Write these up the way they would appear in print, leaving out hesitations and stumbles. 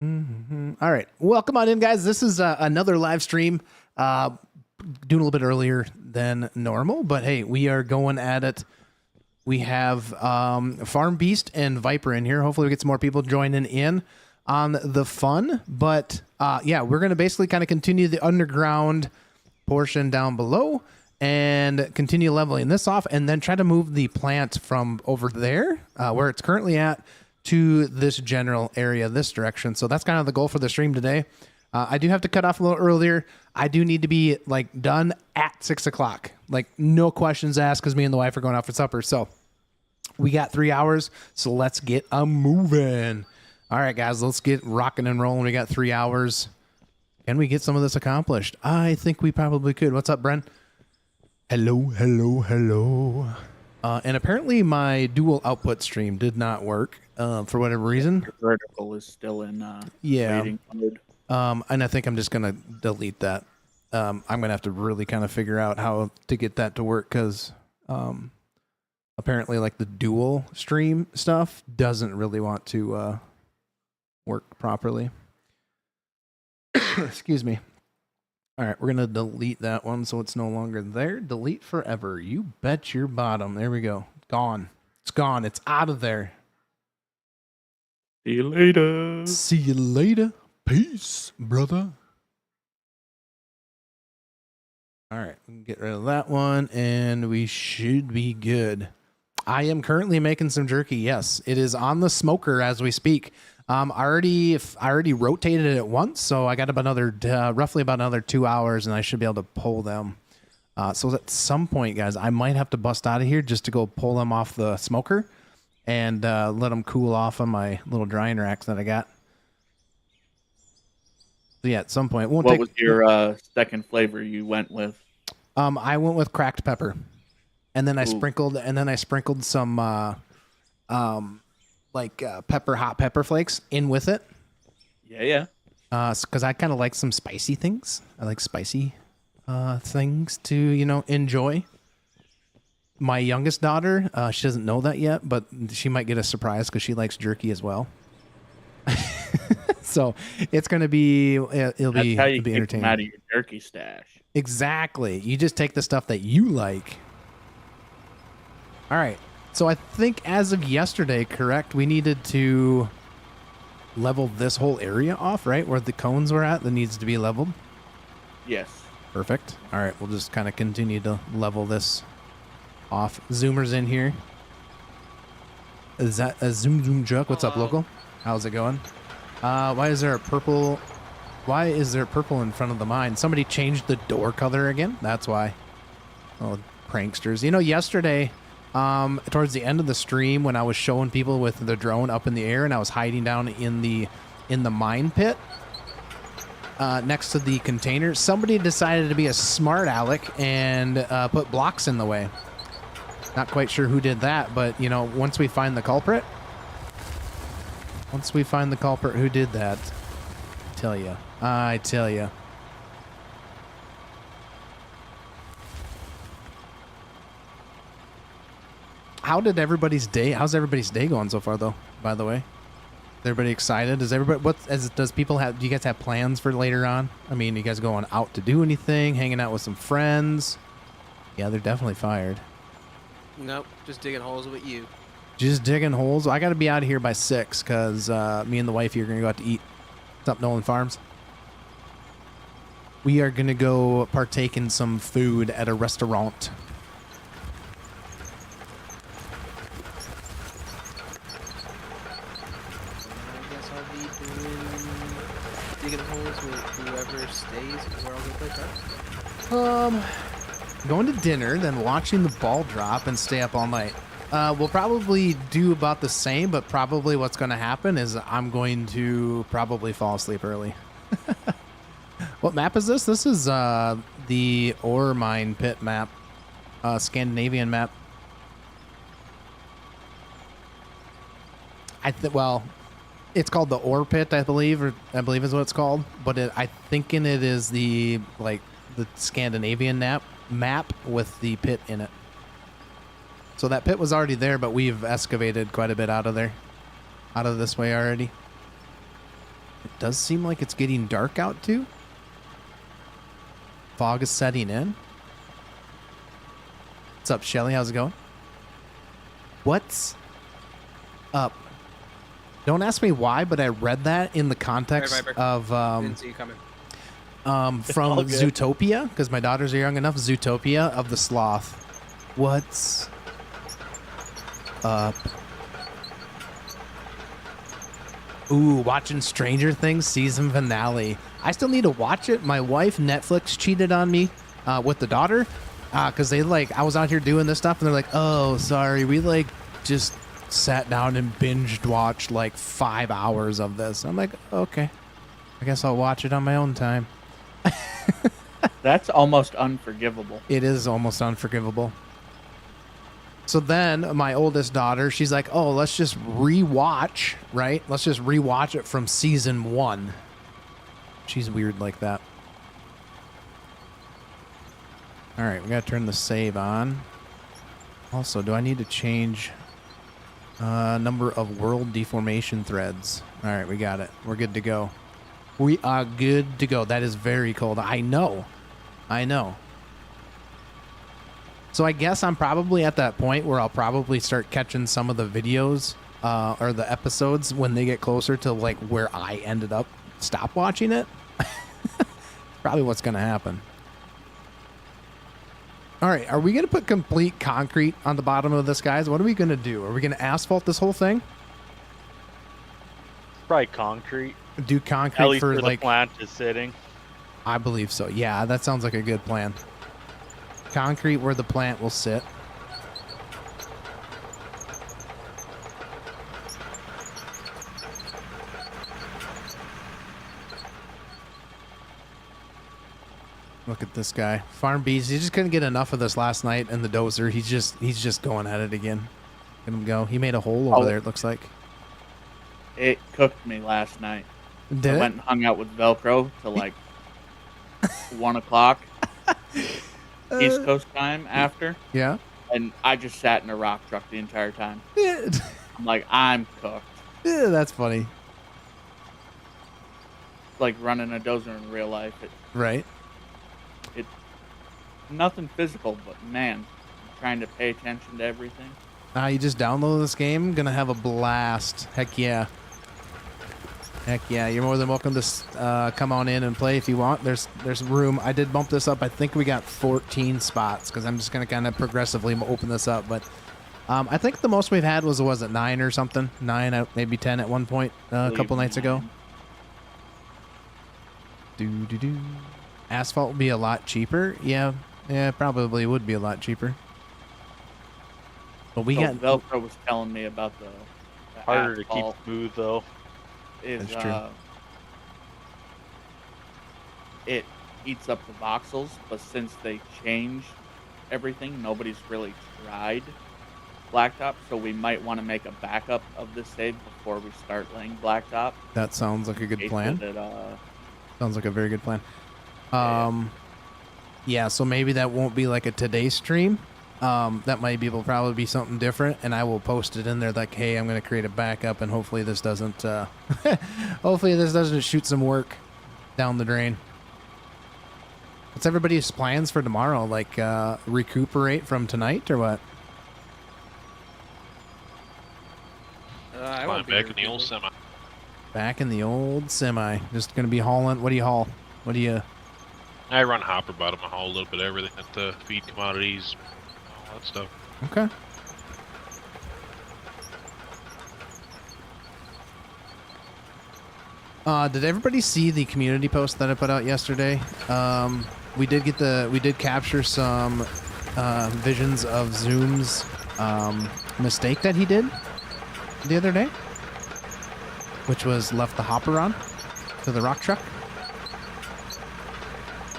All right. Welcome on in, guys. This is another live stream. Doing a little bit earlier than normal, but hey, we are going at it. We have Farm Beast and Viper in here. Hopefully we get some more people joining in on the fun. But yeah, we're going to basically kind of continue the underground portion down below and continue leveling this off and then try to move the plant from over there where it's currently at to this general area, this direction. So that's kind of the goal for the stream today. I do have to cut off a little earlier. I do need to be like done at 6 o'clock. Like no questions asked because me and the wife are going out for supper. So we got 3 hours. So let's get a moving. All right, guys, let's get rocking and rolling. We got 3 hours. Can we get some of this accomplished? I think we probably could. What's up, Bren? Hello, hello, hello. And apparently my dual output stream did not work for whatever reason. Your vertical is still in waiting mode. And I think I'm just going to delete that. I'm going to have to really kind of figure out how to get that to work because apparently like the dual stream stuff doesn't really want to work properly. Excuse me. All right, we're going to delete that one so it's no longer there. Delete forever. You bet your bottom. There we go. Gone. It's gone. It's out of there. See you later. See you later. Peace, brother. All right, we can get rid of that one, and we should be good. I am currently making some jerky. Yes, it is on the smoker as we speak. I already rotated it once, so I got about roughly about another 2 hours, and I should be able to pull them. So at some point, guys, I might have to bust out of here just to go pull them off the smoker and let them cool off on my little drying racks that I got. So yeah, at some point. What was your second flavor you went with? I went with cracked pepper, and then I sprinkled some hot pepper flakes in with it. Yeah. Because I kind of like some spicy things. I like spicy things to enjoy. My youngest daughter, she doesn't know that yet, but she might get a surprise because she likes jerky as well. So it's going to be, it'll be entertaining. Them out of your jerky stash. Exactly. You just take the stuff that you like. All right. So I think as of yesterday, correct, we needed to level this whole area off, right? Where the cones were at, that needs to be leveled. Yes. Perfect. All right. We'll just kind of continue to level this off. Zoomers in here. Is that a zoom truck? What's up, local? How's it going? Why is there purple in front of the mine? Somebody changed the door color again? That's why. Oh, pranksters. Yesterday, towards the end of the stream when I was showing people with the drone up in the air and I was hiding down in the mine pit next to the container, somebody decided to be a smart aleck and put blocks in the way. Not quite sure who did that, but once we find the culprit who did that, I tell you. How's everybody's day going so far, though? By the way, is everybody excited? Do you guys have plans for later on? I mean, you guys going out to do anything? Hanging out with some friends? Yeah, they're definitely fired. Nope, just digging holes with you. Just digging holes. I got to be out of here by 6 because me and the wife are gonna go out to eat. What's up, Nolan Farms? We are gonna go partake in some food at a restaurant. Digging holes with whoever stays because we're all gonna play cards? Going to dinner, then watching the ball drop and stay up all night. We'll probably do about the same, but probably what's going to happen is I'm going to probably fall asleep early. What map is this? This is the ore mine pit map, Scandinavian map. Well, it's called the ore pit, I believe is what it's called. But I think it is the Scandinavian map with the pit in it. So that pit was already there, but we've excavated quite a bit out of this way already. does seem like it's getting dark out too. Fog is setting in. What's up, Shelly? How's it going? What's up? Don't ask me why, but I read that in the context of Didn't see you coming. from Zootopia, because my daughters are young enough. Zootopia of the sloth. What's up? Ooh, watching Stranger Things season finale. I still need to watch it. My wife Netflix cheated on me with the daughter because they I was out here doing this stuff and they're like, oh, sorry, we just sat down and binged watched 5 hours of this. I'm like, okay, I guess I'll watch it on my own time. That's almost unforgivable. It is almost unforgivable. So then my oldest daughter, she's like, oh, let's just rewatch, right? Let's just rewatch it from season 1. She's weird like that. All right, we got to turn the save on. Also, do I need to change number of world deformation threads? All right, we got it. We're good to go. We are good to go. That is very cold. I know. So I guess I'm probably at that point where I'll probably start catching some of the videos or the episodes when they get closer to where I ended up stop watching it. Probably what's going to happen. All right, are we going to put complete concrete on the bottom of this, guys? What are we going to do? Are we going to asphalt this whole thing? Probably concrete. Do concrete At least for where the plant is sitting. I believe so. Yeah, that sounds like a good plan. Concrete where the plant will sit. Look at this guy. Farm bees. He just couldn't get enough of this last night in the dozer. He's just going at it again. Let him go. He made a hole over there, it looks like. It cooked me last night. Did I it? went and hung out with Velcro till 1 o'clock East Coast time after. Yeah. And I just sat in a rock truck the entire time. Yeah. I'm like, I'm cooked. Yeah, that's funny. It's like running a dozer in real life. Right. Nothing physical, but man, I'm trying to pay attention to everything. You just download this game. Gonna have a blast. Heck yeah. Heck yeah. You're more than welcome to come on in and play if you want. There's room. I did bump this up. I think we got 14 spots because I'm just gonna kind of progressively open this up. But I think the most we've had was it 9 or something? 9, maybe 10 at one point a couple nights ago. Asphalt would be a lot cheaper. Yeah, probably would be a lot cheaper. But we got Velcro was telling me about the Harder to keep smooth though. Is, That's true. It eats up the voxels, but since they changed everything, nobody's really tried blacktop, so we might want to make a backup of this save before we start laying blacktop. That sounds like a good plan. Sounds like a very good plan. Yeah, so maybe that won't be like a today stream. That might probably be something different, and I will post it in there like, hey, I'm going to create a backup, and hopefully this doesn't shoot some work down the drain. What's everybody's plans for tomorrow? Recuperate from tonight or what? I won't be back in here the old Tuesday. semi. Back in the old semi. Just going to be hauling. What do you haul? What do you... I run hopper bottom. I haul a little bit of everything at feed commodities, all that stuff. Okay. Did everybody see the community post that I put out yesterday? We did capture some visions of Zoom's mistake that he did the other day, which was left the hopper on to the rock truck.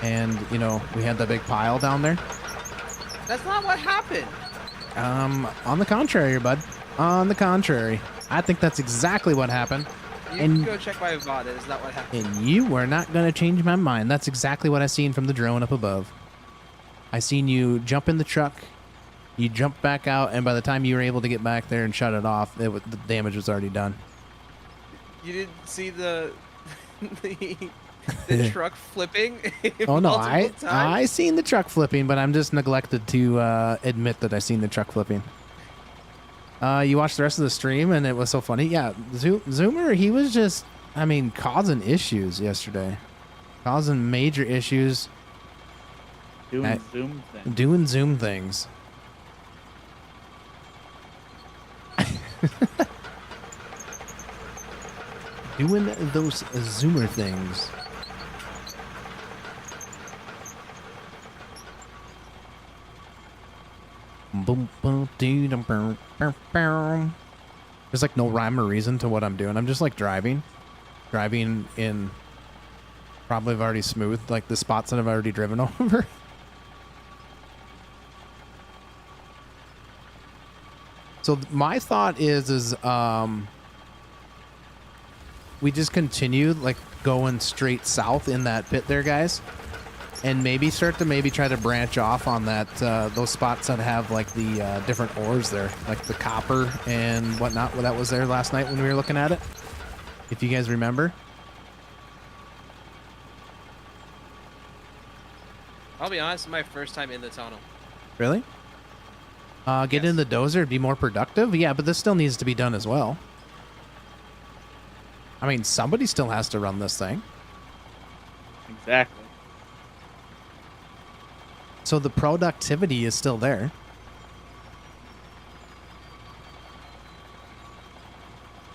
And, we had the big pile down there. That's not what happened. On the contrary, bud. On the contrary. I think that's exactly what happened. You can go check my VOD. It's not what happened. And you were not going to change my mind. That's exactly what I seen from the drone up above. I seen you jump in the truck. You jumped back out, and by the time you were able to get back there and shut it off, the damage was already done. You didn't see the the truck flipping. Oh no, multiple times. I seen the truck flipping, but I'm just neglected to admit that I seen the truck flipping. You watched the rest of the stream and it was so funny. Yeah, Zoomer, he was just, I mean, causing issues yesterday, causing major issues. Doing Zoom things. Doing Zoom things. Doing those Zoomer things. There's like no rhyme or reason to what I'm doing. I'm just like driving in probably have already smoothed like the spots that I've already driven over. So my thought is we just continue like going straight south in that pit there, guys, and maybe start to try to branch off on that those spots that have like the different ores there, like the copper and whatnot. Well, that was there last night when we were looking at it, if you guys remember. I'll be honest, it's my first time in the tunnel. Really? Get in the dozer, be more productive? Yeah, but this still needs to be done as well. I mean, somebody still has to run this thing. Exactly. So the productivity is still there.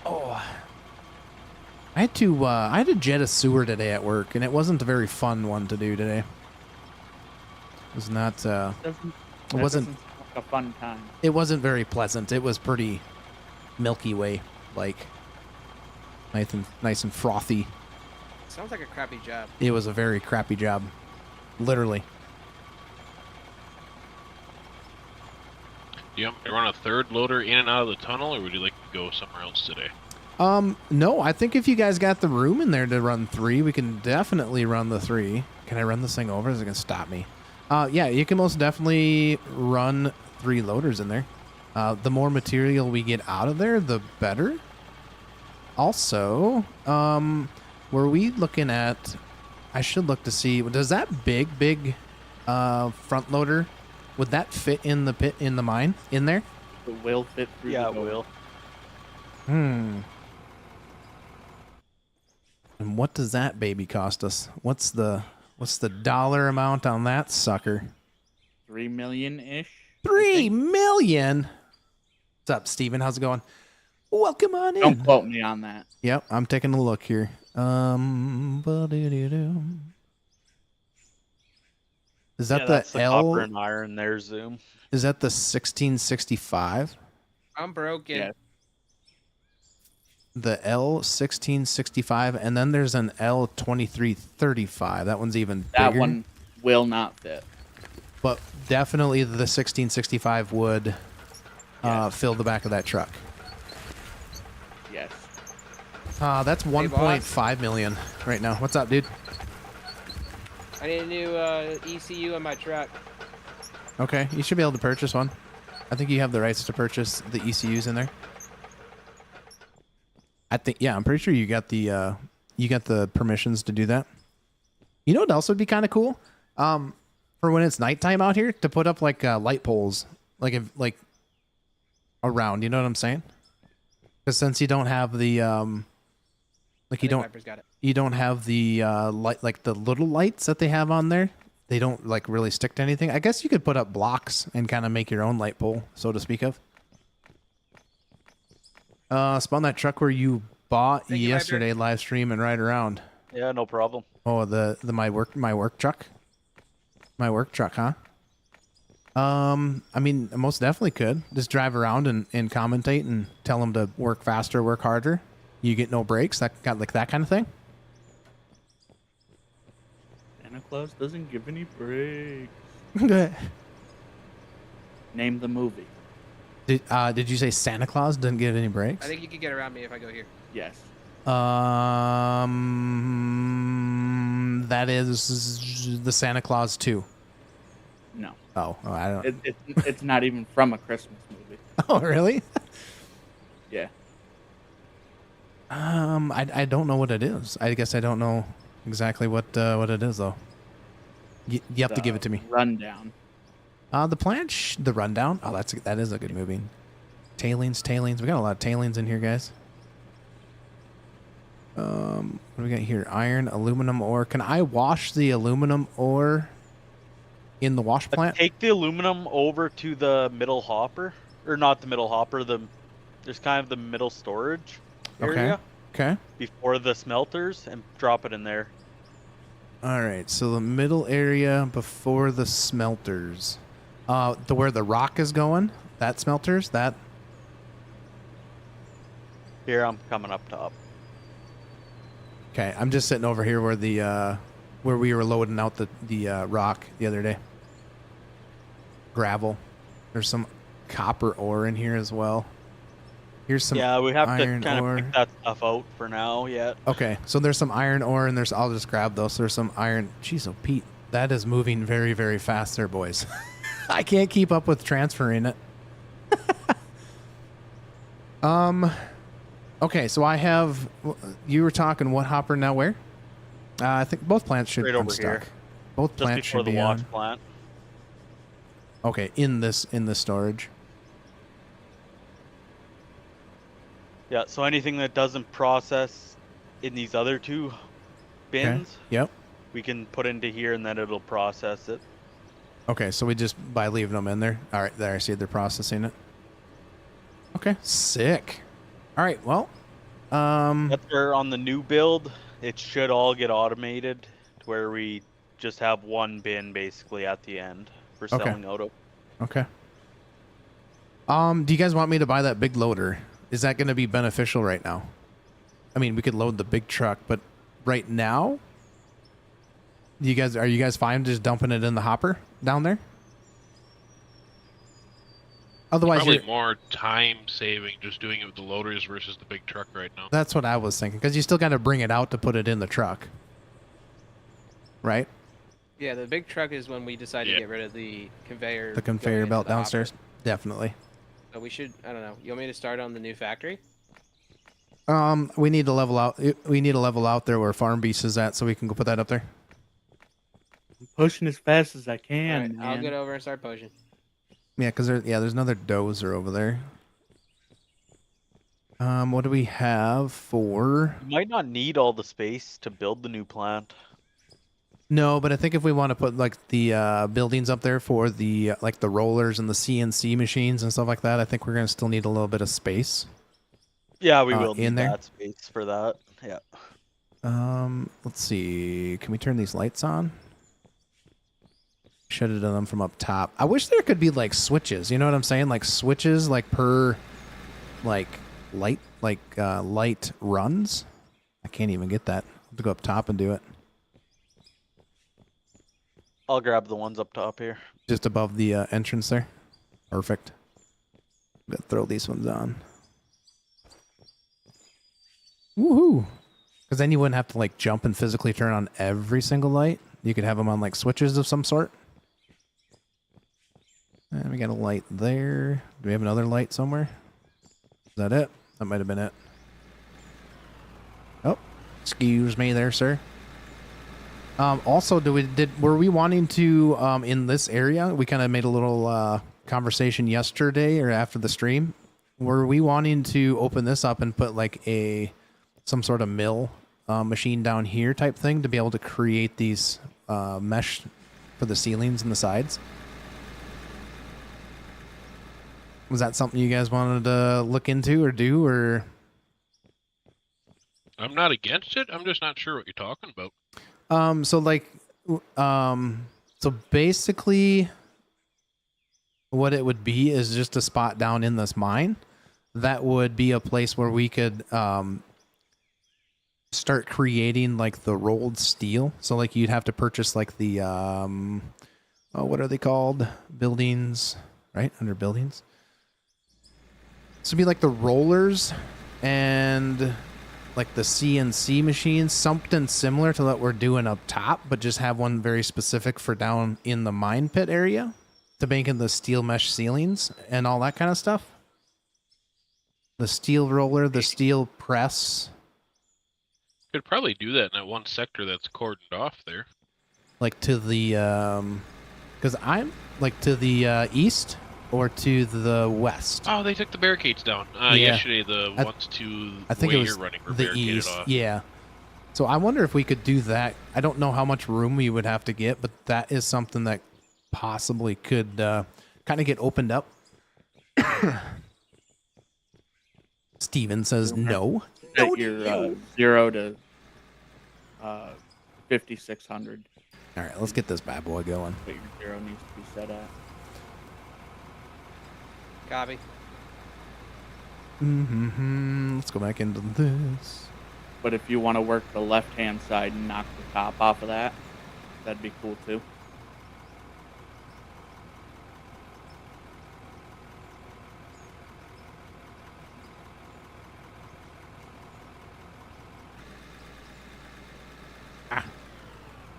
Oh. I had to jet a sewer today at work, and it wasn't a very fun one to do today. It was not, it wasn't Sound like a fun time. It wasn't very pleasant. It was pretty Milky Way, like nice and frothy. Sounds like a crappy job. It was a very crappy job, literally. Do you want me to run a third loader in and out of the tunnel, or would you like to go somewhere else today? No, I think if you guys got the room in there to run 3, we can definitely run the 3. Can I run this thing over? Is it gonna stop me? Yeah, you can most definitely run 3 loaders in there. The more material we get out of there, the better. Also, were we looking at... I should look to see... Does that big front loader, would that fit in the pit, in the mine, in there? It will fit through Yeah, the it door. will. And what does that baby cost us? What's the dollar amount on that sucker? 3 million-ish. 3 million? What's up, Steven? How's it going? Welcome on in. Don't quote me on that. Yep, I'm taking a look here. Is that That's the the L? copper and iron there, Zoom. Is that the 1665? I'm broken. Yeah. The L1665, and then there's an L2335. That one's even bigger. That one will not fit. But definitely the 1665 would fill the back of that truck. Yes. That's boss. 1.5 million right now. What's up, dude? I need a new ECU in my truck. Okay, you should be able to purchase one. I think you have the rights to purchase the ECUs in there. I think, yeah, I'm pretty sure you got the permissions to do that. You know what else would be kind of cool? For when it's nighttime out here, to put up like light poles, like around. You know what I'm saying? Because since you don't have the like you don't Viper's got it. you don't have the light, like the little lights that they have on there. They don't like really stick to anything. I guess you could put up blocks and kind of make your own light pole, so to speak of. Spawn that truck where you bought Thank you, yesterday, live stream and ride around. Yeah, no problem. Oh, the my work truck. My work truck, huh? I mean, I most definitely could just drive around and commentate and tell them to work faster, work harder. You get no breaks. That got like that kind of thing. Santa Claus doesn't give any breaks. Did Name the movie. you say Santa Claus didn't get any breaks? I think you can get around me if I go here. Yes. That is the Santa Claus 2. No. Oh, I don't. It's not even from a Christmas movie. Oh, really? Yeah. I don't know what it is. I guess I don't know exactly what it is though. You have to give it to me. Rundown. The plant, the rundown. Oh, that is a good movie. Tailings. We got a lot of tailings in here, guys. What do we got here? Iron, aluminum ore. Can I wash the aluminum ore in the wash plant? Take the aluminum over to the middle hopper, or not the middle hopper. There's kind of the middle storage area. Okay. Before the smelters, and drop it in there. All right. So the middle area before the smelters, where the rock is going. That smelters. That. Here, I'm coming up top. Okay, I'm just sitting over here where where we were loading out the rock the other day. Gravel. There's some copper ore in here as well. Here's some Yeah, we have to iron kind ore. of pick that stuff out for now yet. Okay, so there's some iron ore and I'll just grab those. There's some iron. Jeez, oh Pete, that is moving very, very fast there, boys. I can't keep up with transferring it. Okay, so I have. You were talking what hopper now? Where? I think both plants should be Right over stuck. here. Both Just plants before should the be wash on. plant. Okay, in this storage. Yeah, so anything that doesn't process in these other two bins, Yep. we can put into here and then it'll process it. Okay, so we just by leaving them in there. All right, there I see they're processing it. Okay, sick. All right, well, That's where on the new build, it should all get automated to where we just have one bin basically at the end for Okay. selling out of. okay. Do you guys want me to buy that big loader? Is that going to be beneficial right now? I mean, we could load the big truck, but right now, are you guys fine just dumping it in the hopper down there? Otherwise, Probably you're, more time saving just doing it with the loaders versus the big truck right now. that's what I was thinking, because you still got to bring it out to put it in the truck, right? Yeah, the big truck is when we decide to Yeah. get rid of the conveyor. The going conveyor into belt the hopper. downstairs, definitely. So we should. I don't know. You want me to start on the new factory? We need to level out. We need to level out there where Farm Beast is at, so we can go put that up there. I'm pushing as fast as I All can, right, I'll man. get over and start potion. Yeah, because there's another dozer over there. What do we have for? You might not need all the space to build the new plant. No, but I think if we want to put like the buildings up there for the like the rollers and the CNC machines and stuff like that, I think we're gonna still need a little bit of space. Yeah, we Uh, will in need there? that space for that. Yeah. Let's see. Can we turn these lights on? Should have done them from up top. I wish there could be like switches. You know what I'm saying? Like switches, like per, like light runs. I can't even get that. I have to go up top and do it. I'll grab the ones up top here. Just above the entrance there. Perfect. I'm gonna throw these ones on. Woohoo! Because then you wouldn't have to like jump and physically turn on every single light. You could have them on like switches of some sort. And we got a light there. Do we have another light somewhere? Is that it? That might have been it. Oh, excuse me there, sir. Also, were we wanting to in this area? We kind of made a little conversation yesterday or after the stream. Were we wanting to open this up and put like some sort of mill machine down here type thing to be able to create these mesh for the ceilings and the sides? Was that something you guys wanted to look into or do, or? I'm not against it. I'm just not sure what you're talking about. So basically what it would be is just a spot down in this mine that would be a place where we could start creating like the rolled steel. So like you'd have to purchase like the what are they called? Buildings, right? Under buildings. So it'd be like the rollers and like the CNC machines, something similar to what we're doing up top, but just have one very specific for down in the mine pit area to make in the steel mesh ceilings and all that kind of stuff. The steel roller, the steel press, Could probably do that in that one sector that's cordoned off there. Like to the because I'm like to the east or to the west. Oh, they took the barricades down. Yeah. Yesterday, the ones to I think way it was you're running were the barricaded east. off. Yeah. So I wonder if we could do that. I don't know how much room we would have to get, but that is something that possibly could kind of get opened up. Steven says no. Set No, your no. 0 to 5,600. All right, let's get this bad boy going. What your 0 needs to be set at. Copy. Let's go back into this. But if you want to work the left-hand side and knock the top off of that, that'd be cool too.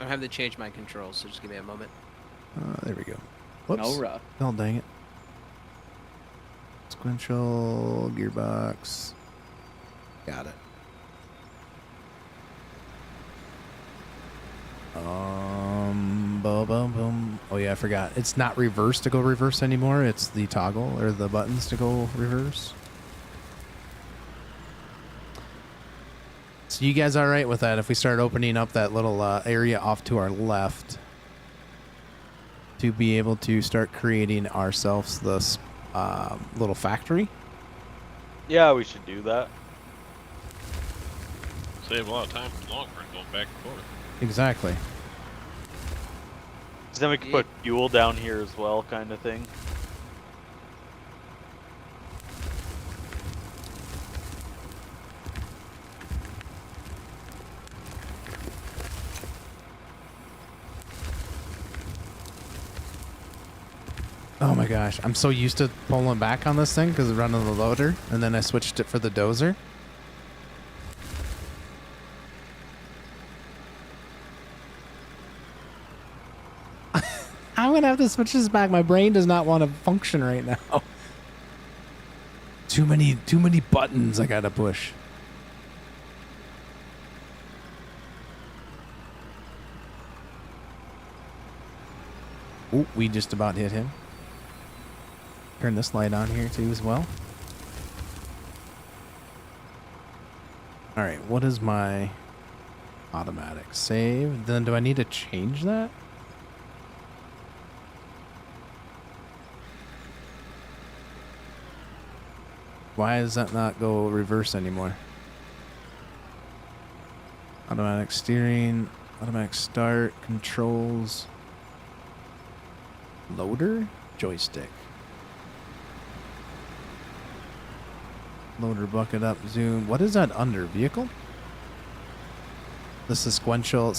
I'm having to change my controls, so just give me a moment. There we go. Whoops. No rough. Oh, dang it. Sequential, gearbox. Got it. Boom, boom, boom. Oh yeah, I forgot. It's not reverse to go reverse anymore. It's the toggle or the buttons to go reverse. So you guys all right with that? If we start opening up that little area off to our left to be able to start creating ourselves this little factory? Yeah, we should do that. Save a lot of time in the long run going back and forth. Exactly. 'Cause then we can put fuel down here as well, kind of thing. Oh my gosh, I'm so used to pulling back on this thing because of running the loader, and then I switched it for the dozer. I'm gonna have to switch this back. My brain does not want to function right now. Too many buttons I gotta push. Ooh, we just about hit him. Turn this light on here too as well. All right, what is my automatic save? Then do I need to change that? Why does that not go reverse anymore? Automatic steering, automatic start, controls, loader, joystick. Loader bucket up, zoom. What is that under? Vehicle? The sequential.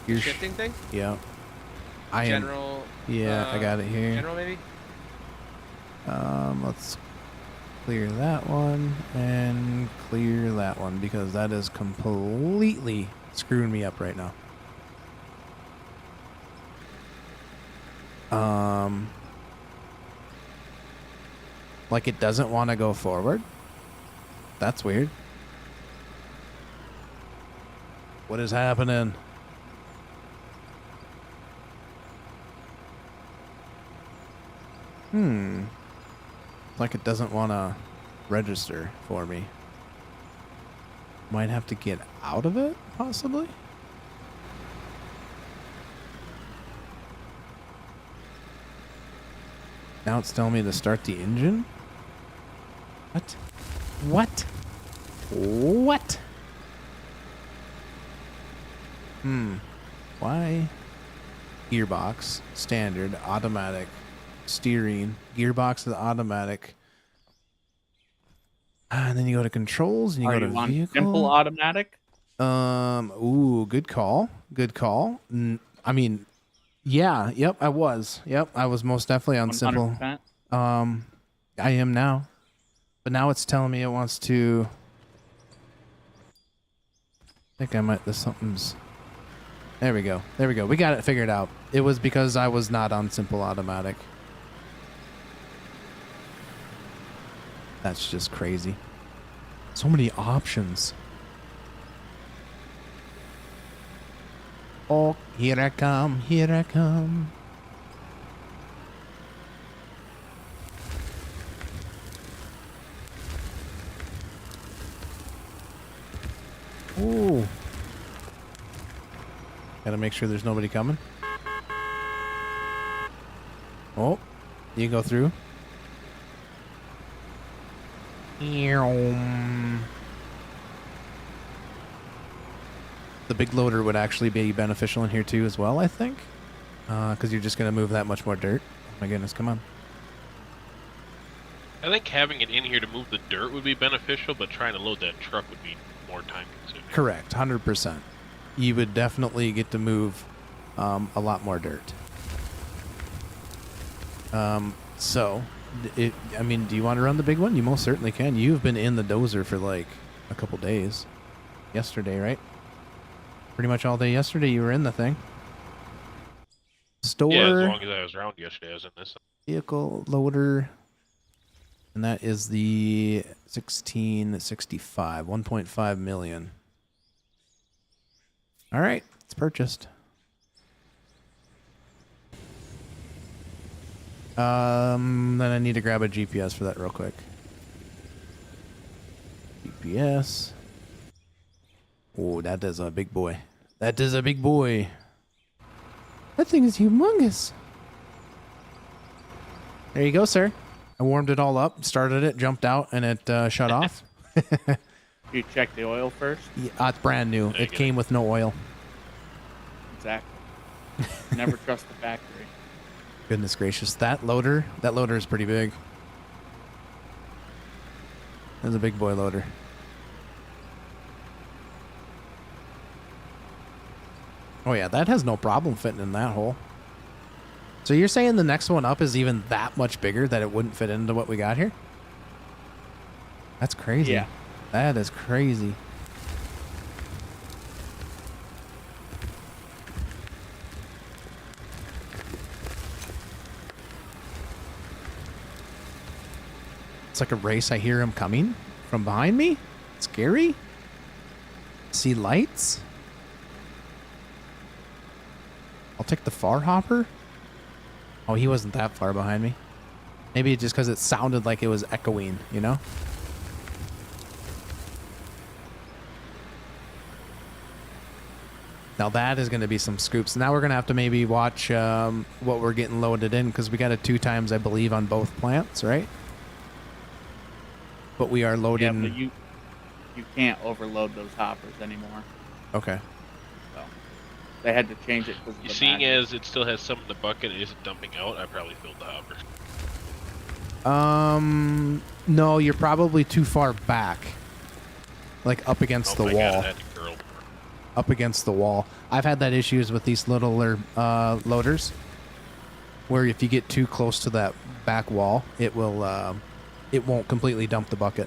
You're Shifting thing? yeah. I am. General. Yeah, I got it here. General, maybe? Let's clear that one and clear that one because that is completely screwing me up right now. Like it doesn't want to go forward. That's weird. What is happening? Like it doesn't want to register for me. Might have to get out of it, possibly. Now it's telling me to start the engine. What? What? What? Why? Gearbox, standard, automatic, steering, gearbox is automatic. And then you go to controls and you go to vehicle. Simple automatic? Ooh, good call. Good call. I mean, yeah, yep, I was. Yep, I was most definitely on 100%? simple. I am now. But now it's telling me it wants to. I think I might. There's something's. There we go. There we go. We got it figured out. It was because I was not on simple automatic. That's just crazy. So many options. Oh, here I come, here I come. Ooh. Gotta make sure there's nobody coming. Oh, you go through. The big loader would actually be beneficial in here too as well, I think. Because you're just going to move that much more dirt. Oh my goodness, come on. I think having it in here to move the dirt would be beneficial, but trying to load that truck would be more time consuming. Correct, 100%. You would definitely get to move a lot more dirt. So, I mean, do you want to run the big one? You most certainly can. You've been in the dozer for like a couple days. Yesterday, right? Pretty much all day yesterday you were in the thing. Store. Yeah, as long as I was around yesterday, I was in this. Vehicle loader. And that is the 1665, 1.5 million. All right, it's purchased. Then I need to grab a GPS for that real quick. GPS. Oh, that is a big boy. That is a big boy. That thing is humongous. There you go, sir. I warmed it all up, started it, jumped out, and it shut off. You check the oil first? Yeah, it's brand new. It came with no oil. Exactly. Never trust the factory. Goodness gracious. That loader is pretty big. That's a big boy loader. Oh yeah, that has no problem fitting in that hole. So you're saying the next one up is even that much bigger that it wouldn't fit into what we got here? That's crazy. Yeah. That is crazy. It's like a race. I hear him coming from behind me. Scary. See lights. I'll take the far hopper. Oh, he wasn't that far behind me. Maybe just because it sounded like it was echoing, you know? Now that is going to be some scoops. Now we're going to have to maybe watch what we're getting loaded in, because we got it 2 times, I believe, on both plants, right? But we are loading... Yeah, but you can't overload those hoppers anymore. Okay. So they had to change it because of the Seeing magnet. as it still has some in the bucket, it isn't dumping out, I probably filled the hopper. No, you're probably too far back. Like up against the Oh my wall. God, I had to curl. Up against the wall. I've had that issues with these littler loaders, where if you get too close to that back wall, it will it won't completely dump the bucket.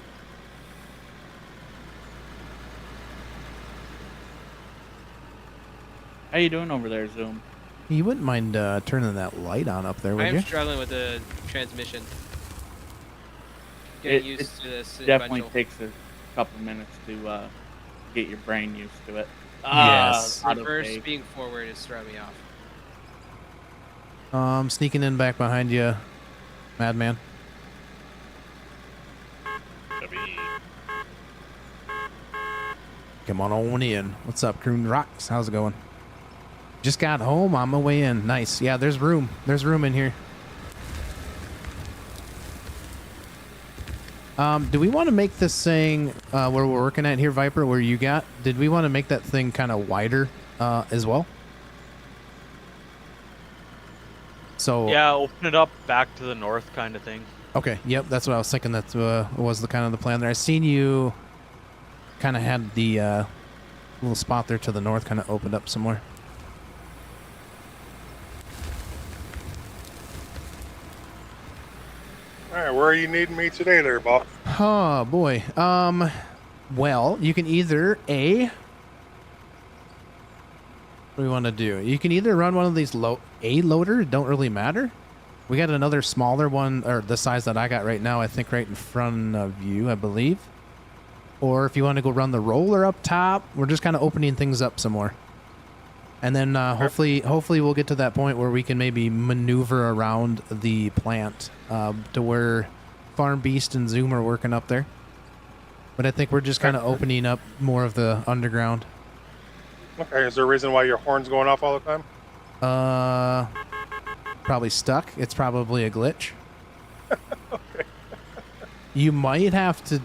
How you doing over there, Zoom? You wouldn't mind turning that light on up there, I would am you? struggling with the transmission. Getting It used to this definitely differential. takes a couple minutes to get your brain used to it. Yes. Reverse autosave. being forward is throwing me off. I'm sneaking in back behind you, madman. I mean, Come on in. What's up, Croon Rocks? How's it going? Just got home on my way in. Nice. Yeah, there's room. There's room in here. Do we want to make this thing where we're working at here, Viper, where you got? Did we want to make that thing kind of wider as well? So Yeah, open it up back to the north kind of thing. okay, yep, that's what I was thinking. That was the kind of the plan there. I seen you kind of had the little spot there to the north kind of opened up somewhere. All right, where are you needing me today there, Bob? Oh boy. Well, you can either what do we want to do? You can either run one of these loader, don't really matter. We got another smaller one, or the size that I got right now, I think right in front of you, I believe. or if you want to go run the roller up top, we're just kind of opening things up some more. And then hopefully we'll get to that point where we can maybe maneuver around the plant to where Farm Beast and Zoom are working up there. But I think we're just kind of opening up more of the underground. Okay, is there a reason why your horn's going off all the time? Probably stuck. It's probably a glitch. Okay. You might have to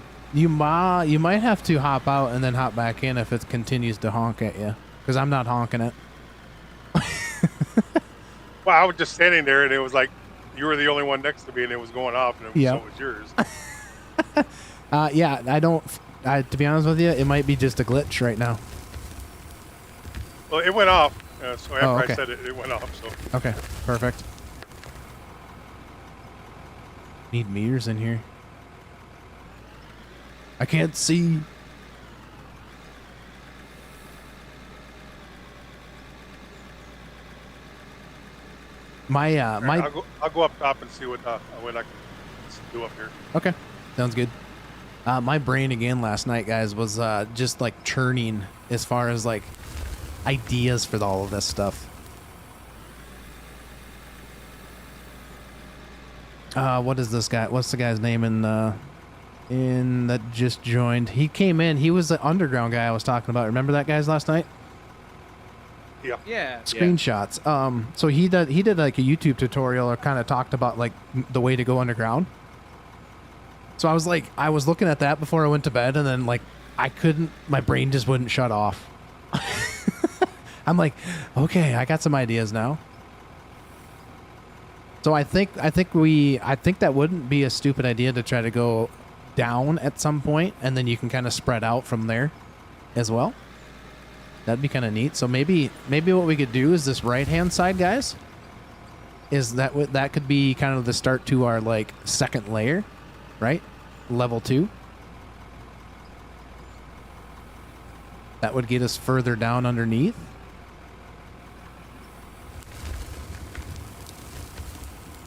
hop out and then hop back in if it continues to honk at you, because I'm not honking it. Well, I was just standing there, and it was like you were the only one next to me, and it was going off, and so was yours. Yeah, to be honest with you, it might be just a glitch right now. Well, it went off, so after okay. I said it, it went off. So okay, perfect. Need meters in here. I can't see. I'll go up top and see what I can do up here. Okay, sounds good. My brain again last night, guys, was just like churning as far as like ideas for all of this stuff. What is this guy? What's the guy's name in that just joined? He came in. He was the underground guy I was talking about. Remember that guys last night? Yeah. Screenshots. So he did like a YouTube tutorial or kind of talked about like the way to go underground. So I was looking at that before I went to bed, and then like my brain just wouldn't shut off. I'm like, okay, I got some ideas now. So I think that wouldn't be a stupid idea to try to go down at some point, and then you can kind of spread out from there as well. That'd be kind of neat. So maybe what we could do is this right-hand side, guys, is that could be kind of the start to our like second layer, right? Level 2. That would get us further down underneath.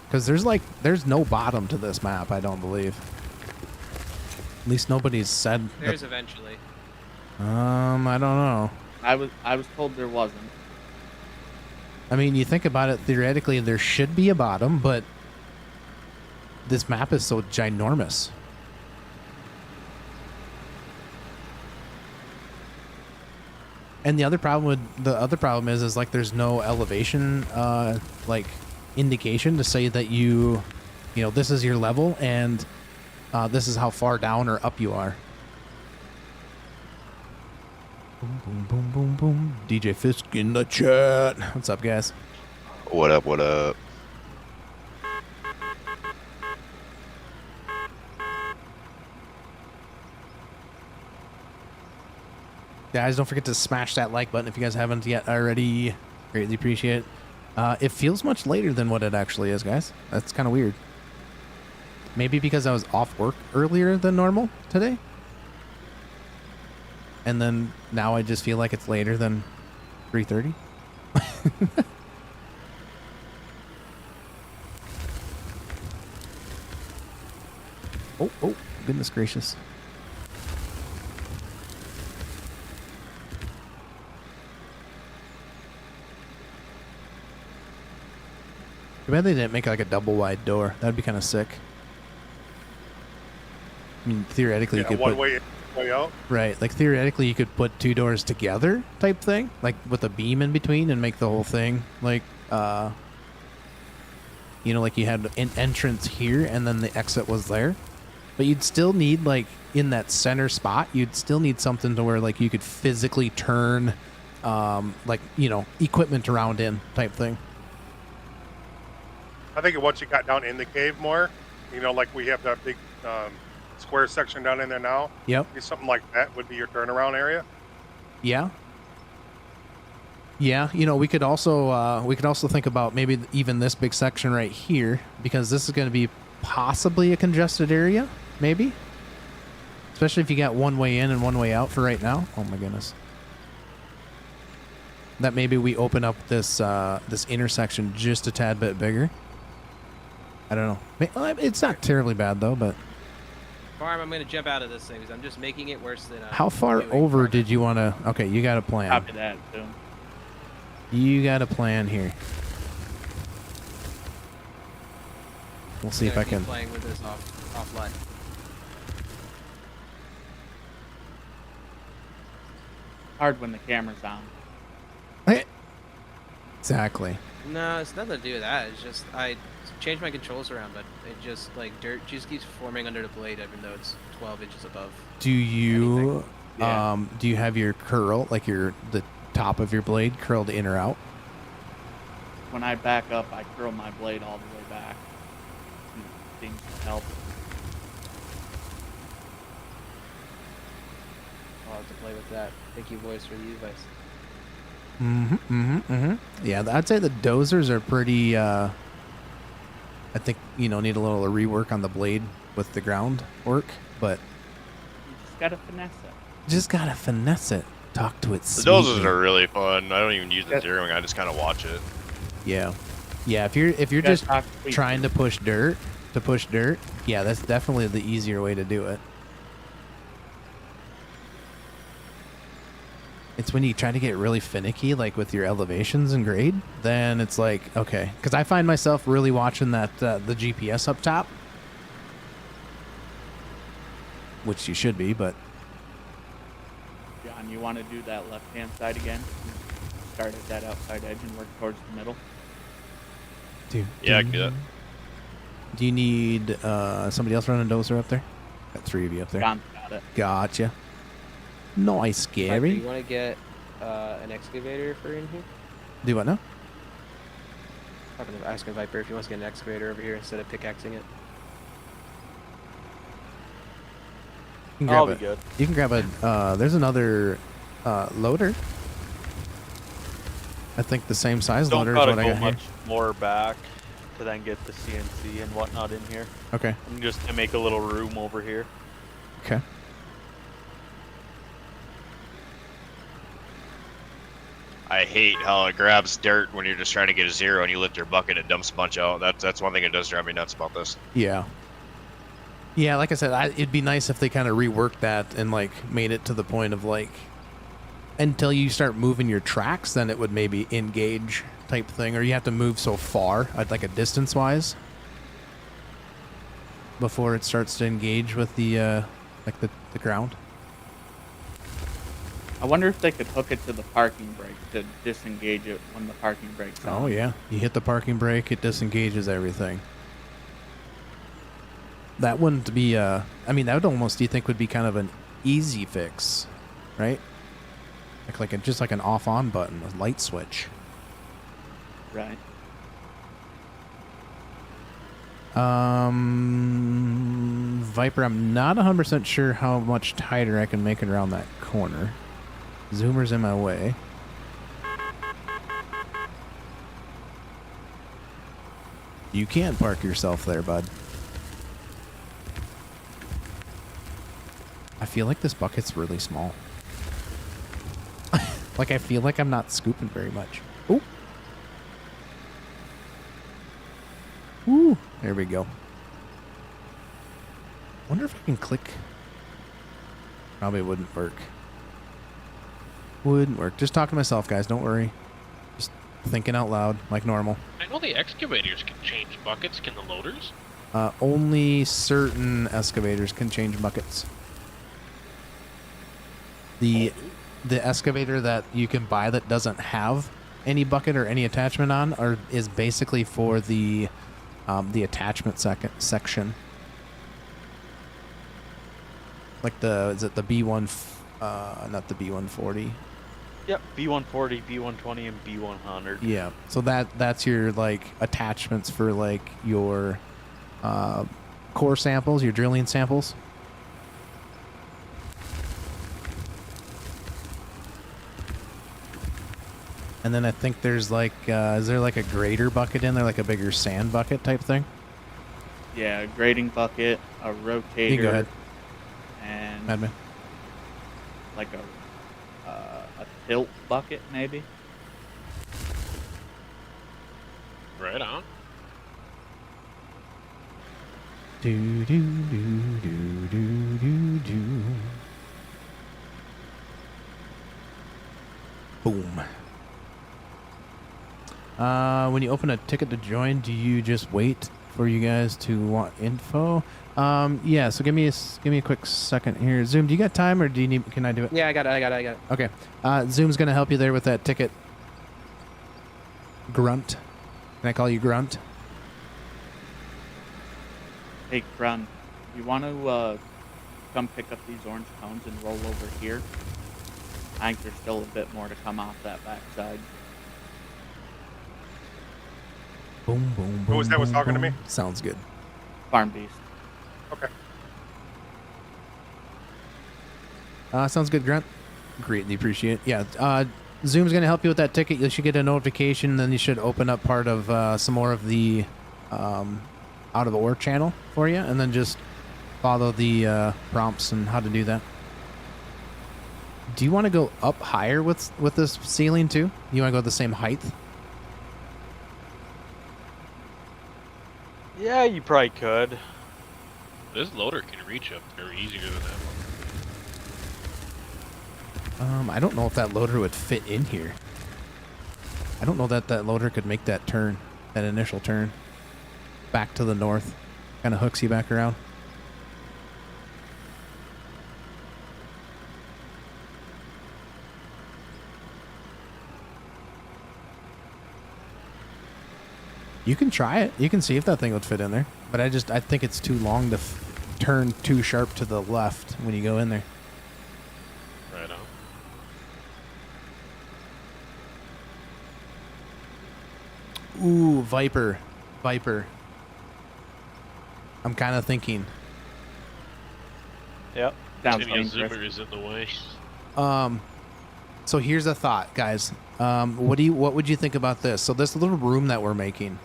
Because there's no bottom to this map, I don't believe. At least nobody's said. There's eventually. I don't know. I was told there wasn't. I mean, you think about it, theoretically there should be a bottom, but this map is so ginormous. And the other problem is like there's no elevation like indication to say that you know this is your level and this is how far down or up you are. Boom, boom, boom, boom, boom. DJ Fisk in the chat. What's up, guys? What up, what up? Guys, don't forget to smash that like button if you guys haven't yet already. Greatly appreciate it. It feels much later than what it actually is, guys. That's kind of weird. Maybe because I was off work earlier than normal today. And then now I just feel like it's later than 3:30. Oh, goodness gracious. Too bad they didn't make like a double wide door. That'd be kind of sick. I mean, theoretically, you could one put way out. Right, like theoretically, you could put two doors together, type thing, like with a beam in between, and make the whole thing like, you know, like you had an entrance here, and then the exit was there. But you'd still need like in that center spot, you'd still need something to where like you could physically turn, like equipment around in type thing. I think once you got down in the cave more, like we have that big square section down in there now. Yep. Maybe something like that would be your turnaround area. Yeah. Yeah, we could also think about maybe even this big section right here, because this is going to be possibly a congested area, maybe. Especially if you got one way in and one way out for right now. Oh my goodness. That maybe we open up this this intersection just a tad bit bigger. I don't know. It's not terribly bad though, but Farm, I'm gonna jump out of this thing because I'm just making it worse than. How far doing over right did you want to? Okay, you got a plan. Copy that too. You got a plan here. We'll see I'm if I gonna keep can. playing with this offline. Hard when the camera's on. Exactly. No, it's nothing to do with that. It's just I changed my controls around, but it just like dirt just keeps forming under the blade, even though it's 12 inches above. Do you Yeah. do you have your curl, like the top of your blade curled in or out? When I back up, I curl my blade all the way back. Seems to help. I'll have to play with that. Thank you, boys, for the advice. Yeah, I'd say the dozers are pretty. I think need a little rework on the blade with the ground work, but You just gotta finesse it. just gotta finesse it. Talk to it. The dozers sweetly. are really fun. I don't even use the zeroing. I just kind of watch it. Yeah, yeah. If you're You gotta just talk sweet. trying to push dirt, yeah, that's definitely the easier way to do it. It's when you try to get really finicky, like with your elevations and grade, then it's like, okay. Because I find myself really watching that the GPS up top, which you should be, but John, you want to do that left-hand side again? Start at that outside edge and work towards the middle. dude. Yeah, I can do that. Do you need somebody else running a dozer up there? Got 3 of you up there. John's got it. Gotcha. Nice, Viper, Gary. you want to get an excavator for in here? Do what now? I'm gonna ask Viper if he wants to get an excavator over here instead of pickaxing it. You can I'll grab be it. good. You can grab a. There's another loader. I think the same size Don't loader is gotta what I go got much more back to then get the CNC and whatnot in here. here. Okay. I'm just to make a little room over here. Okay. I hate how it grabs dirt when you're just trying to get a zero and you lift your bucket and it dumps a bunch out. That's one thing that does drive me nuts about this. Yeah. Yeah, like I said, it'd be nice if they kind of reworked that and like made it to the point of like until you start moving your tracks, then it would maybe engage type thing, or you have to move so far, like a distance wise, before it starts to engage with the like the ground. I wonder if they could hook it to the parking brake to disengage it when the parking brake's on. Oh yeah, you hit the parking brake, it disengages everything. That wouldn't be I mean, that would almost, do you think, would be kind of an easy fix, right? Just like an off-on button, a light switch. Right. Viper, I'm not 100% sure how much tighter I can make it around that corner. Zoomer's in my way. You can park yourself there, bud. I feel like this bucket's really small. Like, I feel like I'm not scooping very much. Ooh. Ooh. There we go. Wonder if I can click. Probably wouldn't work. Wouldn't work. Just talking to myself, guys. Don't worry. Just thinking out loud, like normal. I know the excavators can change buckets. Can the loaders? Only certain excavators can change buckets. The excavator that you can buy that doesn't have any bucket or any attachment on is basically for the attachment section. Like is it the B1? Not the B140. Yep, B140, B120, and B100. Yeah. So that's your like attachments for like your core samples, your drilling samples. And then I think there's like, is there like a grader bucket in there, like a bigger sand bucket type thing? Yeah, a grading bucket, a rotator, You can go ahead, and Madman. like a tilt bucket, maybe. Right on. Do do do do do Boom. When you open a ticket to join, do you just wait for you guys to want info? Yeah. So give me a quick second here. Zoom, do you got time, or do you need? Can I do it? Yeah, I got it. Okay. Zoom's gonna help you there with that ticket. Grunt. Can I call you Grunt? Hey, Grun, you want to come pick up these orange cones and roll over here? I think there's still a bit more to come off that backside. Boom, boom, boom. Who was that was boom, talking to boom. me? Sounds good. Farm Beast. Okay. Sounds good, Grunt. Greatly appreciate it. Yeah. Zoom's gonna help you with that ticket. You should get a notification. Then you should open up part of some more of the out of ore channel for you, and then just follow the prompts and how to do that. Do you want to go up higher with this ceiling too? You want to go the same height? Yeah, you probably could. This loader can reach up there easier than that one. I don't know if that loader would fit in here. I don't know that loader could make that turn, that initial turn, back to the north. Kind of hooks you back around. You can try it. You can see if that thing would fit in there. But I think it's too long to turn too sharp to the left when you go in there. Right on. Ooh, Viper. I'm kind of thinking. Yep. Sounds Maybe a dangerous. zoomer is in the way. So here's a thought, guys. What would you think about this? So this little room that we're making.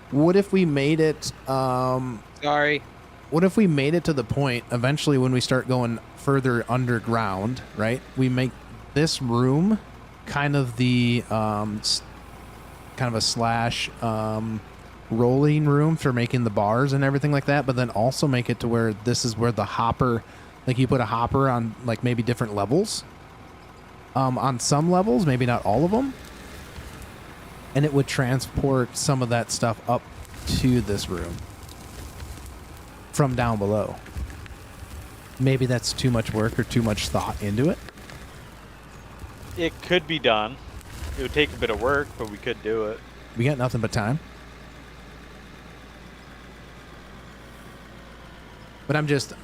What if we made it Sorry. what if we made it to the point eventually when we start going further underground, right? We make this room kind of the kind of a slash rolling room for making the bars and everything like that, but then also make it to where this is where the hopper, like you put a hopper on like maybe different levels. On some levels, maybe not all of them. And it would transport some of that stuff up to this room from down below. Maybe that's too much work or too much thought into it. It could be done. It would take a bit of work, but we could do it. We got nothing but time. But I'm just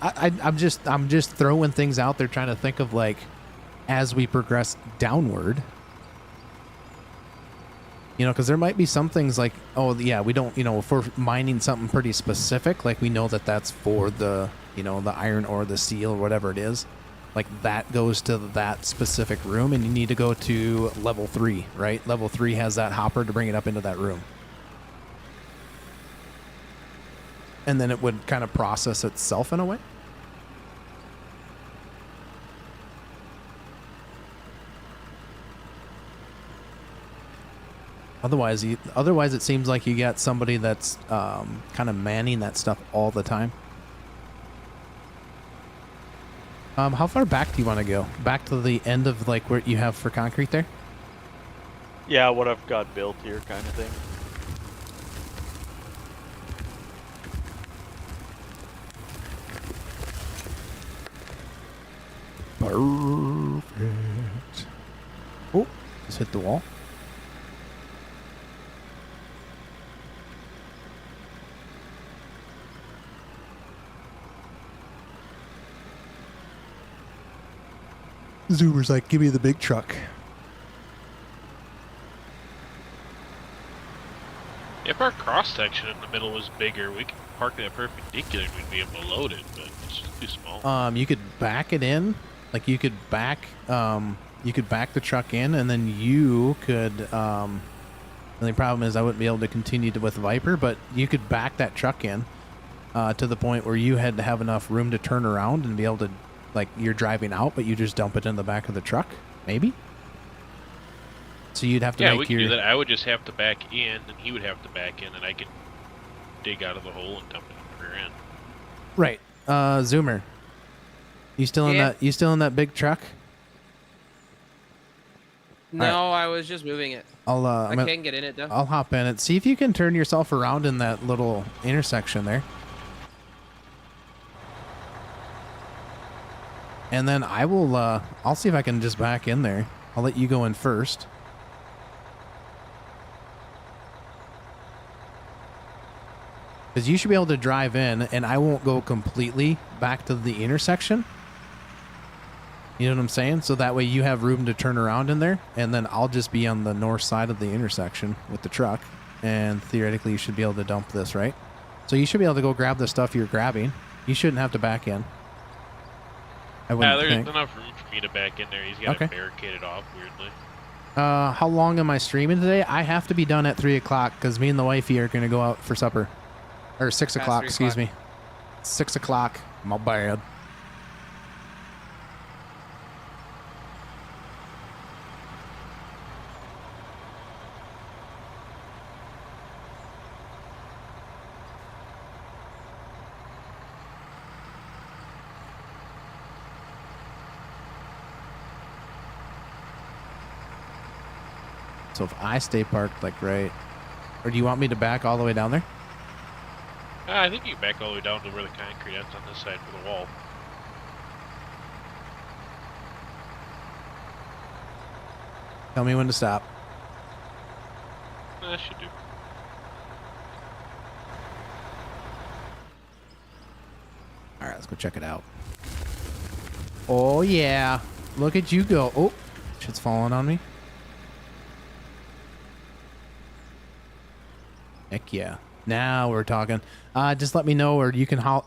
throwing things out there, trying to think of like, as we progress downward, you know, because there might be some things like, oh yeah, we don't, you know, if we're mining something pretty specific, like we know that that's for the, you know, the iron ore, the steel, or whatever it is, like that goes to that specific room, and you need to go to level 3, right? Level 3 has that hopper to bring it up into that room. And then it would kind of process itself in a way. Otherwise, it seems like you got somebody that's kind of manning that stuff all the time. How far back do you want to go? Back to the end of like where you have for concrete there? Yeah, what I've got built here kind of thing. Perfect. Oh, just hit the wall. Zoomer's like, give me the big truck. If our cross section in the middle was bigger, we could park that perpendicular and we'd be able to load it, but it's just too small. You could back it in, like you could back the truck in, and then you could. The only problem is I wouldn't be able to continue with Viper, but you could back that truck in to the point where you had to have enough room to turn around and be able to, like you're driving out, but you just dump it in the back of the truck, maybe. So you'd have to Yeah, make we could do that. I would just have to back in, and he would have to back in, and I could dig out of the hole and dump it in the rear end. Right. Zoomer, you still in Yeah. that? You still in that big truck? No, I was just moving it. I can't get in it though. I'll hop in it. See if you can turn yourself around in that little intersection there. And then I will, I'll see if I can just back in there. I'll let you go in first. Because you should be able to drive in, and I won't go completely back to the intersection. You know what I'm saying? So that way you have room to turn around in there, and then I'll just be on the north side of the intersection with the truck, and theoretically you should be able to dump this, right? So you should be able to go grab the stuff you're grabbing. You shouldn't have to back in. I wouldn't There's think. enough room for me to back in there. He's got Okay. it barricaded off weirdly. How long am I streaming today? I have to be done at 3 o'clock because me and the wifey are going to go out for supper. Or 6 Past o'clock, 3 excuse o'clock. me. 6 o'clock. My bad. So if I stay parked like right, or do you want me to back all the way down there? I think you can back all the way down to where the concrete ends on this side for the wall. Tell me when to stop. That should do. All right, let's go check it out. Oh yeah, look at you go. Oh, shit's falling on me. Heck yeah. Now we're talking. Just let me know, or you can hop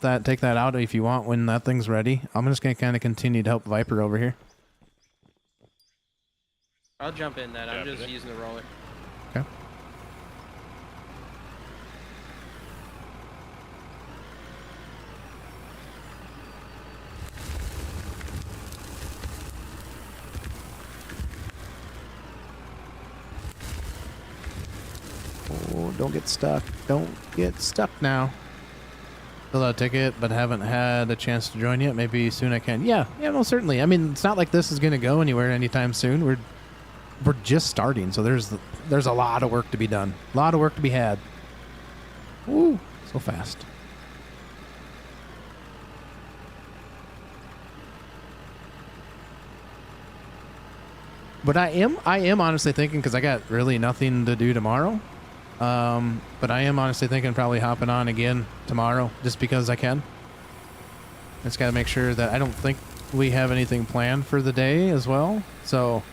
that, take that out if you want when that thing's ready. I'm just gonna kind of continue to help Viper over here. I'll jump in that. I'm Yeah, just but- using the roller. Okay. Oh, don't get stuck. Don't get stuck now. Fill out a ticket, but haven't had a chance to join yet. Maybe soon I can. Yeah, no, certainly. I mean, it's not like this is going to go anywhere anytime soon. We're just starting, so there's a lot of work to be done. A lot of work to be had. Woo, so fast. But I am honestly thinking, because I got really nothing to do tomorrow. But I am honestly thinking probably hopping on again tomorrow just because I can. Just got to make sure that I don't think we have anything planned for the day as well. So,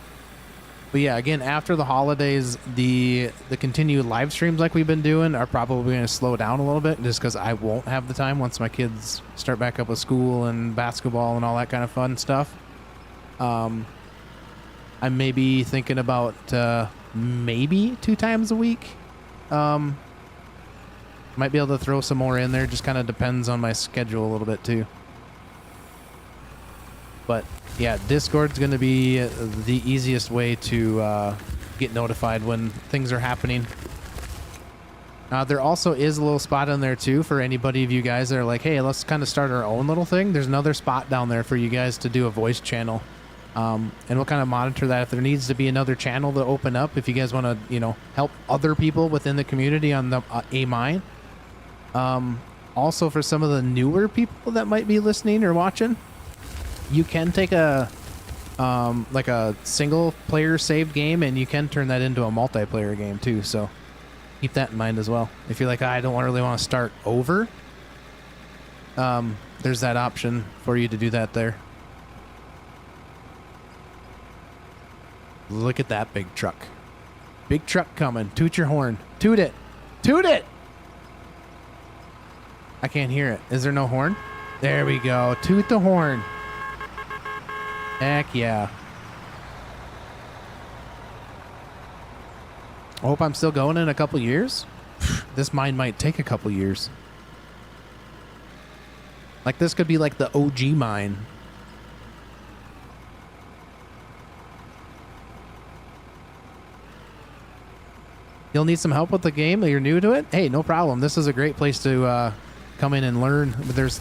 but yeah, again, after the holidays, the continued live streams like we've been doing are probably going to slow down a little bit just because I won't have the time once my kids start back up with school and basketball and all that kind of fun stuff. I may be thinking about maybe 2 times a week. Might be able to throw some more in there. Just kind of depends on my schedule a little bit too. But yeah, Discord's going to be the easiest way to get notified when things are happening. There also is a little spot in there too for anybody of you guys that are like, hey, let's kind of start our own little thing. There's another spot down there for you guys to do a voice channel. And we'll kind of monitor that if there needs to be another channel to open up. If you guys want to, help other people within the community on the A mine. Also for some of the newer people that might be listening or watching, you can take a like a single player saved game and you can turn that into a multiplayer game too. So keep that in mind as well. If you're like, I don't really want to start over, there's that option for you to do that there. Look at that big truck. Big truck coming. Toot your horn. Toot it. Toot it! I can't hear it. Is there no horn? There we go. Toot the horn. Heck yeah. I hope I'm still going in a couple years. This mine might take a couple years. Like this could be like the OG mine. You'll need some help with the game that you're new to it? Hey, no problem. This is a great place to come in and learn. There's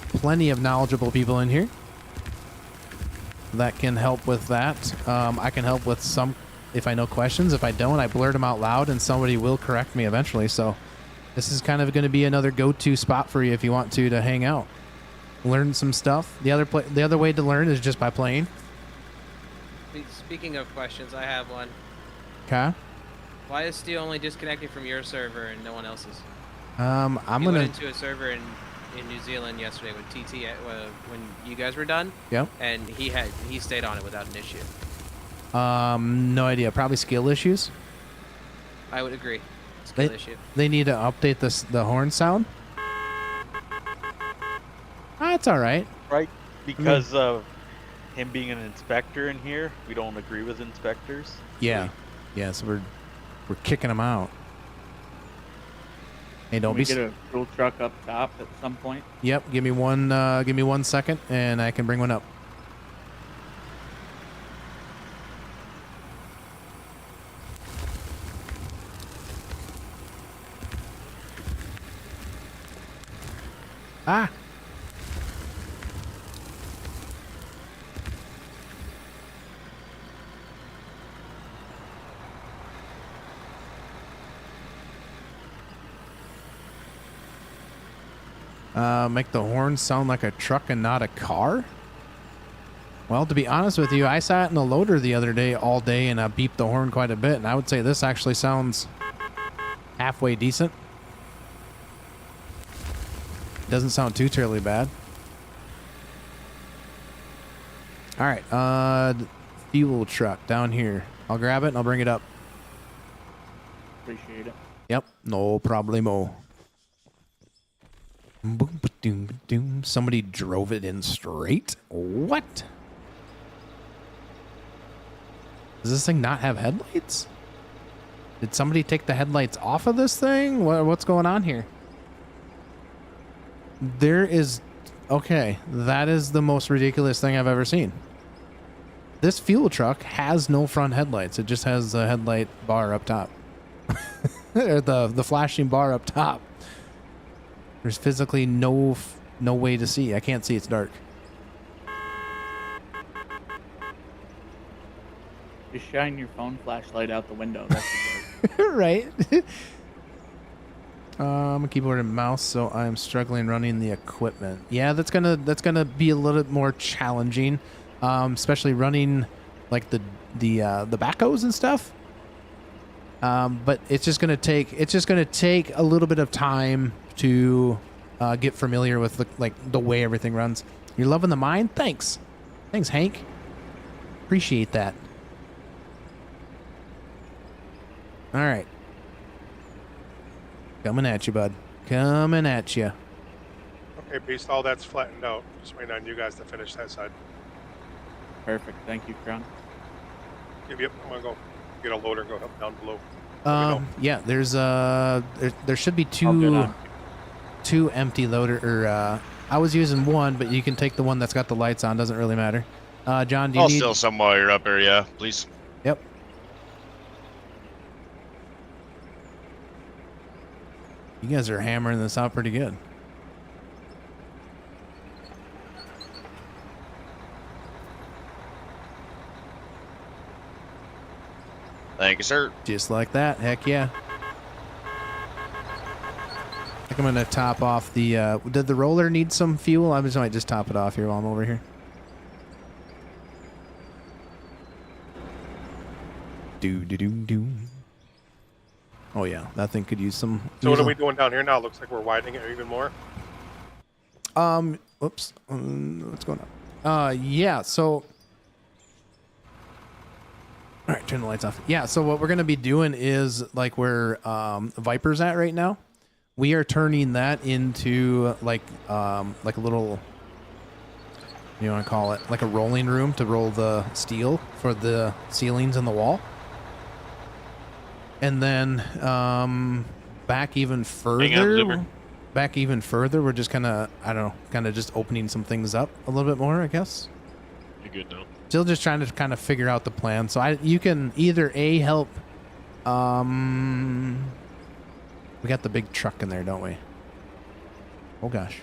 plenty of knowledgeable people in here. that can help with that. I can help with some if I know questions. If I don't, I blurt them out loud, and somebody will correct me eventually. So this is kind of going to be another go-to spot for you if you want to hang out, learn some stuff. The other way to learn is just by playing. Speaking of questions, I have one. Okay. Why is Steel only disconnecting from your server and no one else's? I'm He gonna. went into a server in New Zealand yesterday when when you guys were done. Yep. And he stayed on it without an issue. No idea. Probably skill issues. I would agree. Skill issue. They need to update the horn sound. That's all right. Right? Because of him being an inspector in here, we don't agree with inspectors. Yeah. Yeah. So we're kicking them out. Hey, don't Can we be. get a fuel truck up top at some point? Yep. Give me 1 second, and I can bring one up. Ah. Make the horn sound like a truck and not a car? Well, to be honest with you, I sat in a loader the other day all day and I beeped the horn quite a bit, and I would say this actually sounds halfway decent. Doesn't sound too terribly bad. All right, fuel truck down here. I'll grab it and I'll bring it up. Appreciate it. Yep, no problemo. Boom, ba-doom, ba-doom. Somebody drove it in straight? What? Does this thing not have headlights? Did somebody take the headlights off of this thing? What's going on here? There is... Okay, that is the most ridiculous thing I've ever seen. This fuel truck has no front headlights. It just has the headlight bar up top. Or the flashing bar up top. There's physically no way to see. I can't see. It's dark. Just shine your phone flashlight out the window. That's the word. Right. Keyboard and mouse. So I'm struggling running the equipment. Yeah, that's gonna be a little bit more challenging, especially running like the backhoes and stuff. But it's just gonna take a little bit of time to get familiar with the way everything runs. You're loving the mine? Thanks, Hank. Appreciate that. All right, coming at you, bud. Coming at you. Okay, beast, all that's flattened out. Just waiting on you guys to finish that side. Perfect. Thank you, Crown. Yep, I'm gonna go get a loader and go help down below. Yeah, there's there should be two empty loader, I was using one, but you can take the one that's got the lights on. Doesn't really matter. John, do you I'll need... steal some while you're up here, yeah, please. Yep. You guys are hammering this out pretty good. Thank you, sir. Just like that. Heck yeah. I think I'm going to top off the... did the roller need some fuel? I might just top it off here while I'm over here. Do. Oh, yeah. That thing could use some... So what are we doing down here now? Looks like we're widening it even more. Oops. What's going on? Yeah, so... All right, turn the lights off. Yeah, so what we're going to be doing is, like where Viper's at right now, we are turning that into, like a little... What do you want to call it? Like a rolling room to roll the steel for the ceilings and the wall. And then back even further, we're just kind of, I don't know, kind of just opening some things up a little bit more, I guess. You're good now. Still just trying to kind of figure out the plan. So you can either help. We got the big truck in there, don't we? Oh gosh.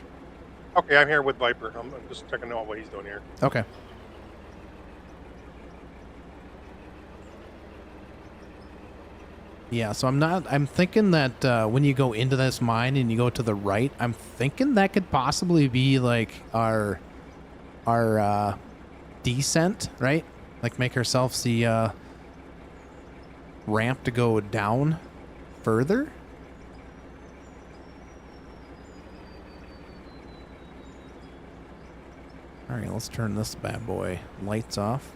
Okay, I'm here with Viper. I'm just checking out what he's doing here. Okay. Yeah, so I'm thinking that when you go into this mine and you go to the right, I'm thinking that could possibly be like our descent, right? Like make ourselves the ramp to go down further. All right, let's turn this bad boy lights off.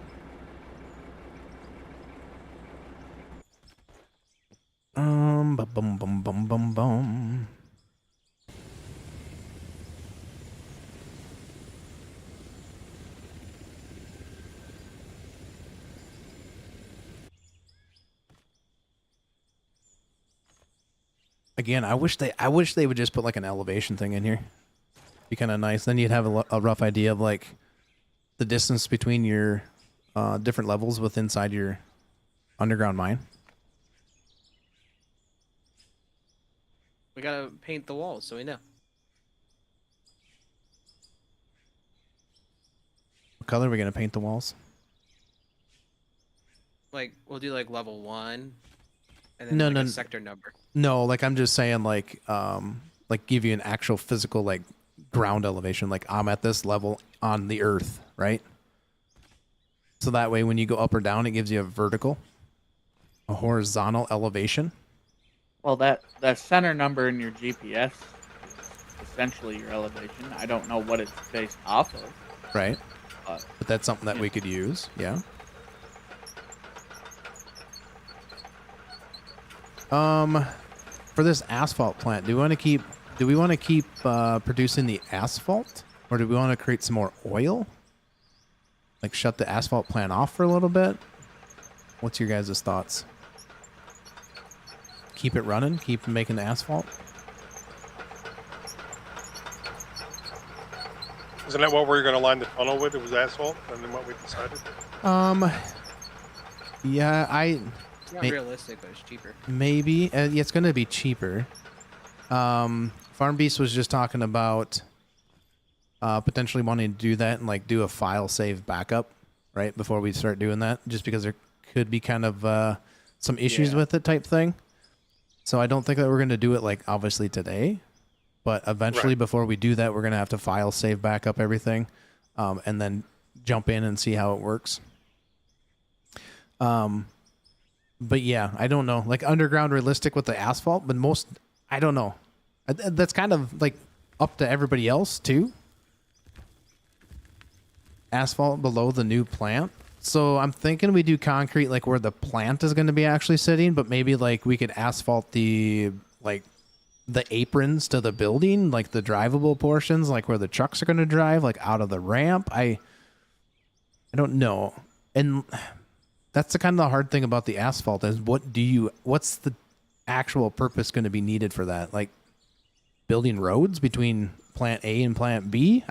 Bum bum bum bum bum bum. Again, I wish they would just put like an elevation thing in here. Be kind of nice. Then you'd have a rough idea of like the distance between your different levels with inside your underground mine. We gotta paint the walls so we know. What color are we gonna paint the walls? Like we'll do like level 1, and then No, like no, a sector number. no. Like I'm just saying, like give you an actual physical like ground elevation. Like I'm at this level on the earth, right? So that way, when you go up or down, it gives you a vertical, a horizontal elevation. Well, that center number in your GPS is essentially your elevation. I don't know what it's based off of. Right. But But that's something that we could use. Yeah. For this asphalt plant, do we want to keep producing the asphalt, or do we want to create some more oil? Like shut the asphalt plant off for a little bit? What's your guys' thoughts? Keep it running, keep making the asphalt? Isn't that what we're going to line the tunnel with? It was asphalt, and then what we decided. Yeah, It's not realistic, but it's cheaper. maybe yeah, it's going to be cheaper. Farm Beast was just talking about potentially wanting to do that and like do a file save backup right before we start doing that, just because there could be kind of some issues with it type thing. So I don't think that we're going to do it like obviously today, but eventually before we do that, we're going to have to file save backup everything, and then jump in and see how it works. But yeah, I don't know, like underground realistic with the asphalt, but most, I don't know. That's kind of like up to everybody else too. Asphalt below the new plant. So I'm thinking we do concrete like where the plant is going to be actually sitting, but maybe like we could asphalt the aprons to the building, like the drivable portions, like where the trucks are going to drive, like out of the ramp. I don't know. And that's the kind of the hard thing about the asphalt is what's the actual purpose going to be needed for that? Like building roads between plant A and plant B?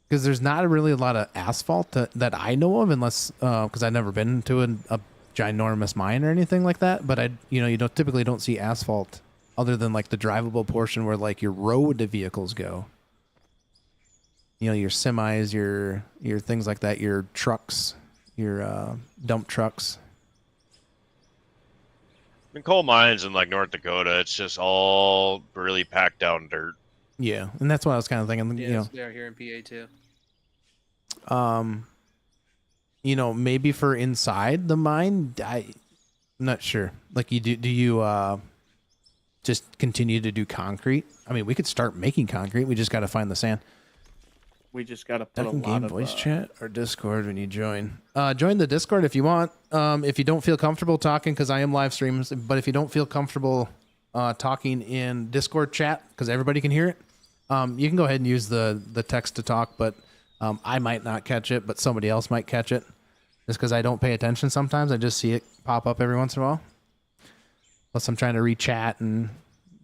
Because there's not really a lot of asphalt that I know of, unless because I've never been to a ginormous mine or anything like that. But you typically don't see asphalt other than like the drivable portion where like your road vehicles go. You know, your semis, your things like that, your trucks, your dump trucks. In coal mines in like North Dakota, it's just all really packed down dirt. Yeah, and that's what I was kind of thinking. Yeah, they are here in PA too. Maybe for inside the mine, I'm not sure. Like, do you just continue to do concrete? I mean, we could start making concrete. We just got to find the sand. we just got to put a Second lot game of voice chat or Discord when you join. Join the Discord if you want. If you don't feel comfortable talking, because I am live streams, but if you don't feel comfortable talking in Discord chat, because everybody can hear it, you can go ahead and use the text to talk, but I might not catch it, but somebody else might catch it. Just because I don't pay attention sometimes. I just see it pop up every once in a while. Unless I'm trying to read chat, and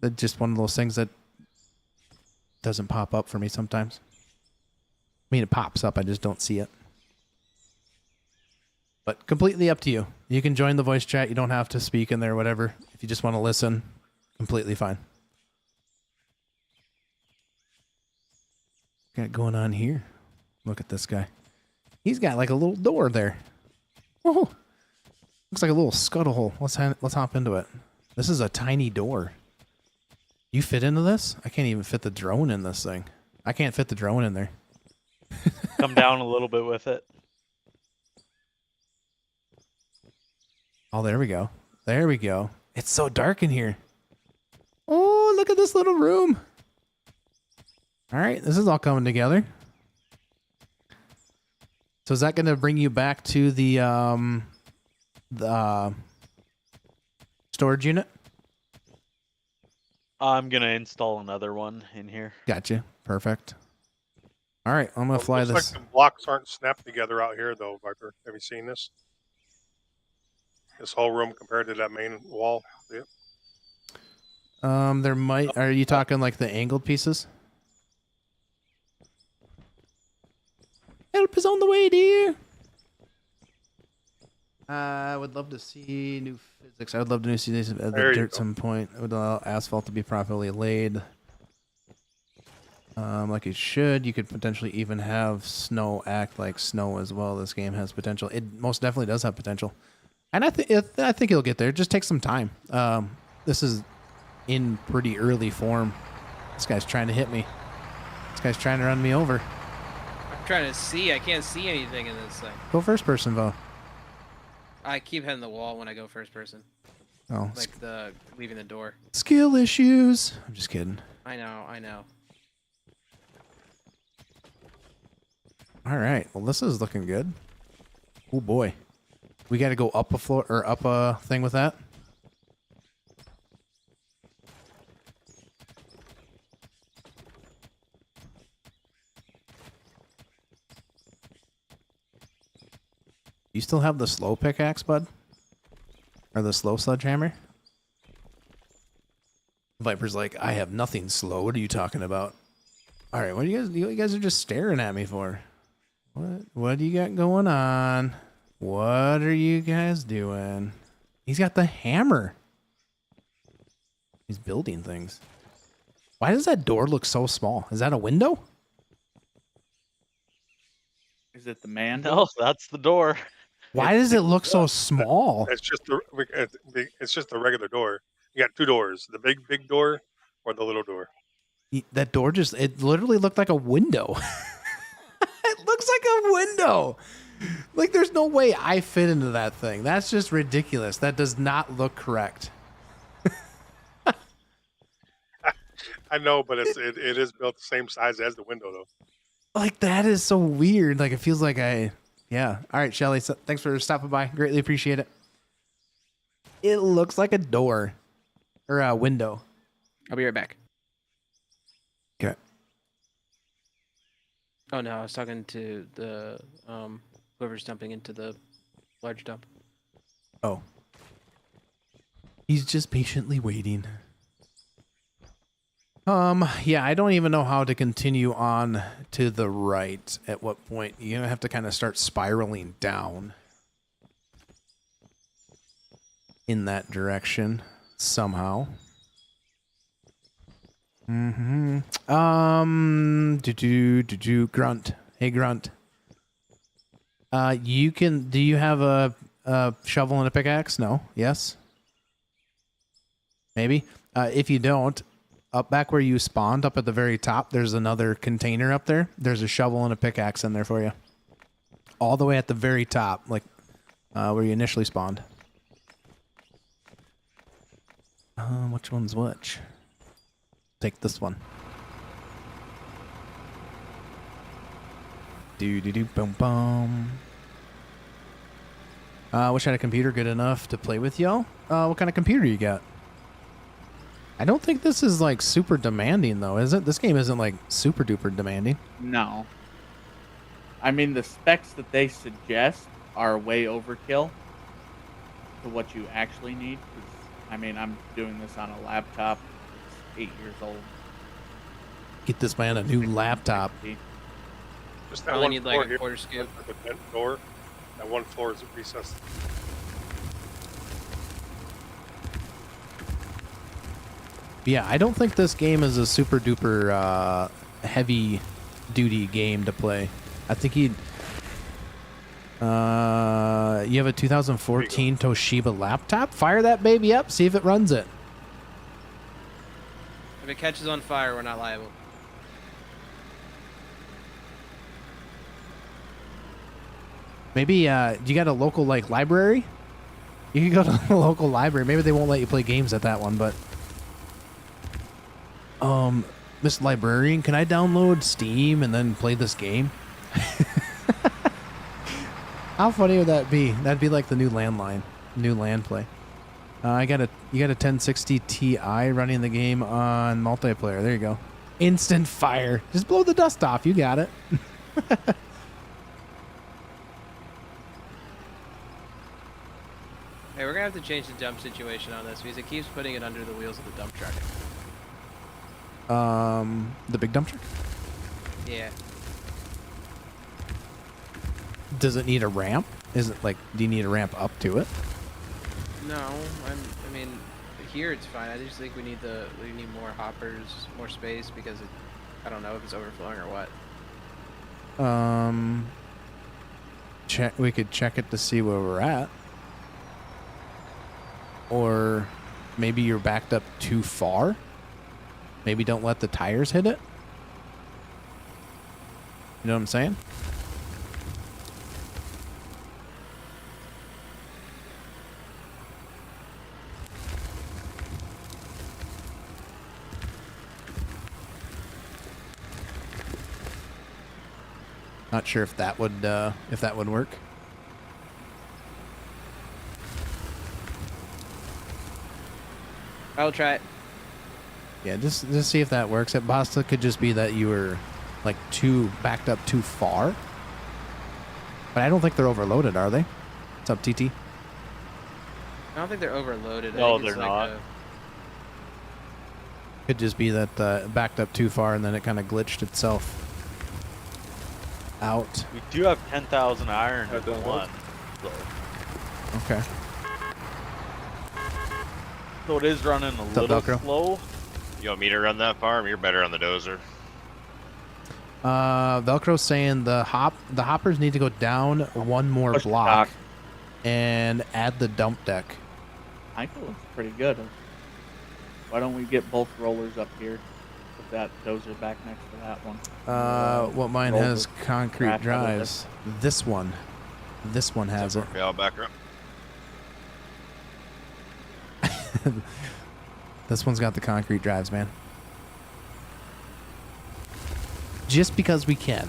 it's just one of those things that doesn't pop up for me sometimes. I mean, it pops up. I just don't see it. But completely up to you. You can join the voice chat. You don't have to speak in there, whatever. If you just want to listen, completely fine. Got going on here. Look at this guy. He's got like a little door there. Oh, Looks like a little scuttle hole. Let's hop into it. This is a tiny door. You fit into this? I can't even fit the drone in this thing. I can't fit the drone in there. Come down a little bit with it. Oh, there we go. There we go. It's so dark in here. Oh, look at this little room. All right, this is all coming together. So is that going to bring you back to the storage unit? I'm gonna install another one in here. Gotcha. Perfect. All right, I'm going to fly Looks this. like the blocks aren't snapped together out here, though, Viper. Have you seen this? This whole room compared to that main wall. Yep. There might. Are you talking like the angled pieces? Help is on the way, dear. I would love to see new physics. I would love to see this at the There you dirt go. some point. I would allow asphalt to be properly laid. Like it should. You could potentially even have snow act like snow as well. This game has potential. It most definitely does have potential. And I think it'll get there. It just takes some time. This is in pretty early form. This guy's trying to hit me. This guy's trying to run me over. I'm trying to see. I can't see anything in this thing. Go first person, Vo. I keep hitting the wall when I go first person. Oh, Like the leaving the door. skill issues. I'm just kidding. I know. All right. Well, this is looking good. Oh boy, we got to go up a floor or up a thing with that. You still have the slow pickaxe, bud? Or the slow sledgehammer? Viper's like, I have nothing slow. What are you talking about? All right, what you guys are just staring at me for? What do you got going on? What are you guys doing? He's got the hammer. He's building things. Why does that door look so small? Is that a window? Is it the man? No, that's the door. Why does it look so small? It's just the regular door. You got two doors: the big door or the little door. That door it literally looked like a window. It looks like a window. Like there's no way I fit into that thing. That's just ridiculous. That does not look correct. I know, but it is built the same size as the window, though. Like that is so weird. Like it feels like yeah. All right, Shelly. So thanks for stopping by. Greatly appreciate it. It looks like a door or a window. I'll be right back. Okay. Oh no, I was talking to the whoever's dumping into the large dump. Oh. He's just patiently waiting. Yeah, I don't even know how to continue on to the right. At what point you're gonna have to kind of start spiraling down in that direction somehow. Grunt. Hey, Grunt. Do you have a shovel and a pickaxe? No? Yes? Maybe? If you don't, up back where you spawned, up at the very top, there's another container up there. There's a shovel and a pickaxe in there for you. All the way at the very top, like where you initially spawned. Which one's which? Take this one. Boom boom. Wish I had a computer good enough to play with y'all. What kind of computer you got? I don't think this is like super demanding though, is it? This game isn't like super duper demanding. No. I mean, the specs that they suggest are way overkill to what you actually need. 'Cause, I mean, I'm doing this on a laptop. It's 8 years old. Get this man a new laptop. Just that Probably one need floor like a here quarter scoop. with the bent door. That one floor is recessed. Yeah, I don't think this game is a super duper heavy duty game to play. I think yeah, you have a 2014 Toshiba laptop? Fire that baby up. See if it runs it. If it catches on fire, we're not liable. Maybe you got a local like library? You can go to the local library. Maybe they won't let you play games at that one, but Mr. Librarian, can I download Steam and then play this game? How funny would that be? That'd be like the new landline, new land play. You got a 1060 Ti running the game on multiplayer. There you go. Instant fire. Just blow the dust off. You got it. Hey, we're gonna have to change the dump situation on this because it keeps putting it under the wheels of the dump truck. The big dump truck? Yeah. Does it need a ramp? Is it like, do you need a ramp up to it? No, I mean, here it's fine. I just think we need more hoppers, more space because I don't know if it's overflowing or what. We could check it to see where we're at. Or maybe you're backed up too far. Maybe don't let the tires hit it. You know what I'm saying? Not sure if that would work. I'll try it. Yeah, just see if that works. It possibly could just be that you were like backed up too far. But I don't think they're overloaded, are they? What's up, TT? I don't think they're overloaded. No, I think it's they're like not. Could just be that backed up too far and then it kind of glitched itself out. We do have 10,000 iron I in don't know. one. So. Okay. So it is running a up, little Velcro? slow. You want me to run that farm? You're better on the dozer. Velcro's saying the hoppers need to go down one more Push the block dock. and add the dump deck. I think it looks pretty good. Why don't we get both rollers up here? Put that dozer back next to that one. What mine roll has the concrete crap out of drives. This one has it. Yeah, I'll back her up. This one's got the concrete drives, man. Just because we can.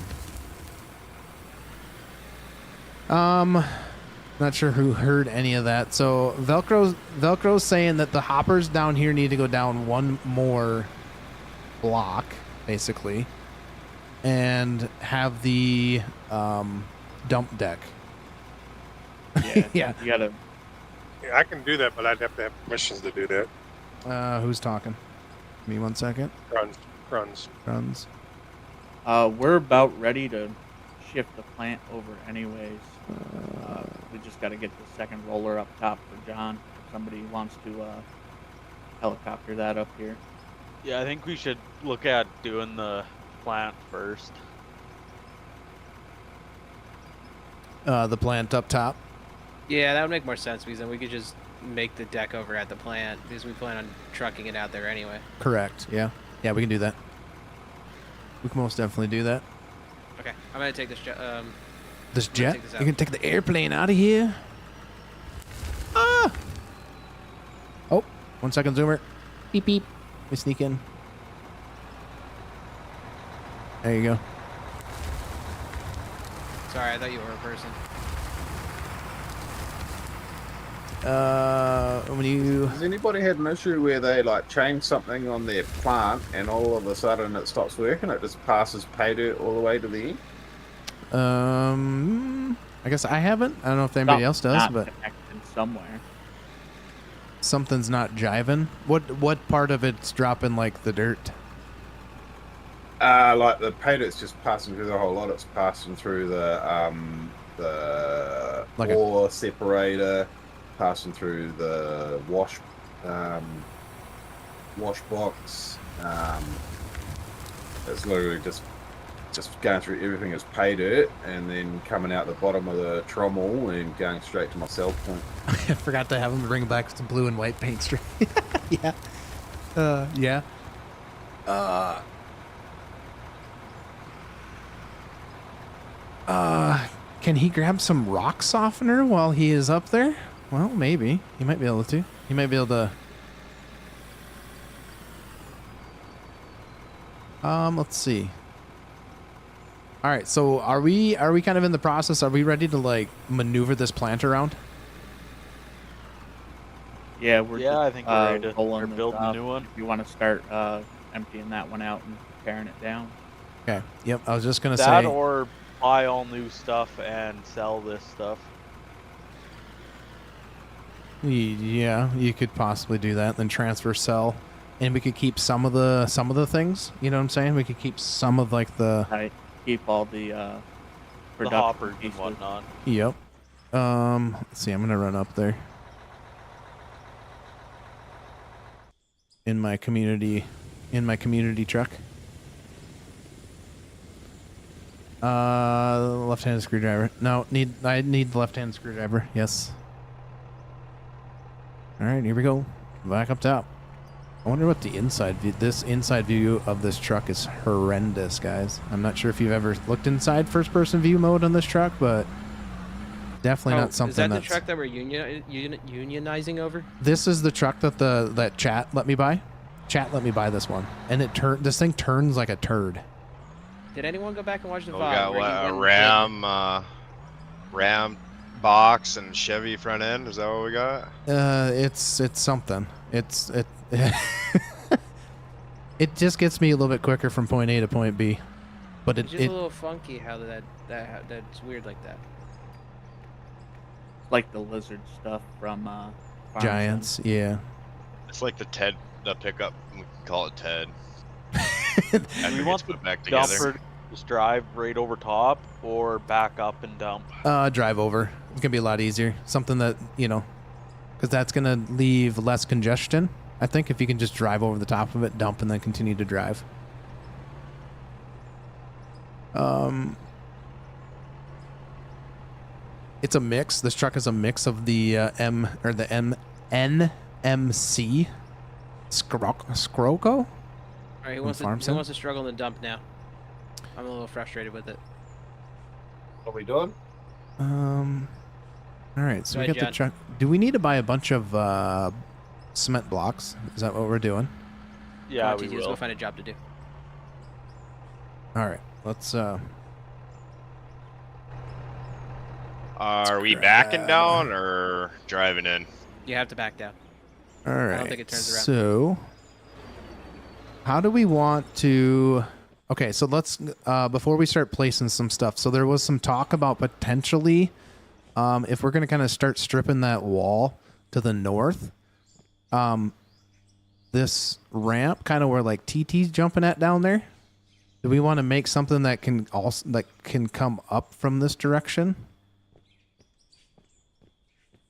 Not sure who heard any of that. So Velcro's saying that the hoppers down here need to go down one more block, basically, and have the dump deck. Yeah, Yeah. You gotta. Yeah, I can do that, but I'd have to have permissions to do that. Who's talking? Give me 1 second. Runs. Runs. We're about ready to shift the plant over anyways. We just got to get the second roller up top for John. If somebody wants to helicopter that up here. Yeah, I think we should look at doing the plant first. The plant up top. Yeah, that would make more sense because then we could just make the deck over at the plant because we plan on trucking it out there anyway. Correct. Yeah. Yeah, we can do that. We can most definitely do that. Okay, I'm gonna take this. This I'm gonna jet? take this You out. can take the airplane out of here. Ah! Oh, 1 second, zoomer. Beep, beep. We sneak in. There you go. Sorry, I thought you were a person. When you... Has anybody had an issue where they like change something on their plant and all of a sudden it stops working? It just passes pay dirt all the way to the end? I guess I haven't. I don't know if anybody else does, Not but connected somewhere. something's not jiving. What part of it's dropping like the dirt? Like the pay dirt's just passing through the whole lot. It's passing through the Like a- ore separator, passing through the wash box. It's literally just just going through everything as pay dirt, and then coming out the bottom of the trommel and going straight to my sell point. I forgot to have them bring back some blue and white paint strip. Yeah. Yeah. Can he grab some rock softener while he is up there? Well, maybe. He might be able to. He might be able to. Let's see. All right, so are we kind of in the process? Are we ready to like maneuver this plant around? Yeah, we're Yeah, just, I think we're ready to rolling start this building a up. new one. If you want to start emptying that one out and tearing it down. Okay. Yep. I was just gonna That say. or buy all new stuff and sell this stuff. Yeah, you could possibly do that. Then transfer sell, and we could keep some of the things. You know what I'm saying? We could keep some of like the. Right. Keep all the The production hoppers and pieces. whatnot. Yep. Let's see. I'm gonna run up there. In my community truck. Left-handed screwdriver. No, I need the left-handed screwdriver. Yes. All right, here we go. Back up top. I wonder what the inside view. This inside view of this truck is horrendous, guys. I'm not sure if you've ever looked inside first-person view mode on this truck, but definitely not something Is that the that's. truck that we're unionizing over? This is the truck that chat let me buy. Chat let me buy this one, and this thing turns like a turd. Did anyone go back and watch the We VOD? got where he what, a went and Ram box and Chevy front end. Is that what we got? It's something. It it just gets me a little bit quicker from point A to point B, but It's just a little funky how that's weird like that. Like the lizard stuff from Farm Giants, yeah. It's like the pickup. We can call it Ted. Do After we it want gets the put back together. dumper to just drive right over top or back up and dump? Drive over. It's gonna be a lot easier. Something that because that's gonna leave less congestion. I think if you can just drive over the top of it, dump, and then continue to drive. It's a mix. This truck is a mix of the NMC Scroco. All right, who wants Farm to struggle in the dump now? I'm a little frustrated with it. What are we doing? All right, so Go we ahead, got the truck. Do we need to buy a bunch of cement blocks? Is that what we're doing? Yeah, Come on, we TT, let's will. go find a job to do. All right, let's. Are we backing down or driving in? You have to back down. All right. don't think it turns around. So, how do we want to? Okay, so let's before we start placing some stuff. So there was some talk about potentially, if we're gonna kind of start stripping that wall to the north, this ramp kind of where like TT's jumping at down there. Do we want to make something that can come up from this direction?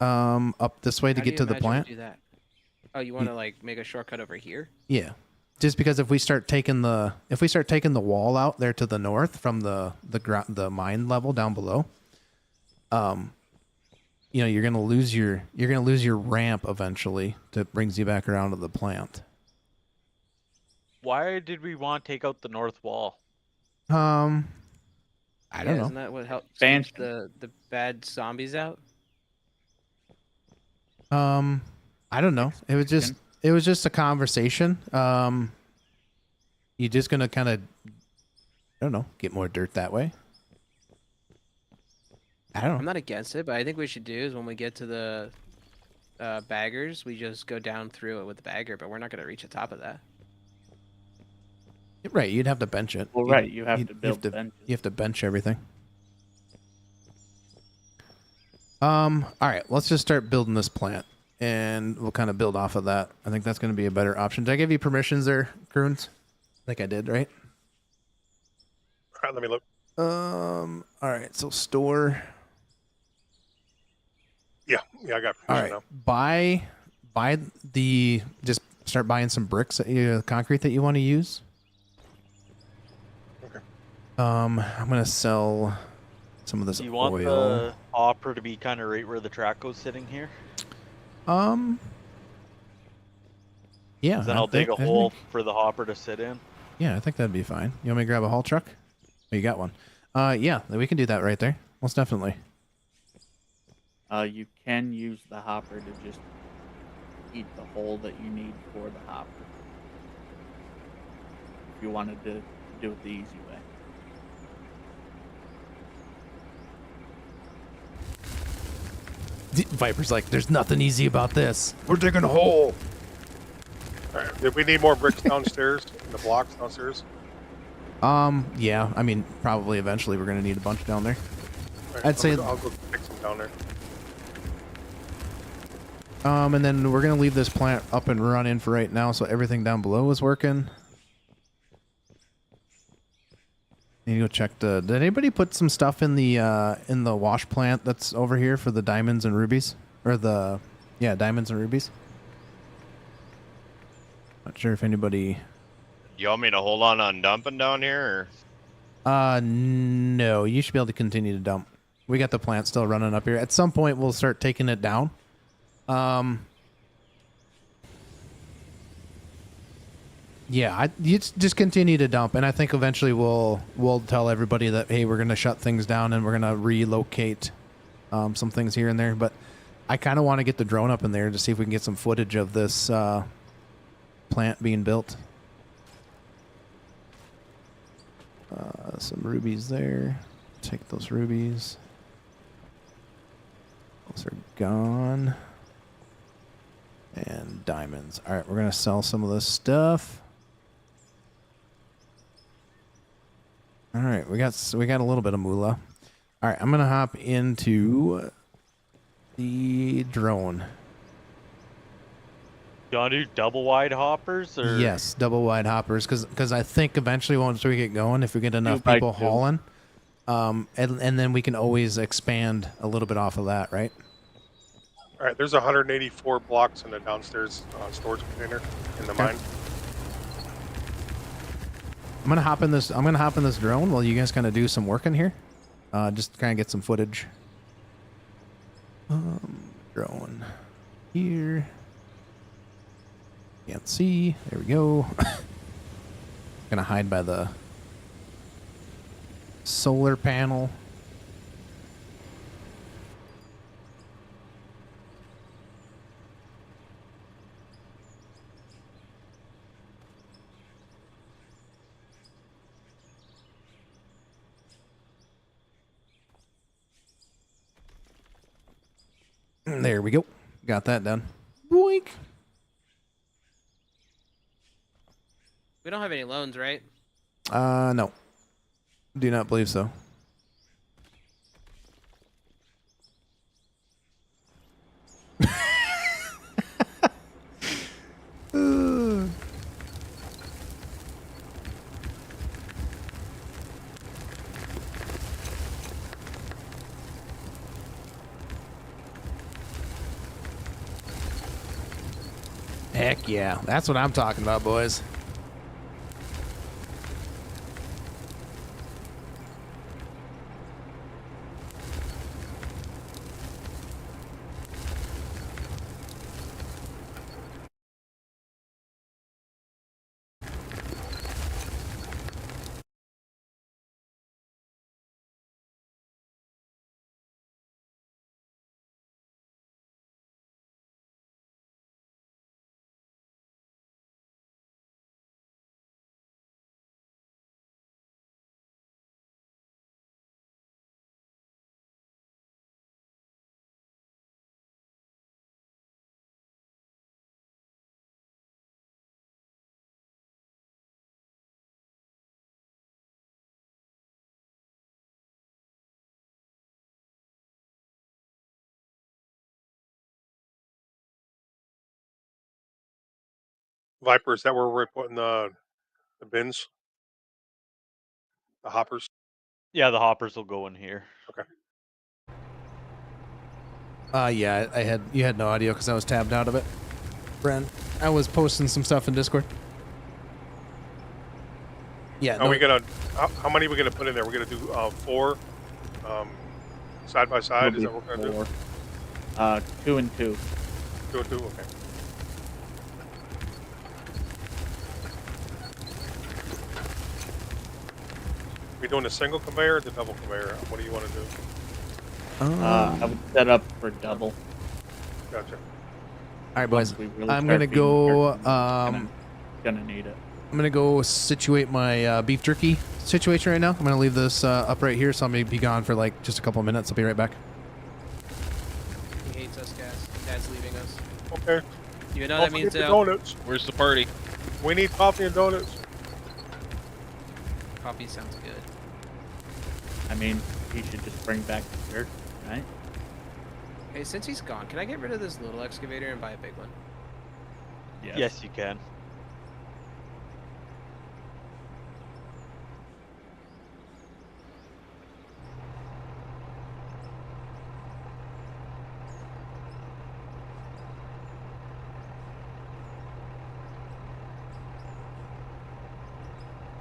Up this way to How do get you to the imagine plant? we do that? Oh, you want to like make a shortcut over here? Yeah. Just because if we start taking the wall out there to the north from the mine level down below, you're gonna lose your ramp eventually that brings you back around to the plant. Why did we want to take out the north wall? I don't know. Isn't that what helps Expansion. keep the bad zombies out? I don't know. It was just a conversation. You just gonna kind of, I don't know, get more dirt that way. I don't know. I'm not against it, but I think what we should do is when we get to the baggers, we just go down through it with the bagger, but we're not going to reach the top of that. Right, you'd have to bench it. Well, right, you have to build benches. You have to bench everything. All right, let's just start building this plant, and we'll kind of build off of that. I think that's going to be a better option. Did I give you permissions there, Kroons? I think I did, right? All right, let me look. All right, so store. Yeah, I got All permission right, now. just start buying some bricks, concrete that you want to use. Okay. I'm gonna sell some of this Do you want oil. the hopper to be kind of right where the track goes sitting here? Yeah. Then I'll dig a hole for the hopper to sit in. Yeah, I think that'd be fine. You want me to grab a haul truck? Oh, you got one. Yeah, we can do that right there. Most definitely. You can use the hopper to just eat the hole that you need for the hopper. If you wanted to do it the easy way. Viper's like, there's nothing easy about this. We're digging a hole. All right. Did we need more bricks downstairs in the blocks downstairs? Yeah. I mean, probably eventually we're gonna need a bunch down there. All right, I'd say. I'll go pick some down there. And then we're gonna leave this plant up and running for right now, so everything down below is working. Need to go check the. Did anybody put some stuff in the wash plant that's over here for the diamonds and rubies, or the, yeah, diamonds and rubies? Not sure if anybody. You want me to hold on dumping down here, or? No. You should be able to continue to dump. We got the plant still running up here. At some point, we'll start taking it down. Yeah, you just continue to dump, and I think eventually we'll tell everybody that, hey, we're gonna shut things down and we're gonna relocate some things here and there. But I kind of want to get the drone up in there to see if we can get some footage of this plant being built. Some rubies there. Take those rubies. Those are gone. And diamonds. All right, we're gonna sell some of this stuff. All right, we got a little bit of moolah. All right, I'm gonna hop into the drone. You want to do double wide hoppers, or? Yes, double wide hoppers, because I think eventually once we get going, if we get enough people hauling, and then we can always expand a little bit off of that, right? All right, there's 184 blocks in the downstairs storage container in the mine. I'm gonna hop in this drone while you guys kind of do some work in here, just to kind of get some footage. Drone here. Can't see. There we go. Gonna hide by the solar panel. There we go. Got that done. Boink. We don't have any loans, right? No. Do not believe so. Heck yeah. That's what I'm talking about, boys. Viper, is that where we're putting the bins? The hoppers? Yeah, the hoppers will go in here. Okay. Yeah, you had no audio because I was tabbed out of it. Bren, I was posting some stuff in Discord. Yeah, Are we gonna How many are we going to put in there? We're going to do 4 side by side. Is that what we're going to do? 4. 2 and 2. 2 and 2. Okay. We doing a single conveyor or the double conveyor? What do you want to do? I would set up for double. Gotcha. All right, boys. We really I'm start gonna feeding go. turkey, gonna need it. I'm gonna go situate my beef jerky situation right now. I'm gonna leave this up right here, so I'm gonna be gone for like just a couple of minutes. I'll be right back. He hates us, guys. Dad's leaving us. Okay. You know Don't that means forget the donuts. Where's the party? We need coffee and donuts. coffee sounds good. I mean, he should just bring back the jerk, right? Hey, since he's gone, can I get rid of this little excavator and buy a big one? Yes, you can.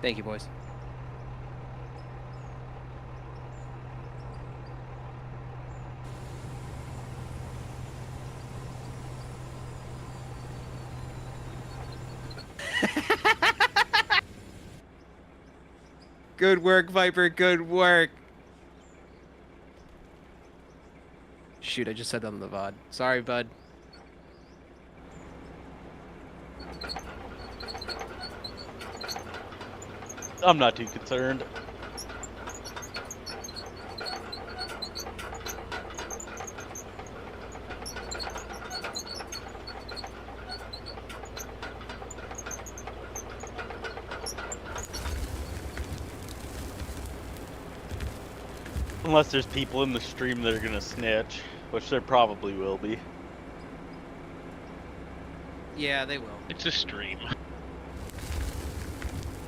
Thank you, boys. Good work, Viper. Good work. Shoot, I just said that on the VOD. Sorry, bud. I'm not too concerned. Unless there's people in the stream that are gonna snitch, which there probably will be. Yeah, they will. It's a stream.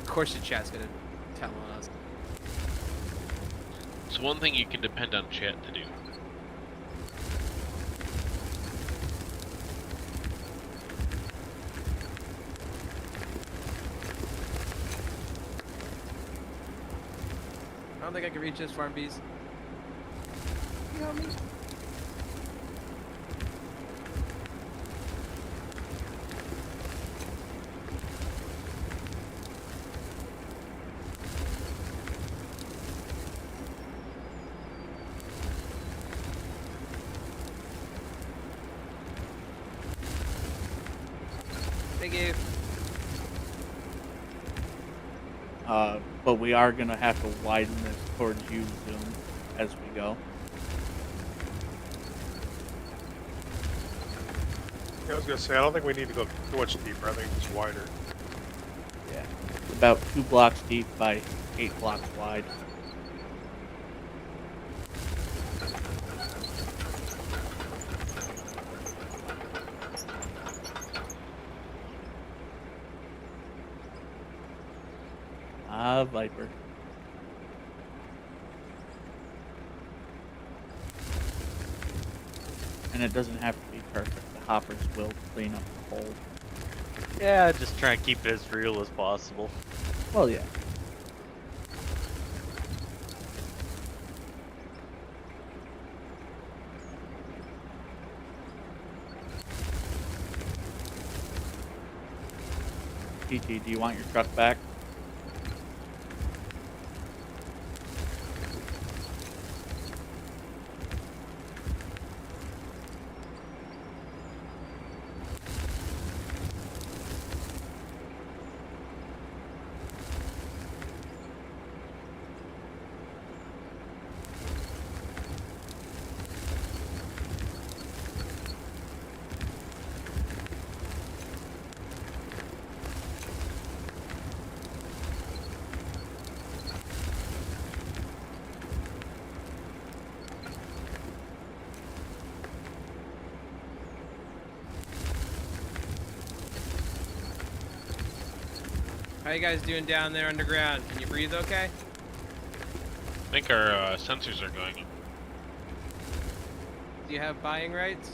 Of course the chat's gonna tell on us. It's one thing you can depend on chat to do. I don't think I can reach this farm bees. You help me? Thank you. But we are gonna have to widen this towards you, Zoom, as we go. Yeah, I was gonna say I don't think we need to go too much deeper. I think it's wider. Yeah. About 2 blocks deep by 8 blocks wide. Viper. And it doesn't have to be perfect. The hoppers will clean up the hole. Yeah, just try and keep it as real as possible. Well, yeah. PT, do you want your truck back? How you guys doing down there underground? Can you breathe okay? I think our sensors are going up. Do you have buying rights?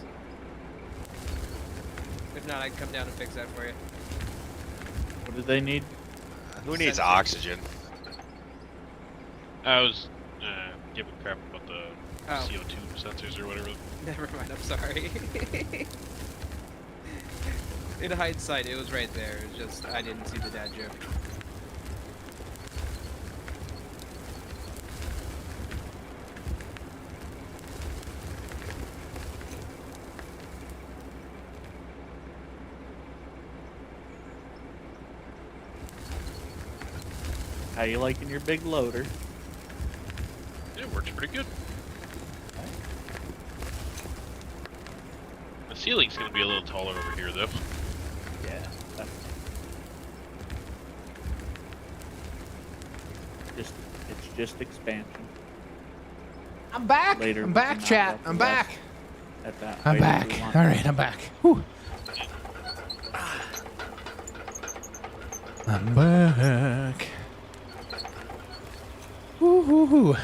If not, I can come down and fix that for you. What do they need? Who needs Sensors. oxygen? I was giving crap about the Oh. CO2 sensors or whatever. Never mind, I'm sorry. In hindsight, it was right there. It was just, I didn't see the dad joke. How you liking your big loader? It works pretty good. The ceiling's gonna be a little taller over here, though. Yeah. It's just expansion. I'm back. Later I'm we back, can chat. knock out I'm the back. rest At that I'm height if back. we want. All right, I'm back. Whew. I'm back. Woo-hoo-hoo.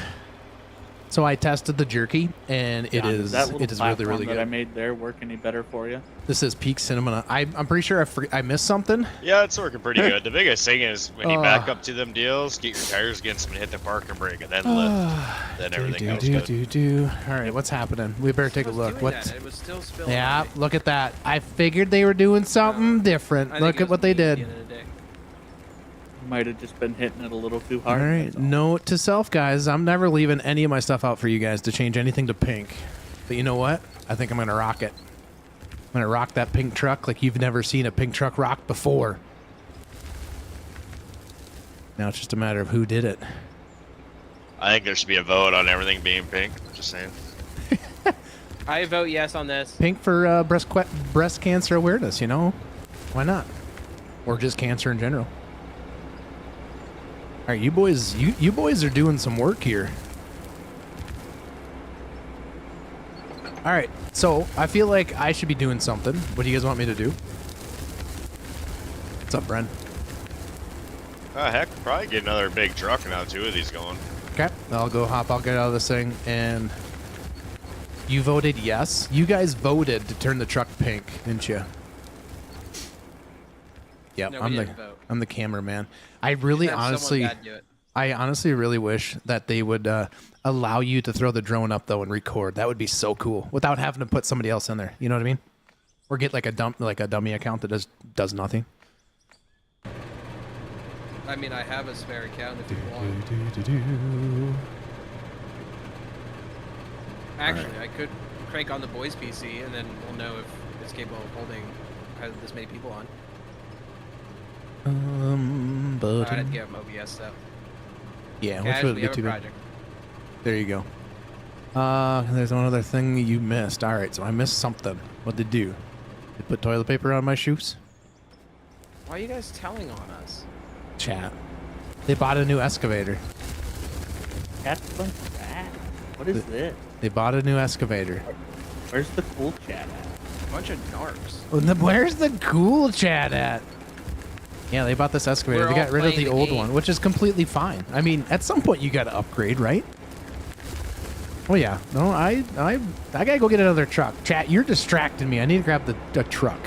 So I tested the jerky, and it John, is does that little really, really platform that I good. made there work any better for you? This is peak cinnamon. I'm pretty sure I missed something. Yeah, it's working pretty good. The biggest thing is when you back Oh. up to them deals, get your tires against them and hit the parking brake, and then lift. Then everything goes good. All right, what's happening? We better take a It was look. doing What's? that, and it was still spilling. Yeah, on me. look at that. I figured they were doing something different. I think Look it at was what they me at the did. end of the day. Might have just been hitting it a little too All hard. right, that's all. note to self, guys. I'm never leaving any of my stuff out for you guys to change anything to pink. But you know what? I think I'm gonna rock it. I'm gonna rock that pink truck like you've never seen a pink truck rocked before. Now it's just a matter of who did it. I think there should be a vote on everything being pink. Just saying. I vote yes on this. Pink for breast cancer awareness. You know, why not? Or just cancer in general. All right, you boys are doing some work here. All right, so I feel like I should be doing something. What do you guys want me to do? What's up, Bren? Heck, probably get another big truck and have two of these going. Okay, I'll go hop. I'll get out of this thing. And you voted yes. You guys voted to turn the truck pink, didn't you? Yep, No, we didn't vote. I'm the cameraman. I really Have someone honestly. bad do it. I honestly really wish that they would allow you to throw the drone up though and record. That would be so cool without having to put somebody else in there. You know what I mean? Or get like a dummy account that does nothing. I mean, I have a spare account if you want. Actually, I could crank on the boys' PC, and then we'll know if it's capable of holding this many people on. But I'd give them OBS stuff. yeah, Cash, which would we be have a too bad. project. There you go. There's one other thing you missed. All right, so I missed something. What'd they do? They put toilet paper on my shoes? Why are you guys telling on us? Chat. They bought a new excavator. Chat's a bunch of rat. What is this? They bought a new excavator. Where's the cool chat at? Bunch of narcs. Where's the cool chat at? Yeah, they bought this excavator. We're They all got rid of playing the the old game. one, which is completely fine. I mean, at some point you got to upgrade, right? Oh yeah. No, I gotta go get another truck. Chat, you're distracting me. I need to grab the truck.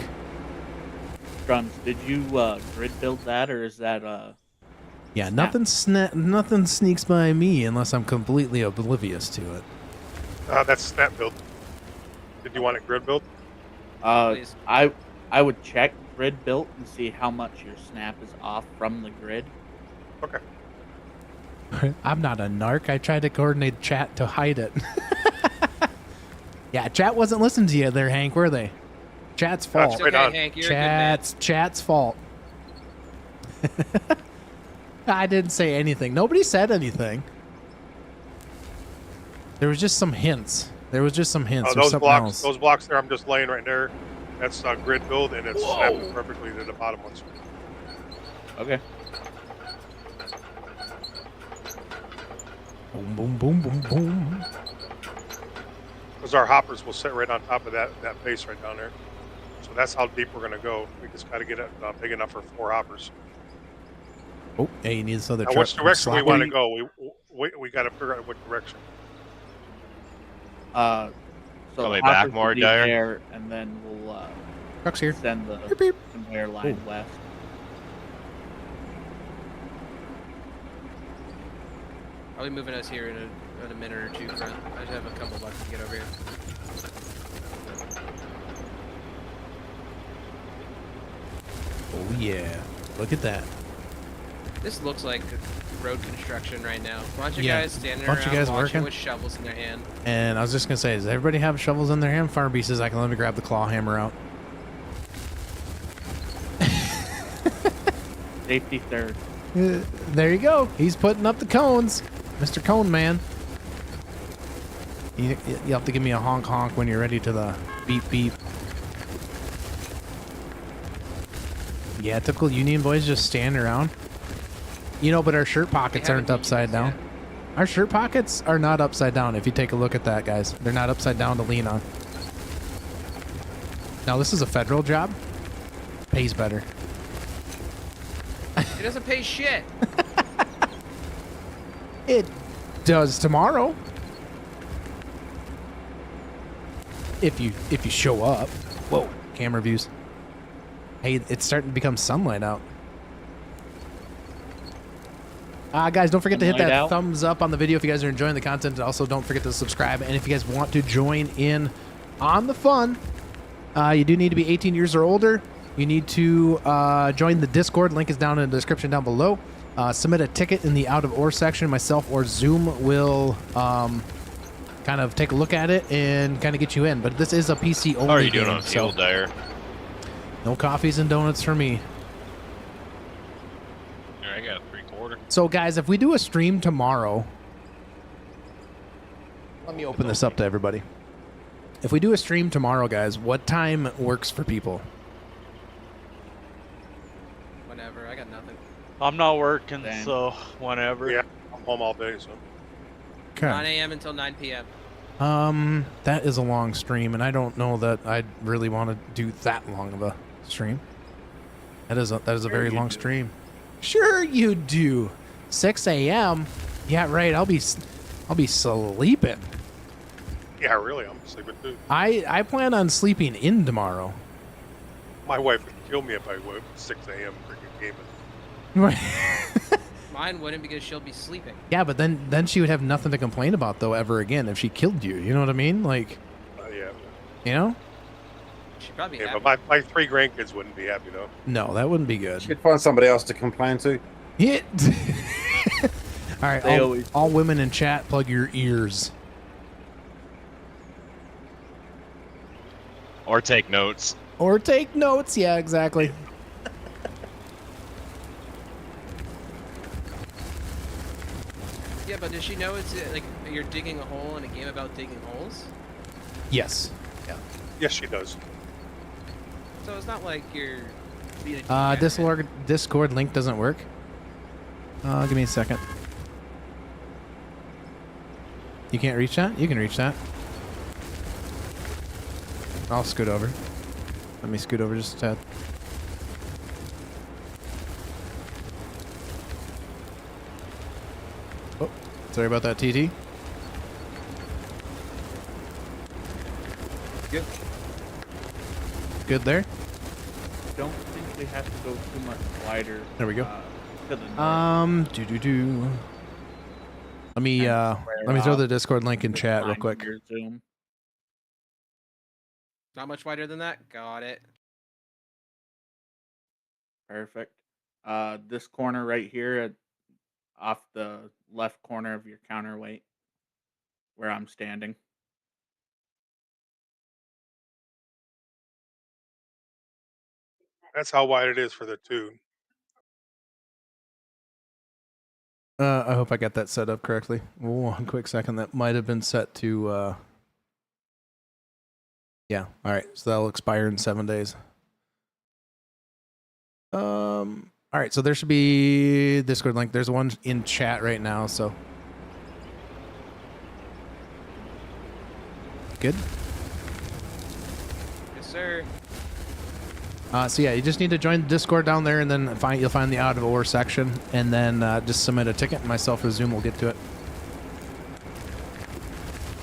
Drums, did you grid build that, or is that Yeah, Snap. nothing sneaks by me unless I'm completely oblivious to it. That's snap build. Did you want it grid build? Please. I would check grid built and see how much your snap is off from the grid. Okay. I'm not a narc. I tried to coordinate chat to hide it. Yeah, chat wasn't listening to you there, Hank, were they? Chat's fault. It's Right okay, on. Hank. You're a good man. Chat's fault. I didn't say anything. Nobody said anything. There was just some hints. There's Those something blocks, else. those blocks there, I'm just laying right there. That's grid build, and it's snapping perfectly to the bottom ones. Okay. Boom, boom, boom, boom, boom. Because our hoppers will sit right on top of that base right down there. So that's how deep we're going to go. We just got to get it big enough for 4 hoppers. Oh, hey, you need this other Now, truck. which direction we Slot- want to go? We got to figure out which direction. So Probably the back hoppers more, will be Dyer. there, and then we'll Truck's here. send the Beep, beep. conveyor line west. I'll be moving us here in a minute or two, Brent. I just have a couple bucks to get over here. Oh yeah, look at that. This looks like road construction right now. A bunch of Yeah, guys standing bunch of around guys watching working. with shovels in their hand. And I was just gonna say, does everybody have shovels in their hand? Fire Beast says I can let me grab the claw hammer out. Safety third. There you go. He's putting up the cones, Mr. Cone Man. You have to give me a honk honk when you're ready to the beep beep. Yeah, typical Union boys just standing around. You know, but our shirt pockets aren't upside down. Our shirt pockets are not upside down. If you take a look at that, guys, they're not upside down to lean on. Now this is a federal job. Pays better. It doesn't pay shit. It does tomorrow. If you show up. Whoa, camera views. Hey, it's starting to become sunlight out. Guys, don't forget to hit that thumbs up on the video if you guys are enjoying the content. And also, don't forget to subscribe. And if you guys want to join in on the fun, you do need to be 18 years or older. You need to join the Discord. Link is down in the description down below. Submit a ticket in the out of or section. Myself or Zoom will kind of take a look at it and kind of get you in. But this is a PC only How are you game, doing on so fuel, Dyer? no coffees and donuts for me. I got a 3/4. So, guys, if we do a stream tomorrow, let me open this up to everybody. If we do a stream tomorrow, guys, what time works for people? Whatever, I got nothing. I'm not working, Dang. so whenever. Yeah, I'm home all day, so 9 a.m. until 9 p.m. That is a long stream, and I don't know that I'd really want to do that long of a stream. That is a very long stream. Sure you do. 6 a.m. Yeah, right. I'll be sleeping. yeah, really, I'm sleeping too. I plan on sleeping in tomorrow. My wife would kill me if I woke 6 a.m. freaking gaming. Mine wouldn't because she'll be sleeping. Yeah, but then she would have nothing to complain about though ever again if she killed you. You know what I mean? Like, Yeah, you know? She'd probably be yeah, happy. but my 3 grandkids wouldn't be happy though. No, that wouldn't be good. You could find somebody else to complain to. Hit. All right, They all, always- all women in chat, plug your ears. Or take notes. Or take notes. Yeah, exactly. Yeah, but does she know it's like you're digging a hole in a game about digging holes? Yes. Yes, she does. So it's not like you're being a Discord link doesn't work. Give me a second. You can't reach that? You can reach that. I'll scoot over. Let me scoot over just a tad. Oh, sorry about that, TT. Good. Good there? Don't think they have to go too much wider. There we go. To the north. Let me throw the Discord link in chat real Find quick. your Zoom. Not much wider than that. Got it. Perfect. This corner right here, off the left corner of your counterweight, where I'm standing. That's how wide it is for the 2. I hope I got that set up correctly. One quick second. That might have been set to yeah. All right. So that'll expire in 7 days. All right. So there should be Discord link. There's one in chat right now. So good. Yes, sir. So yeah, you just need to join the Discord down there, and then you'll find the out of or section, and then just submit a ticket, and myself or Zoom will get to it.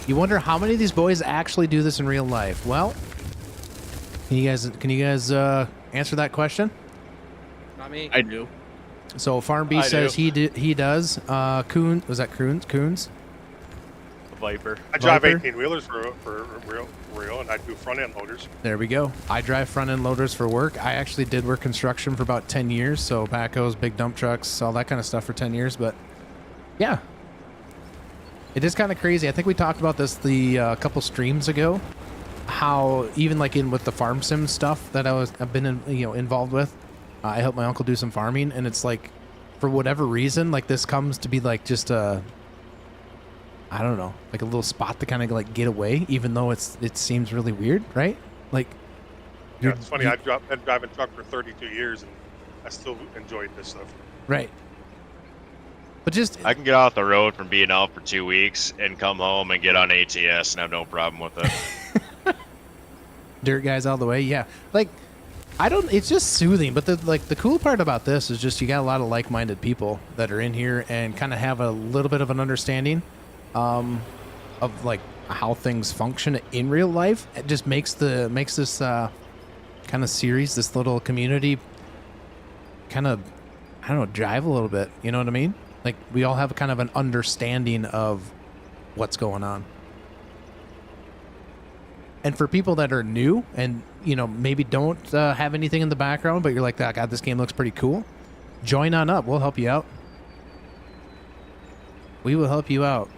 You wonder how many of these boys actually do this in real life? Well, can you guys answer that question? Not me. I do. So Farm B I says do. he does. Coon, was that Coons? Viper. I drive Viper? 18 wheelers for real, and I do front end loaders. There we go. I drive front end loaders for work. I actually did work construction for about 10 years. So backhoes, big dump trucks, all that kind of stuff for 10 years. But yeah, it is kind of crazy. I think we talked about this the couple streams ago. How even like in with the farm sim stuff that I've been involved with. I helped my uncle do some farming, and it's like, for whatever reason, like this comes to be like just a, I don't know, like a little spot to kind of like get away, even though it seems really weird, right? Like, Yeah, it's funny. I've been driving truck for 32 years, and I still enjoyed this stuff. right. But just I can get off the road from being out for 2 weeks and come home and get on ATS and have no problem with it. dirt guys all the way, yeah. Like, I don't. It's just soothing. But the cool part about this is just you got a lot of like-minded people that are in here and kind of have a little bit of an understanding, of like how things function in real life. It just makes this kind of series, this little community, kind of, I don't know, jive a little bit. You know what I mean? Like we all have kind of an understanding of what's going on. And for people that are new and, maybe don't have anything in the background, but you're like, oh, God, this game looks pretty cool, join on up. We'll help you out. We will help you out.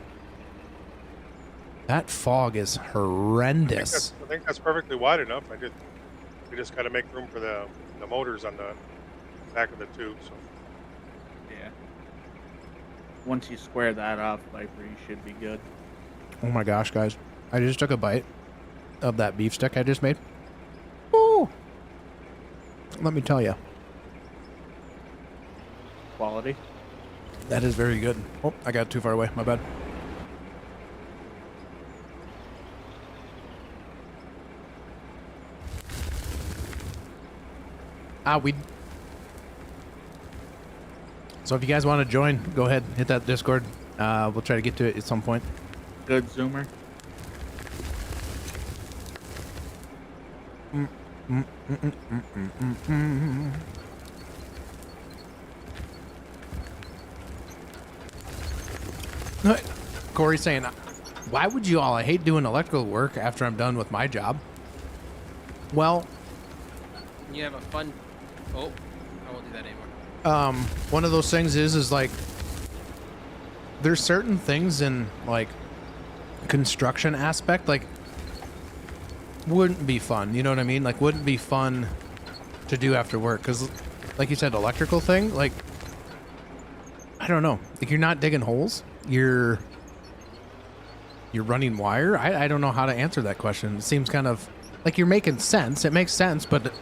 That fog is horrendous. I think that's perfectly wide enough. We just got to make room for the motors on the back of the tube. So Yeah. Once you square that off, Viper, you should be good. Oh my gosh, guys. I just took a bite of that beef stick I just made. Ooh. Let me tell you. Quality. That is very good. Oh, I got too far away. My bad. So if you guys want to join, go ahead, hit that Discord. We'll try to get to it at some point. Good zoomer. Corey's saying, why would you all? I hate doing electrical work after I'm done with my job. Well, You have a fun. Oh, I won't do that anymore. one of those things is like, there's certain things in like construction aspect, like wouldn't be fun. You know what I mean? Like wouldn't be fun to do after work. Cause like you said, electrical thing, like, I don't know. Like you're not digging holes. You're running wire. I don't know how to answer that question. It seems kind of like you're making sense. It makes sense, but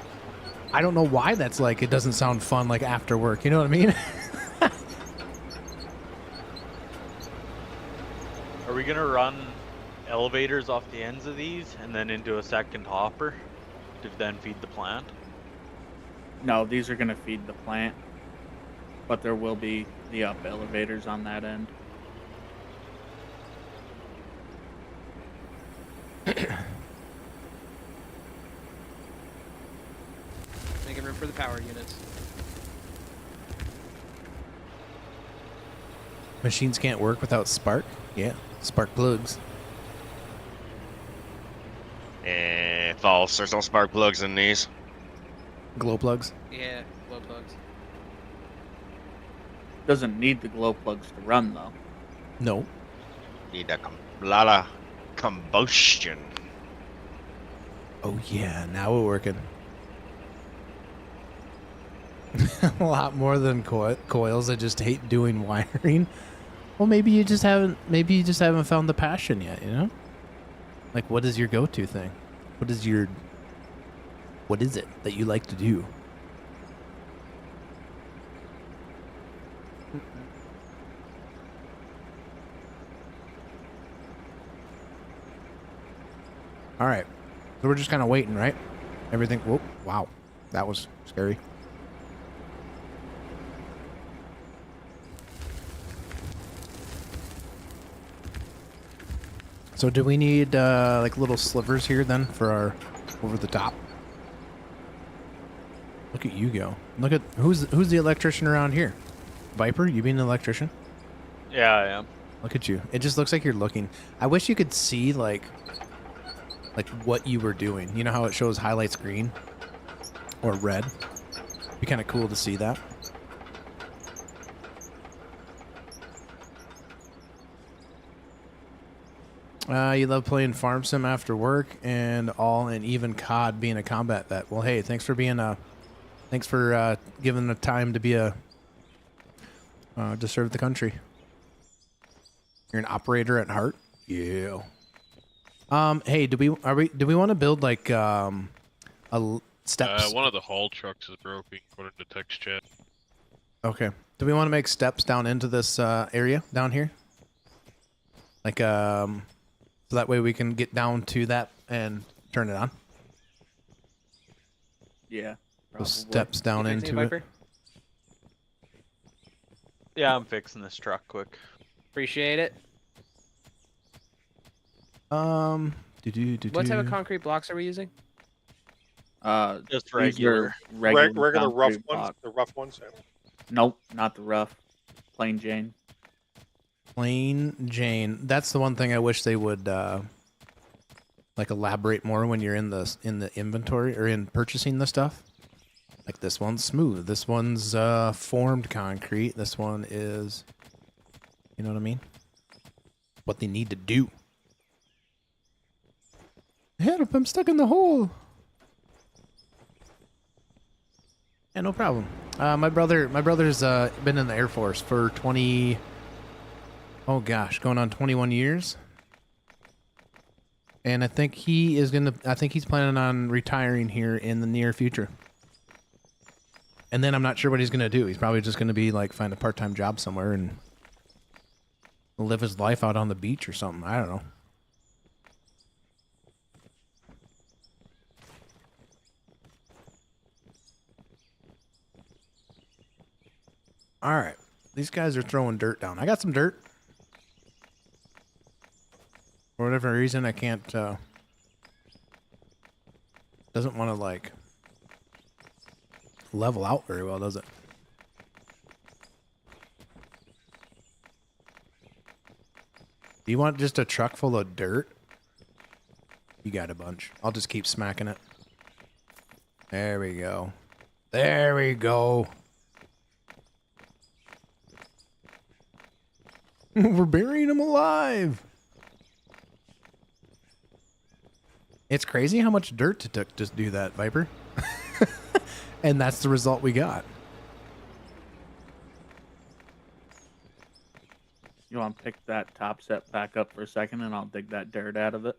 I don't know why that's like, it doesn't sound fun like after work. You know what I mean? Are we gonna run elevators off the ends of these and then into a second hopper to then feed the plant? No, these are going to feed the plant, but there will be the up elevators on that end. Making room for the power units. Machines can't work without spark. Yeah, spark plugs. False. There's no spark plugs in these. Glow plugs. Yeah, glow plugs. Doesn't need the glow plugs to run, though. No. Need a lot of combustion. Oh yeah, now we're working. A lot more than coils. I just hate doing wiring. Well, maybe you just haven't found the passion yet, you know? Like, what is your go-to thing? What is it that you like to do? All right. So we're just kind of waiting, right? Everything. Whoa, wow. That was scary. So do we need like little slivers here then for our over the top? Look at you go. Look at who's the electrician around here? Viper, you being an electrician? Yeah, I am. Look at you. It just looks like you're looking. I wish you could see like what you were doing. You know how it shows highlights green or red? Be kind of cool to see that. You love playing farm sim after work and all, and even COD being a combat vet. Well, hey, thanks for being thanks for giving the time to be to serve the country. You're an operator at heart. Yeah. Hey, do we want to build like steps? One of the haul trucks is broken, according to text chat. Okay. Do we want to make steps down into this area down here? Like so that way we can get down to that and turn it on. Yeah. Those steps down into it. Yeah, I'm fixing this truck quick. Appreciate it. What What type of concrete blocks are we using? These Just are regular. Regular rough concrete ones. block. The rough ones. Yeah. Nope, not the rough. Plain Jane. Plain Jane. That's the one thing I wish they would like elaborate more when you're in the inventory or in purchasing the stuff. Like this one's smooth. This one's formed concrete. This one is, you know what I mean? What they need to do. Help! I'm stuck in the hole. Yeah, no problem. My brother's been in the Air Force for 20. Oh gosh, going on 21 years. And I think he's planning on retiring here in the near future. And then I'm not sure what he's gonna do. He's probably just gonna be like find a part-time job somewhere and live his life out on the beach or something. I don't know. All right, these guys are throwing dirt down. I got some dirt. For whatever reason, I can't, doesn't want to, like, level out very well, does it? Do you want just a truck full of dirt? You got a bunch. I'll just keep smacking it. There we go. There we go. We're burying him alive. It's crazy how much dirt it took to do that, Viper. And that's the result we got. You want to pick that top set back up for a second, and I'll dig that dirt out of it?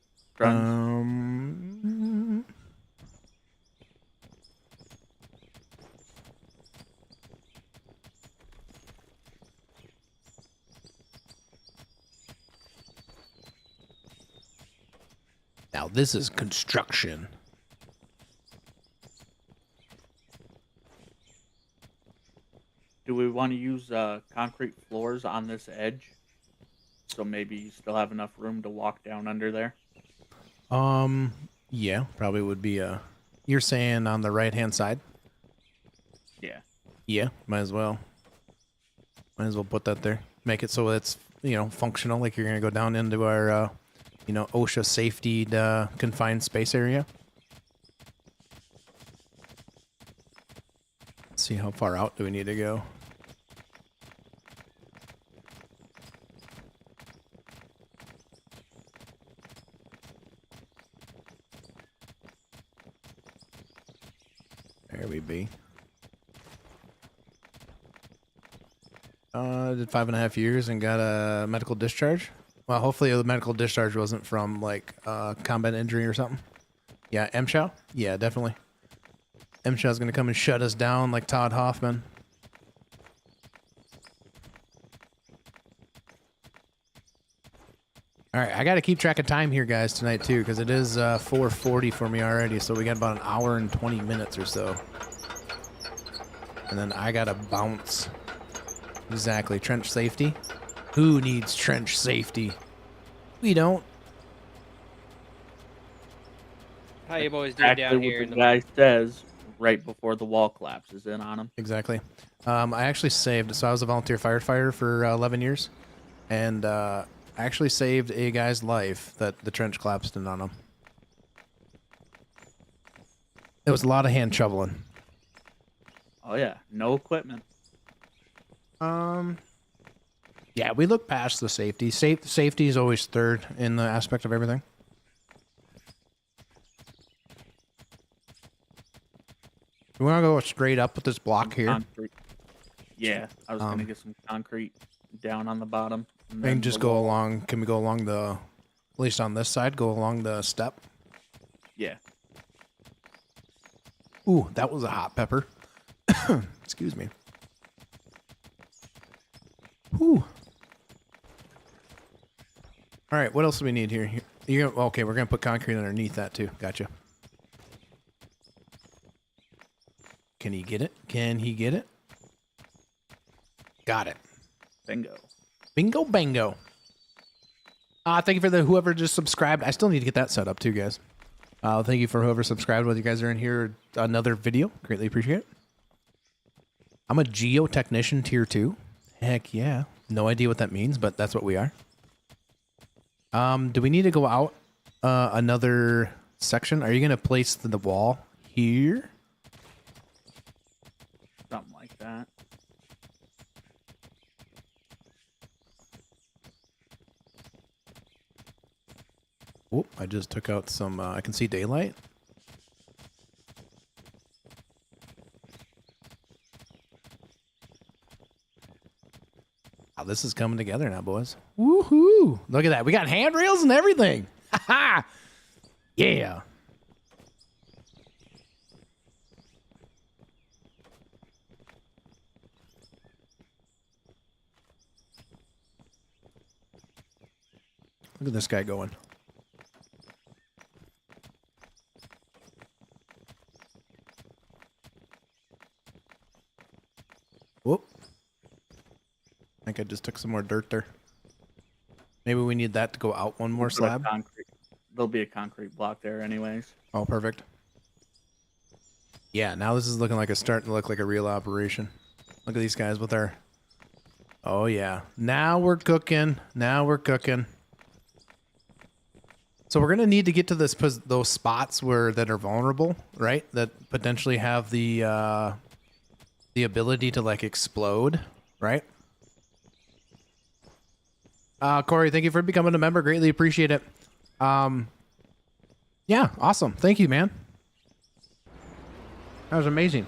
Now this is construction. Do we want to use concrete floors on this edge? So maybe you still have enough room to walk down under there? Yeah, probably would be you're saying on the right-hand side? Yeah. Yeah, might as well. Might as well put that there. Make it so it's, you know, functional, like you're going to go down into our, you know, OSHA safety confined space area. Let's see, how far out do we need to go? There we be. Did 5.5 years and got a medical discharge. Well, hopefully the medical discharge wasn't from like combat injury or something. Yeah, MSHA? Yeah, definitely. MSHA's gonna come and shut us down like Todd Hoffman. All right, I got to keep track of time here, guys, tonight too, because it is 4:40 for me already. So we got about an hour and 20 minutes or so, and then I gotta bounce. Exactly, trench safety. Who needs trench safety? We don't. How you boys doing Exactly down what here the in the guy says. right before the wall collapses in on them. Exactly. I actually saved. So I was a volunteer firefighter for 11 years, and I actually saved a guy's life that the trench collapsed in on him. It was a lot of hand shoveling. Oh yeah, no equipment. Yeah, we look past the safety. Safety is always third in the aspect of everything. We want to go straight up with this block here. Concrete. Yeah, I was gonna get some concrete down on the bottom. And then just the go wall. along. Can we go along the, at least on this side, go along the step? Yeah. Ooh, that was a hot pepper. Excuse me. Ooh. All right, what else do we need here? Okay, we're gonna put concrete underneath that too. Gotcha. Can he get it? Can he get it? Got it. Bingo. Bingo bango. Thank you for whoever just subscribed. I still need to get that set up too, guys. Thank you for whoever subscribed. Whether you guys are in here, another video, greatly appreciate it. I'm a geotechnician tier 2. Heck yeah. No idea what that means, but that's what we are. Do we need to go out another section? Are you gonna place the wall here? Something like that. Oh, I just took out some, I can see daylight. Wow, this is coming together now, boys. Woohoo! Look at that. We got handrails and everything. Ha ha! Yeah. Look at this guy going. Whoop. I think I just took some more dirt there. Maybe we need that to go out one more Put a slab. There'll be a concrete block there anyways. Oh, perfect. Yeah, now this is looking like it's starting to look like a real operation. Look at these guys with their... Oh, yeah. Now we're cooking. Now we're cooking. So we're going to need to get to those spots that are vulnerable, right? That potentially have the ability to, like, explode, right? Corey, thank you for becoming a member. Greatly appreciate it. Yeah, awesome. Thank you, man. That was amazing.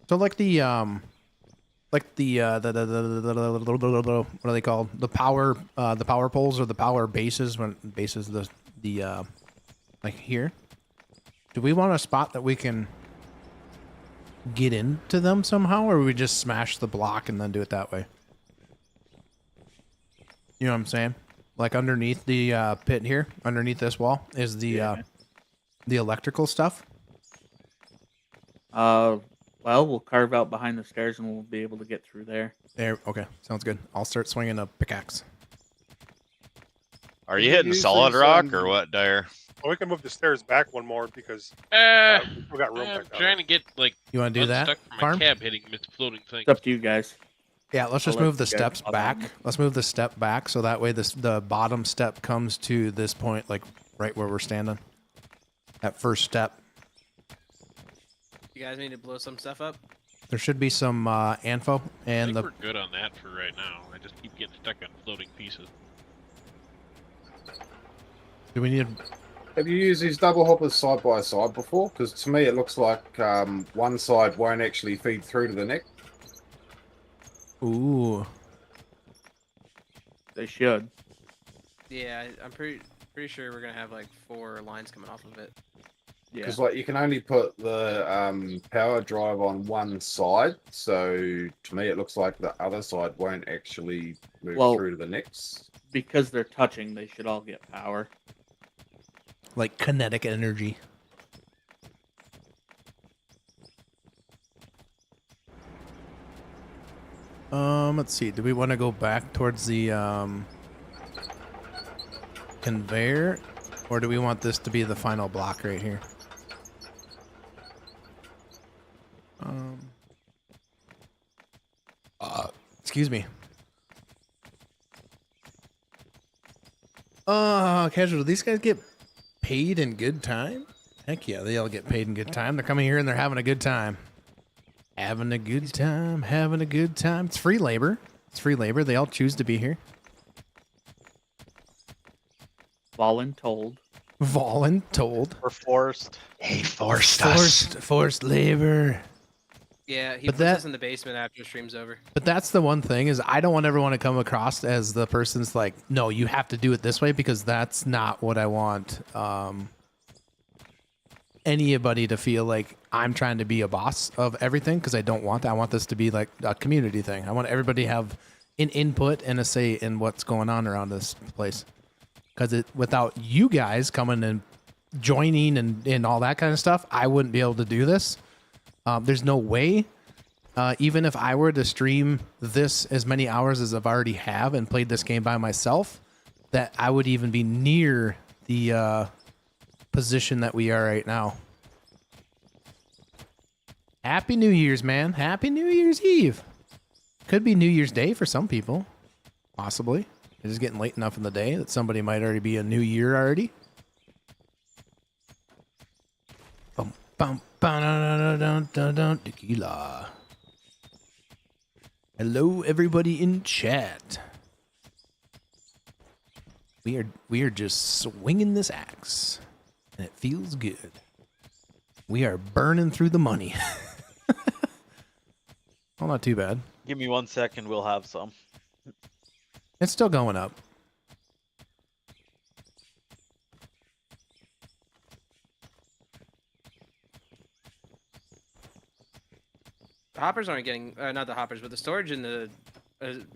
So like the what are they called? The power poles or the power bases like here. Do we want a spot that we can get into them somehow, or we just smash the block and then do it that way? You know what I'm saying? Like underneath the pit here, underneath this wall, is the electrical stuff. Well, we'll carve out behind the stairs and we'll be able to get through there. There. Okay, sounds good. I'll start swinging a pickaxe. Are you hitting solid rock or what, Dyer? Well, we can move the stairs back one more because we got room I'm back trying to get like You want to do that, unstuck from my Farm? cab hitting this floating thing. It's up to you guys. Yeah, let's just I'll let move the you guys steps follow back. me. Let's move the step back so that way the bottom step comes to this point, like right where we're standing. That first step. You guys need to blow some stuff up? There should be some info I and think the. we're good on that for right now. I just keep getting stuck on floating pieces. Do we need? Have you used these double hoppers side by side before? Because to me it looks like one side won't actually feed through to the neck. Ooh. They should. Yeah, I'm pretty sure we're gonna have like 4 lines coming off of it. Yeah. Because like you can only put the power drive on one side, so to me it looks like the other side won't actually move through to the next. Because they're touching, they should all get power. Like kinetic energy. Let's see. Do we want to go back towards the conveyor? Or do we want this to be the final block right here? Excuse me. Casual, do these guys get paid in good time? Heck yeah, they all get paid in good time. They're coming here and they're having a good time. Having a good time, having a good time. It's free labor. It's free labor. They all choose to be here. Voluntold. Voluntold. We're forced. He forced us. Forced labor. Yeah, he But puts that- us in the basement after stream's over. But that's the one thing is I don't ever want to come across as the person's like, no, you have to do it this way because that's not what I want. Anybody to feel like I'm trying to be a boss of everything because I don't want that. I want this to be like a community thing. I want everybody to have an input and a say in what's going on around this place. Because without you guys coming and joining and all that kind of stuff, I wouldn't be able to do this. There's no way, even if I were to stream this as many hours as I've already have and played this game by myself, that I would even be near the position that we are right now. Happy New Year's, man. Happy New Year's Eve. Could be New Year's Day for some people. Possibly. It is getting late enough in the day that somebody might already be a new year already. Bum, bum, ba-da-da-da-dun-dun-dun, tequila. Hello, everybody in chat. We are just swinging this axe, and it feels good. We are burning through the money. Well, not too bad. Give me 1 second, we'll have some. It's still going up. The hoppers aren't getting, not the hoppers, but the storage in the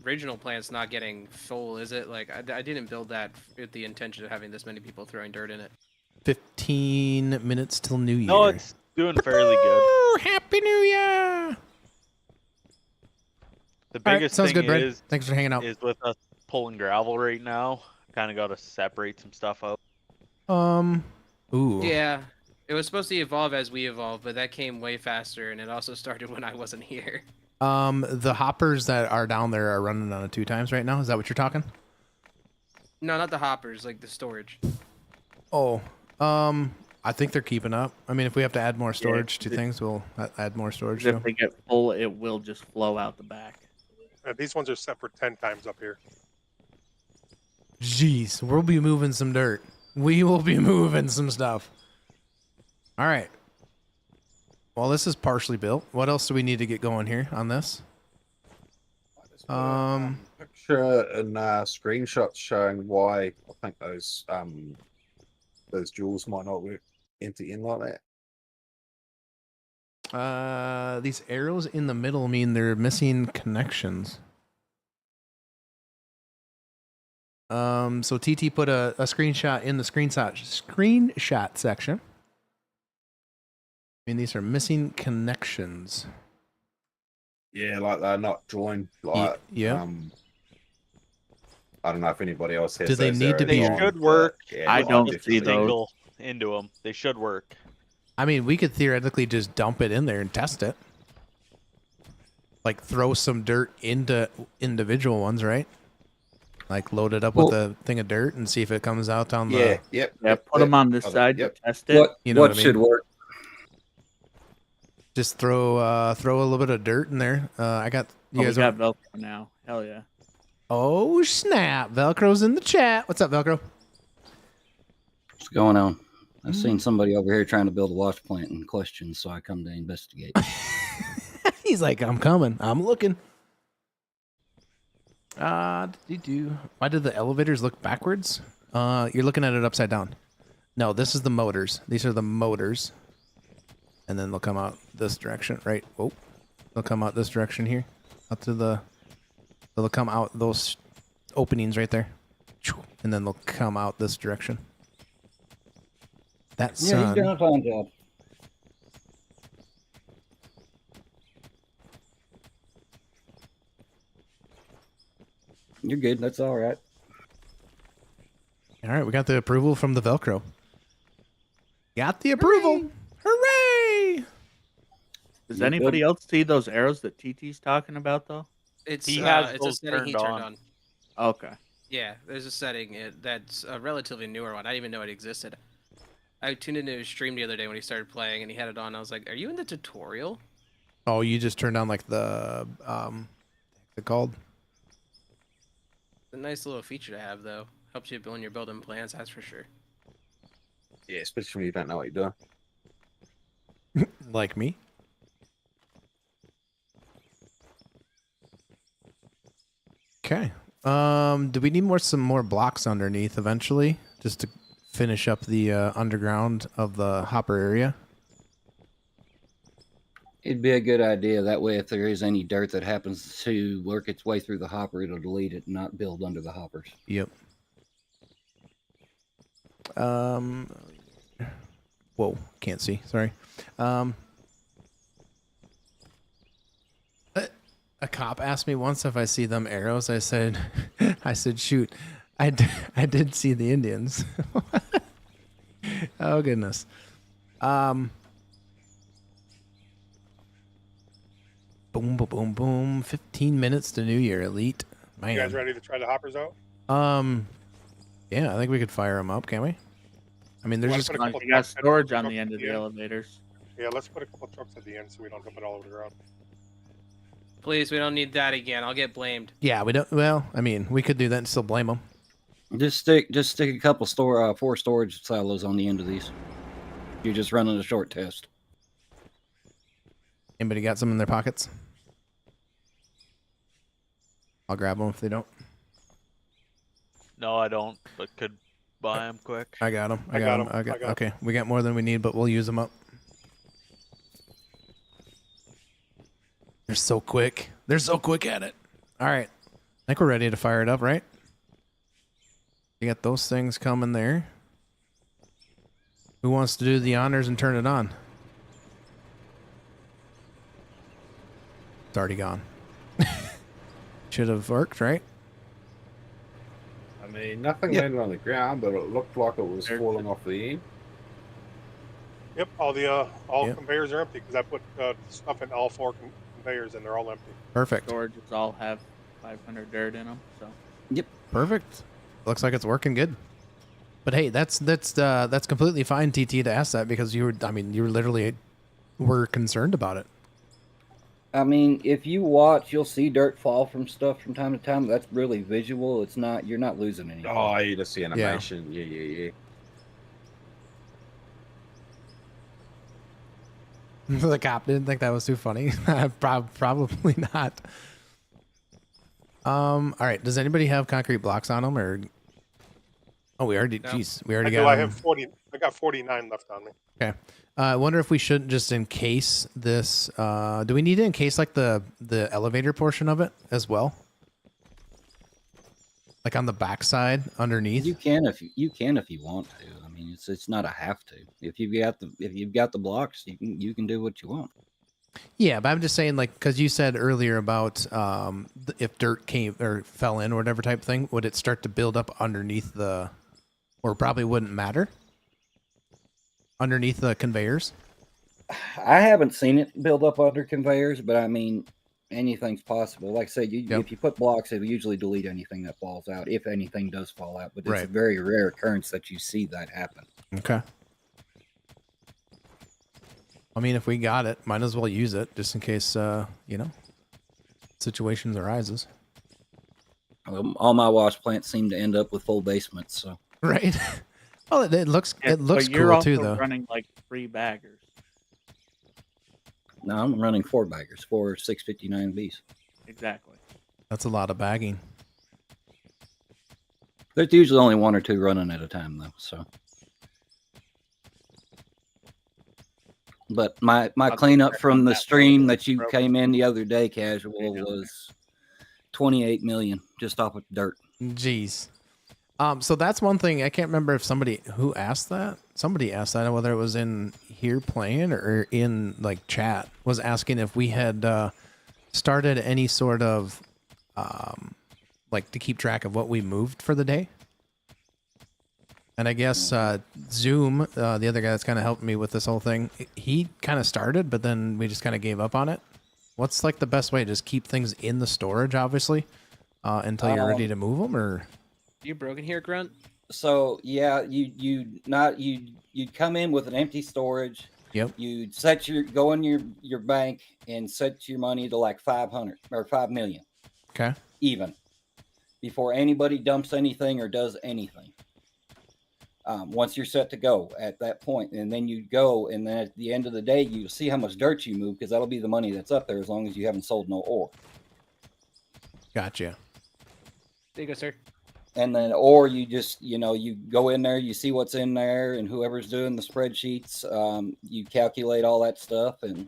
original plant's not getting full, is it? Like, I didn't build that with the intention of having this many people throwing dirt in it. 15 minutes till New Year. No, it's doing fairly good. Woo! Happy New Year! The All right, biggest sounds thing good, Brad. is Thanks for hanging out. with us pulling gravel right now. Kind of got to separate some stuff out. Ooh. Yeah, it was supposed to evolve as we evolve, but that came way faster, and it also started when I wasn't here. The hoppers that are down there are running on a 2 times right now. Is that what you're talking? No, not the hoppers, like the storage. Oh, I think they're keeping up. I mean, if we have to add more storage to things, we'll add more storage. To If them. they get full, it will just flow out the back. These ones are set for 10 times up here. Jeez, we'll be moving some dirt. We will be moving some stuff. All right. Well, this is partially built. What else do we need to get going here on this? Picture and screenshots showing why I think those jewels might not work end to end like that. These arrows in the middle mean they're missing connections. So TT put a screenshot in the screenshot section. I mean, these are missing connections. Yeah, like they're not joined. Like, yeah. I don't know if anybody else has. Do they those need to arrows be- They on, should but, work. yeah, I like, don't if see it's- those. Single into them. They should work. I mean, we could theoretically just dump it in there and test it. Like throw some dirt into individual ones, right? Like load it up with a thing of dirt and see if it comes out on the. Yeah, Yeah, yep. put them on this Okay, side yep. to test it. You know what I mean? should work? Just throw a little bit of dirt in there. I got you We guys. got Velcro now. Hell yeah. Oh snap! Velcro's in the chat. What's up, Velcro? What's going on? I've seen somebody over here trying to build a wash plant in question, so I come to investigate. He's like, I'm coming. I'm looking. Why did the elevators look backwards? You're looking at it upside down. No, this is the motors. These are the motors. And then they'll come out this direction, right? Oh, they'll come out this direction here. Up to the... They'll come out those openings right there. And then they'll come out this direction. That Yeah, sun... he's doing a fine job. You're good. That's all right. All right, we got the approval from the Velcro. Got the approval. Hooray! Does You're anybody good. else see those arrows that TT's talking about though? It's He has it's a those setting he turned turned on. on. Okay. Yeah, there's a setting that's a relatively newer one. I didn't even know it existed. I tuned into his stream the other day when he started playing, and he had it on. I was like, "Are you in the tutorial?" Oh, you just turned on like the what's it called? It's a nice little feature to have, though. Helps you when you're building plans, that's for sure. Yeah, especially when you don't know what you're doing. Like me. Okay. Do we need some more blocks underneath eventually, just to finish up the underground of the hopper area? It'd be a good idea. That way, if there is any dirt that happens to work its way through the hopper, it'll delete it and not build under the hoppers. Yep. Whoa, can't see. Sorry. A cop asked me once if I see them arrows. I said, shoot, I did see the Indians. Oh goodness. Boom, boom, boom, boom. 15 minutes to New Year, elite. Man. You guys ready to try the hoppers out? Yeah, I think we could fire them up, can't we? I mean, there's Wanna just put a Like couple you got trucks at- storage on the trucks end at of the end? elevators. Yeah, let's put a couple trucks at the end so we don't dump it all over the ground. Please, we don't need that again. I'll get blamed. yeah, we don't. Well, I mean, we could do that and still blame them. Just stick a couple 4 storage silos on the end of these. You're just running a short test. Anybody got some in their pockets? I'll grab them if they don't. No, I don't, but could buy them quick. I got them. I got 'em. Okay, we got more than we need, but we'll use them up. They're so quick. They're so quick at it. All right. I think we're ready to fire it up, right? You got those things coming there. Who wants to do the honors and turn it on? It's already gone. Should have worked, right? I mean, nothing Yeah. landed on the ground, but it looked like it was falling off the end. Yep, all the Yep. conveyors are empty because I put stuff in all 4 conveyors and they're all empty. Perfect. Storages all have 500 dirt in them, so. Perfect. Looks like it's working good. But hey, that's completely fine, TT, to ask that because you literally were concerned about it. I mean, if you watch, you'll see dirt fall from stuff from time to time. That's really visual. It's not. You're not losing anything. Oh, you just see animation. Yeah. The cop didn't think that was too funny. Probably not. All right. Does anybody have concrete blocks on them, or? Oh, we already. No. Jeez, we already I got. I 'em. have 40. I got 49 left on me. Okay. I wonder if we shouldn't just encase this. Do we need to encase like the elevator portion of it as well? Like on the backside underneath? You can if you want to. I mean, it's not a have to. If you've got the blocks, you can do what you want. Yeah, but I'm just saying, like, because you said earlier about if dirt came or fell in or whatever type of thing, would it start to build up underneath the, or probably wouldn't matter underneath the conveyors? I haven't seen it build up under conveyors, but I mean, anything's possible. Like I said, if you put blocks, it'll usually delete anything that falls out, if anything does fall out. But it's a very rare occurrence that you see that happen. Okay. I mean, if we got it, might as well use it just in case, situations arises. All my wash plants seem to end up with full basements. So Right. Well, it looks But you're cool also too, though. running like 3 baggers. now I'm running 4 baggers, 4 659Bs. Exactly. That's a lot of bagging. There's usually only 1 or 2 running at a time, though. So, but my cleanup from the stream that you came in the other day, Casual, was 28 million just off of dirt. Jeez. So that's one thing. I can't remember if somebody who asked that. Somebody asked that, whether it was in here playing or in like chat, was asking if we had started any sort of like to keep track of what we moved for the day. And I guess Zoom, the other guy that's kind of helping me with this whole thing, he kind of started, but then we just kind of gave up on it. What's like the best way? Just keep things in the storage, obviously, until you're ready to move them, or You broken here, Grunt? So yeah, you'd come in with an empty storage. Yep. You'd go in your bank and set your money to like 500 or 5 million. Okay. Even before anybody dumps anything or does anything. Once you're set to go at that point, and then you go, and then at the end of the day, you see how much dirt you move, because that'll be the money that's up there as long as you haven't sold no ore. Gotcha. There you go, sir. And then, or you just, you go in there, you see what's in there, and whoever's doing the spreadsheets, you calculate all that stuff. And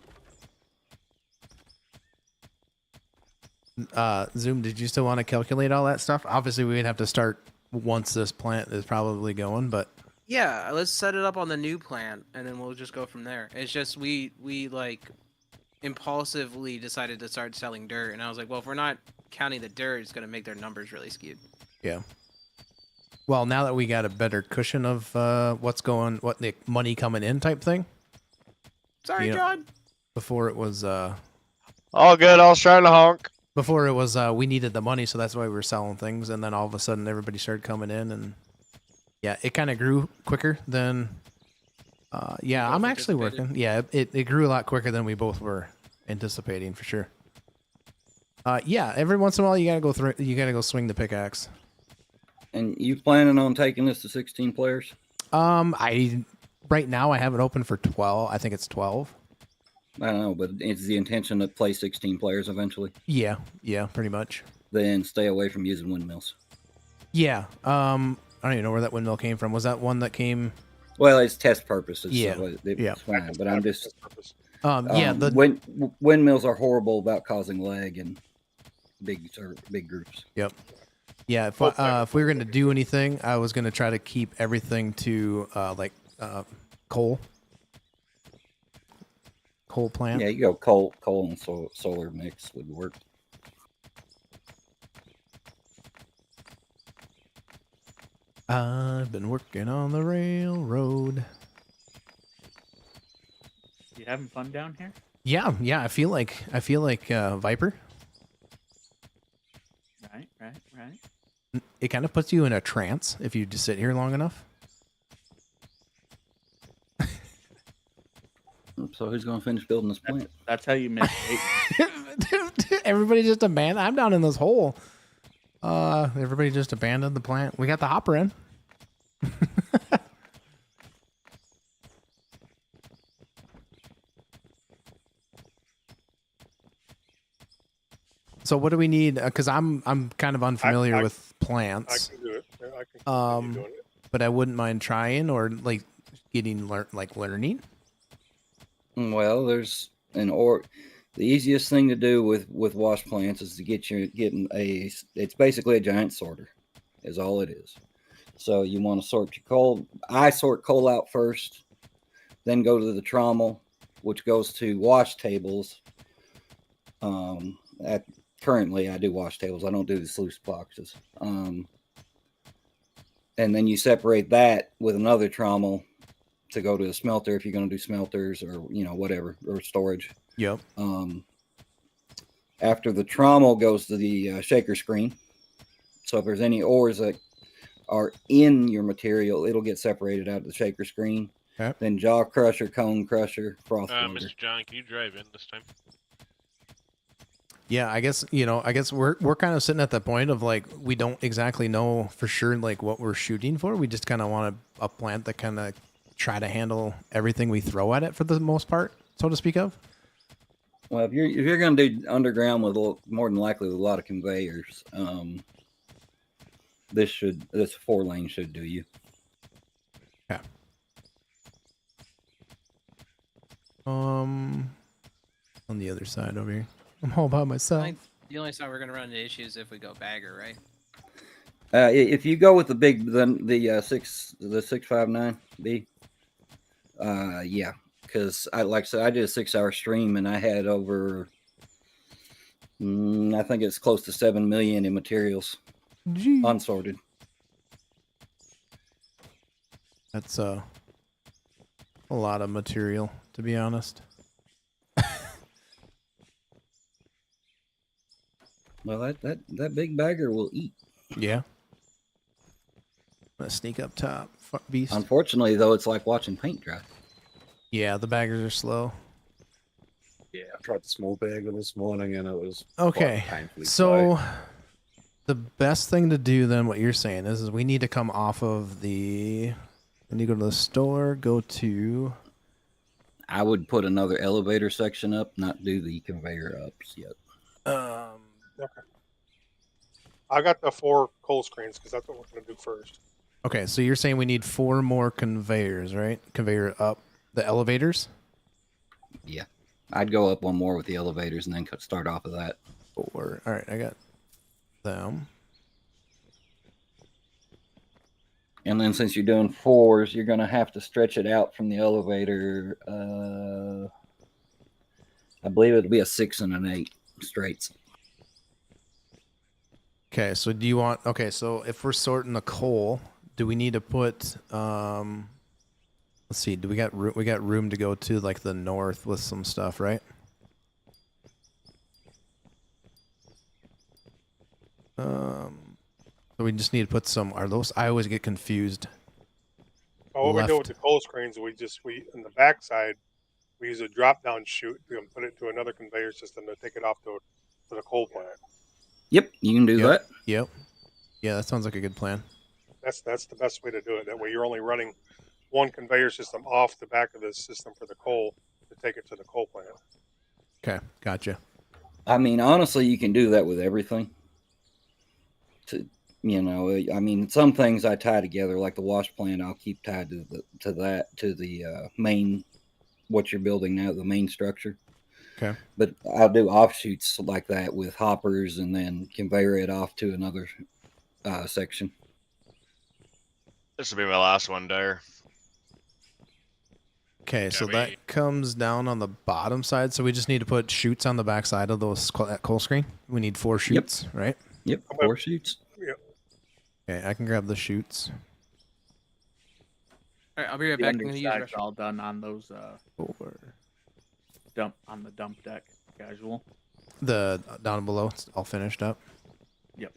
Zoom, did you still want to calculate all that stuff? Obviously, we'd have to start once this plant is probably going, but Yeah, let's set it up on the new plant, and then we'll just go from there. It's just we like impulsively decided to start selling dirt, and I was like, well, if we're not counting the dirt, it's gonna make their numbers really skewed. yeah. Well, now that we got a better cushion of what the money coming in type thing. Sorry, John. Before it was All good. I was trying to honk. Before it was we needed the money, so that's why we were selling things, and then all of a sudden everybody started coming in, and yeah, it kind of grew quicker than. Yeah, I'm actually working. Yeah, it grew a lot quicker than we both were anticipating for sure. Yeah, every once in a while you gotta go swing the pickaxe. And you planning on taking this to 16 players? Right now I have it open for 12. I think it's 12. I don't know, but it's the intention to play 16 players eventually. Yeah, pretty much. Then stay away from using windmills. Yeah. I don't even know where that windmill came from. Was that one that came? Well, it's test purposes. Yeah. So Yeah. Fine, but I'm just. The windmills are horrible about causing lag in big groups. Yep. Yeah. If we were going to do anything, I was going to try to keep everything to coal plant. Yeah, you go coal and solar mix would work. I've been working on the railroad. You having fun down here? Yeah. I feel like Viper. Right. It kind of puts you in a trance if you just sit here long enough. So who's going to finish building this plant? That's how you make Everybody just abandoned. I'm down in this hole. Everybody just abandoned the plant. We got the hopper in. So what do we need? Because I'm kind of unfamiliar with plants. I can do it. Yeah, I can continue doing it. But I wouldn't mind trying or like getting learning. Well, there's the easiest thing to do with wash plants is to it's basically a giant sorter is all it is. So you want to sort your coal. I sort coal out first, then go to the trommel, which goes to wash tables. Currently I do wash tables. I don't do the sluice boxes. And then you separate that with another trommel to go to a smelter if you're going to do smelters or whatever, or storage. Yep. After the trommel goes to the shaker screen. So if there's any ores that are in your material, it'll get separated out of the shaker screen. Okay. Then jaw crusher, cone crusher, froth boiler. Mr. John, can you drive in this time? Yeah, I guess we're kind of sitting at the point of like we don't exactly know for sure like what we're shooting for. We just kind of want a plant that kind of try to handle everything we throw at it for the most part, so to speak of. Well, if you're going to do underground with more than likely with a lot of conveyors, this 4-lane should do you. Yeah. On the other side over here, I'm all by myself. The only time we're going to run into issues if we go bagger, right? If you go with the 659B, yeah, because I did a 6-hour stream and I had over, I think it's close to 7 million in materials. Gee. Unsorted. That's a lot of material, to be honest. Well, that big bagger will eat. Yeah. Let's sneak up top. Fuck beast. Unfortunately, though, it's like watching paint dry. Yeah, the baggers are slow. Yeah, I tried the small bagger this morning and it was Okay. quite painfully So slow. the best thing to do then, what you're saying is we need to come off of the. When you go to the store, go to. I would put another elevator section up, not do the conveyor ups yet. Okay. I got the 4 coal screens because that's what we're going to do first. Okay, so you're saying we need 4 more conveyors, right? Conveyor up the elevators? Yeah. I'd go up one more with the elevators and then start off of that. 4. All right, I got them. And then since you're doing 4s, you're going to have to stretch it out from the elevator. I believe it'll be a 6 and an 8 straights. Okay, so do you want... Okay, so if we're sorting the coal, do we need to put... let's see, do we got room to go to like the north with some stuff, right? So we just need to put some... Are those... I always get confused. Well, what we do with the coal screens, we in the back side, we use a drop down chute and put it to another conveyor system to take it off to the coal plant. Yep, you can do that. Yep. Yeah, that sounds like a good plan. That's the best way to do it. That way you're only running one conveyor system off the back of the system for the coal to take it to the coal plant. Okay, gotcha. I mean, honestly, you can do that with everything. I mean, some things I tie together, like the wash plant, I'll keep tied to the main, what you're building now, the main structure. Okay. But I'll do offshoots like that with hoppers and then conveyor it off to another section. This will be my last one, Dyer. Okay, so that comes down on the bottom side. So we just need to put chutes on the back side of that coal screen. We need 4 chutes, right? Yep, 4 chutes. Yep. Okay, I can grab the chutes. All right, I'll be right The back. I'm gonna use the underside's restroom. all done on those Over. on the dump deck. Casual. The down below, it's all finished up. Yep.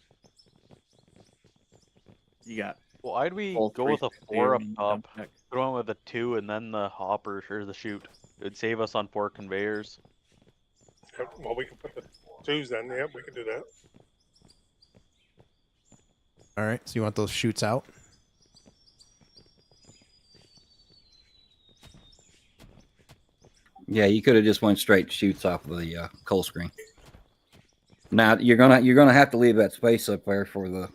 You got. Well, I'd we all go 3 with a 4 up conveyors top, dump deck. put on with a 2, and then the hopper or the chute. It'd save us on 4 conveyors. Well, we can put the 2s then. Yep, we can do that. All right, so you want those chutes out? Yeah, you could have just went straight chutes off of the coal screen. Now you're gonna have to leave that space up there for the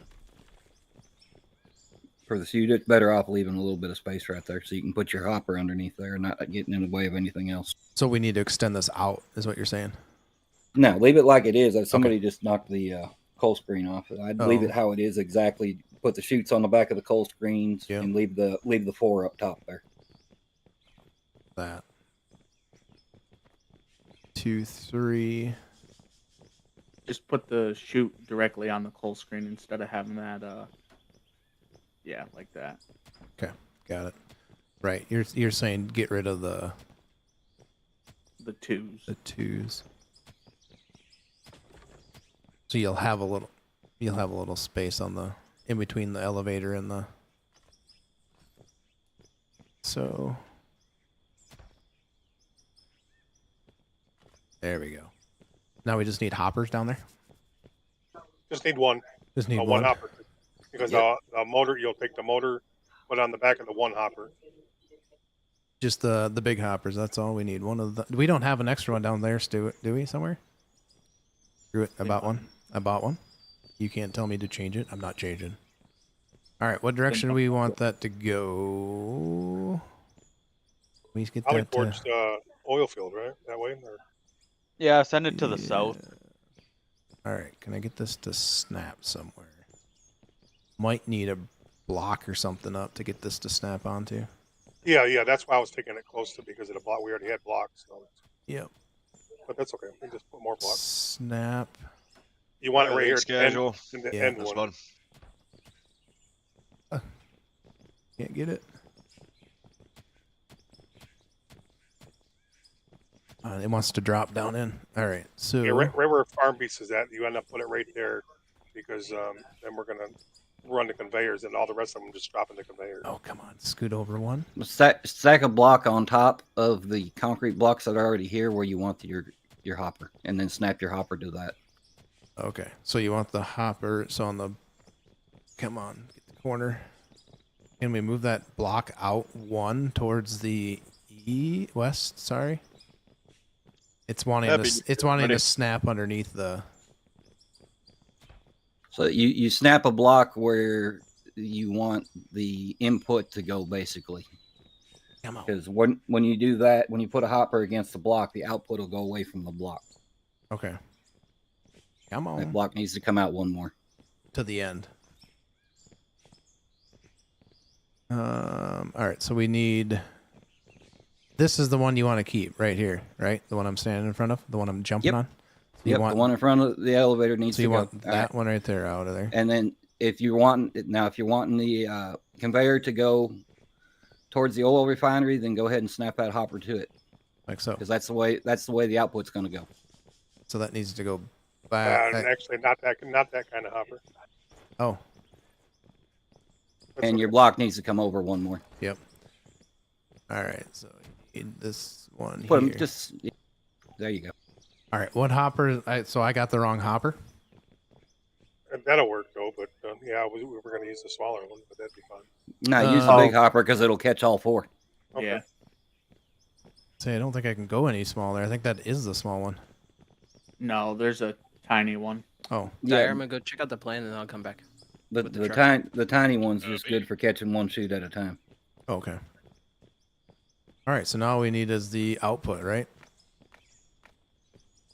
chute. It's better off leaving a little bit of space right there so you can put your hopper underneath there and not getting in the way of anything else. So we need to extend this out, is what you're saying? No, leave it like it is. Somebody just knocked the coal screen off. I'd leave Oh. it how it is exactly. Put the chutes on the back of the coal screens Yep. and leave the 4 up top there. That. 2, 3. Just put the chute directly on the coal screen instead of having that. Yeah, like that. Okay, got it. Right, you're saying get rid of the 2s. the 2s. So you'll have a little space on the in between the elevator and the. So. There we go. Now we just need hoppers down there. Just need one. Just need one one. hopper. Because the motor, you'll take the motor, put on the back of the one hopper. Just the big hoppers. That's all we need. One of the. We don't have an extra one down there, do we? Somewhere. Screw it. I bought one. You can't tell me to change it. I'm not changing. All right. What direction do we want that to go? We get Probably that towards the oil field, right? That way. Or... Yeah, send it to the south. All right. Can I get this to snap somewhere? Might need a block or something up to get this to snap onto. Yeah. That's why I was taking it close to because of the block. We already had blocks. So. Yep. But that's okay. We just put more blocks. Snap. You want it right here Schedule. in the Yeah, end That's one. fun. Can't get it. It wants to drop down in. All right, so Yeah, right where Farm Beast is at, you end up putting it right there because then we're gonna run the conveyors and all the rest of them just drop in the conveyors. oh come on, scoot over one. Stack a block on top of the concrete blocks that are already here where you want your hopper, and then snap your hopper to that. Okay, so you want the hopper. So on the, come on, get the corner. Can we move that block out one towards the west? Sorry, it's wanting to snap underneath the. So you snap a block where you want the input to go, basically. Come on. Because when you do that, when you put a hopper against the block, the output will go away from the block. Okay. Come on. That block needs to come out one more. To the end. All right, so we need. This is the one you want to keep right here, right? The one I'm standing in front of, the one I'm jumping on. So the one in front of the elevator needs to go. So you want that one right there out of there. And then if you're wanting the conveyor to go towards the oil refinery, then go ahead and snap that hopper to it. Like so. Because that's the way the output's going to go. So that needs to go back. Actually, not that kind of hopper. Oh. And your block needs to come over one more. Yep. All right, so you need this one Put here. them there you go. All right, what hopper? So I got the wrong hopper. That'll work though, but yeah, we were going to use the smaller one, but that'd be fine. No, use the big hopper because it'll catch all four. Okay. Yeah. Say, I don't think I can go any smaller. I think that is the small one. No, there's a tiny one. Oh. Yeah, I'm gonna go check out the plan and then I'll come back. The tiny one's just good for catching one shoot at a time. Okay. All right, so now all we need is the output, right?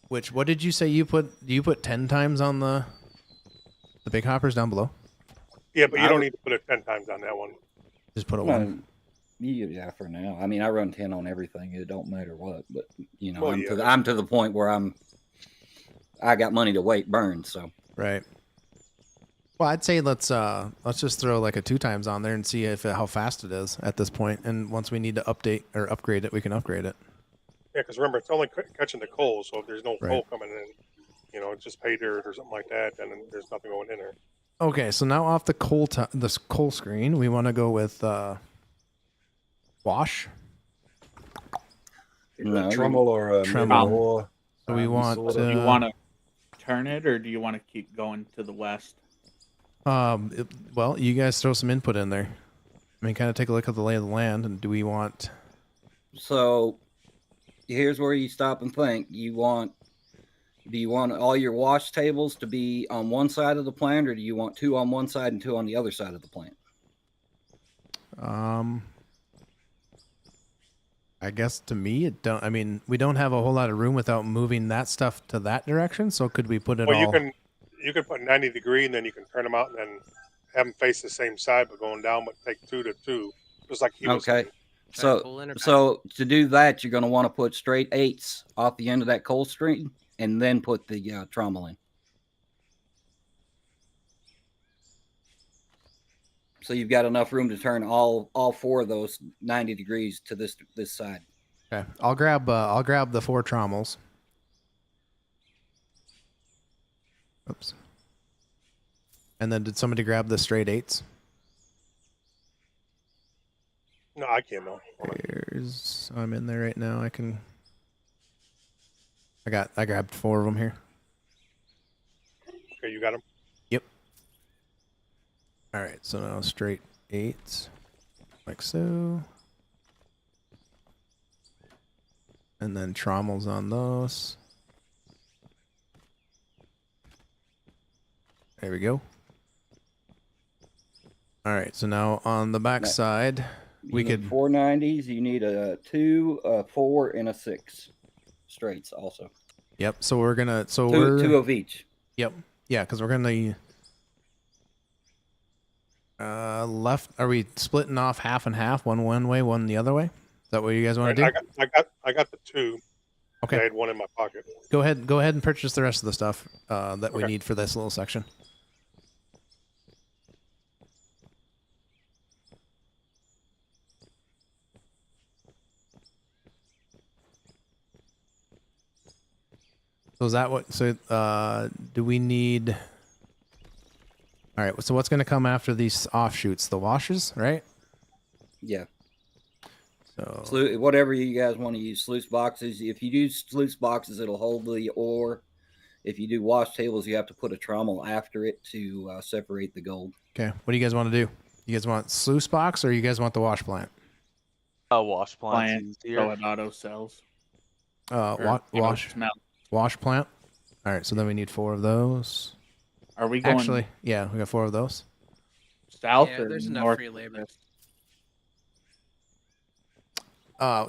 What did you say you put? Do you put 10 times on the big hoppers down below? Yeah, but you don't need to put it 10 times on that one. Just put it one. Yeah, for now. I mean, I run 10 on everything. It don't matter what, but you know, Well, I'm to the point where I got money to wait burn, so. Right. Well, I'd say let's just throw like a 2 times on there and see how fast it is at this point. And once we need to update or upgrade it, we can upgrade it. Yeah, because remember, it's only catching the coal, so if there's no coal coming in, just pay dirt or something like that, then there's nothing going in there. Okay, so now off the coal screen, we want to go with wash. No, Tremel or a Tremel. So we want. Do you want to turn it, or do you want to keep going to the west? Well, you guys throw some input in there. I mean, kind of take a look at the lay of the land, and do we want? So, here's where you stop and think. Do you want all your wash tables to be on one side of the plant, or do you want 2 on one side and 2 on the other side of the plant? I guess to me, I mean, we don't have a whole lot of room without moving that stuff to that direction. So could we put it all? You can put 90 degree, and then you can turn them out and then have them face the same side, but going down, but take 2 to 2, just like he was saying. So to do that, you're going to want to put straight 8s off the end of that coal string, and then put the trommel in. So you've got enough room to turn all 4 of those 90 degrees to this side. Okay, I'll grab the 4 trommels. Oops. And then did somebody grab the straight 8s? No, I can't. No. I'm in there right now. I grabbed 4 of them here. Okay, you got them. Yep. All right, so now straight 8s, like so. And then trommels on those. There we go. All right, so now on the back side, we could 4 90s. You need a 2, a 4, and a 6 straights also. Yep. So we're gonna 2 of each. Yep. Yeah, because we're gonna left. Are we splitting off half and half? One way, one the other way. Is that what you guys want to do? I got the 2. Okay. I had 1 in my pocket. Go ahead and purchase the rest of the stuff that we need for this little section. So is that what? So do we need? All right. So what's going to come after these offshoots? The washes, right? Yeah. So Whatever you guys want to use, sluice boxes. If you use sluice boxes, it'll hold the ore. If you do wash tables, you have to put a trommel after it to separate the gold. okay. What do you guys want to do? You guys want sluice box or you guys want the wash plant? Wash plant's Plant, easier. so it auto sells. Wash plant. All right. So then we need 4 of those. Are we going Actually, yeah, we got 4 of those. south Yeah, or there's enough north? free labor.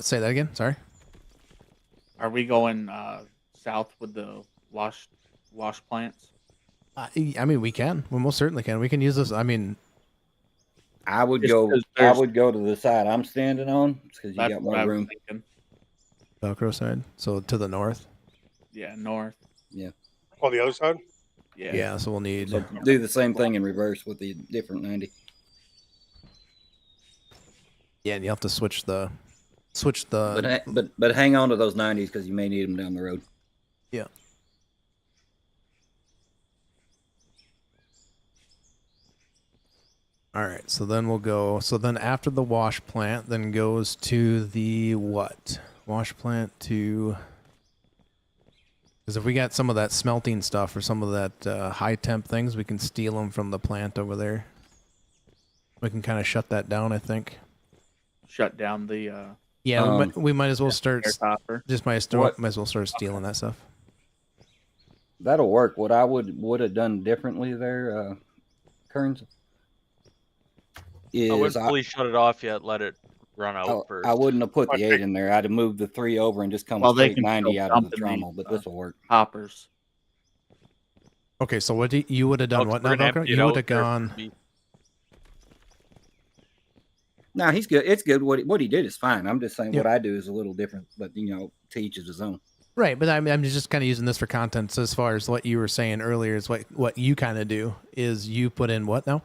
Say that again. Sorry. Are we going south with the wash plants? I mean, we can. We most certainly can. We can use this. I mean, I would Just go. 'cause I there's- would go to the side I'm standing on because you That's got what more I was room. thinking. Velcro side. So to the north. Yeah, north. Oh, the other side? Yeah. Yeah. So we'll need. So do the same thing in reverse with the different 90. Yeah, and you have to switch the. But hang on to those 90s because you may need them down the road. Yeah. All right. So then we'll go. So then after the wash plant, then goes to the what? Wash plant to. Because if we got some of that smelting stuff or some of that high temp things, we can steal them from the plant over there. We can kind of shut that down, I think. Shut down the Yeah, we might as well start. air copper. Just might as well start stealing that stuff. That'll work. What I would have done differently there, Kearns, is I wouldn't fully shut it off yet. Let it run out first. I wouldn't have put the 8 in there. I'd have moved the 3 over and just come Well, they straight can 90 still out of dump the in the, trommel, but this will work. Hoppers. Okay, so what you would have done? What now, We're gonna Velcro? empty it You would out have there. gone. No, he's good. It's good. What he did is fine. I'm just saying what I do is a little different, but to each is his own. Right, but I'm just kind of using this for content. So as far as what you were saying earlier is what you kind of do is you put in what now?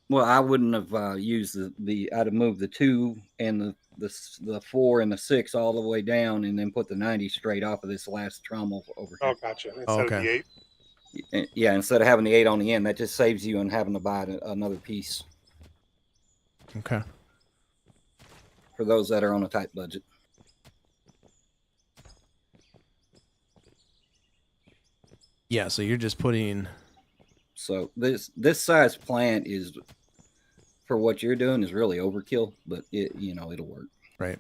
Well, I wouldn't have used I'd have moved the 2 and the 4 and the 6 all the way down, and then put the 90 straight off of this last trommel over here. Oh, gotcha. Instead of the 8. Yeah, instead of having the 8 on the end, that just saves you on having to buy another piece. Okay. For those that are on a tight budget. Yeah, so you're just putting. So this size plant is, for what you're doing, is really overkill, but it'll work. Right.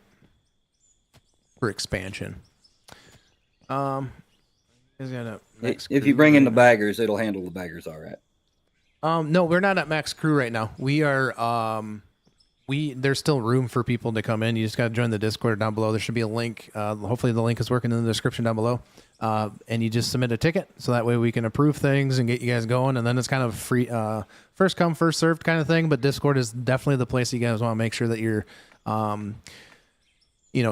For expansion. If you bring in the baggers, it'll handle the baggers all right. No, we're not at max crew right now. We are. There's still room for people to come in. You just got to join the Discord down below. There should be a link. Hopefully the link is working in the description down below. And you just submit a ticket, so that way we can approve things and get you guys going. And then it's kind of free, first come, first served kind of thing. But Discord is definitely the place you guys want to make sure that you're,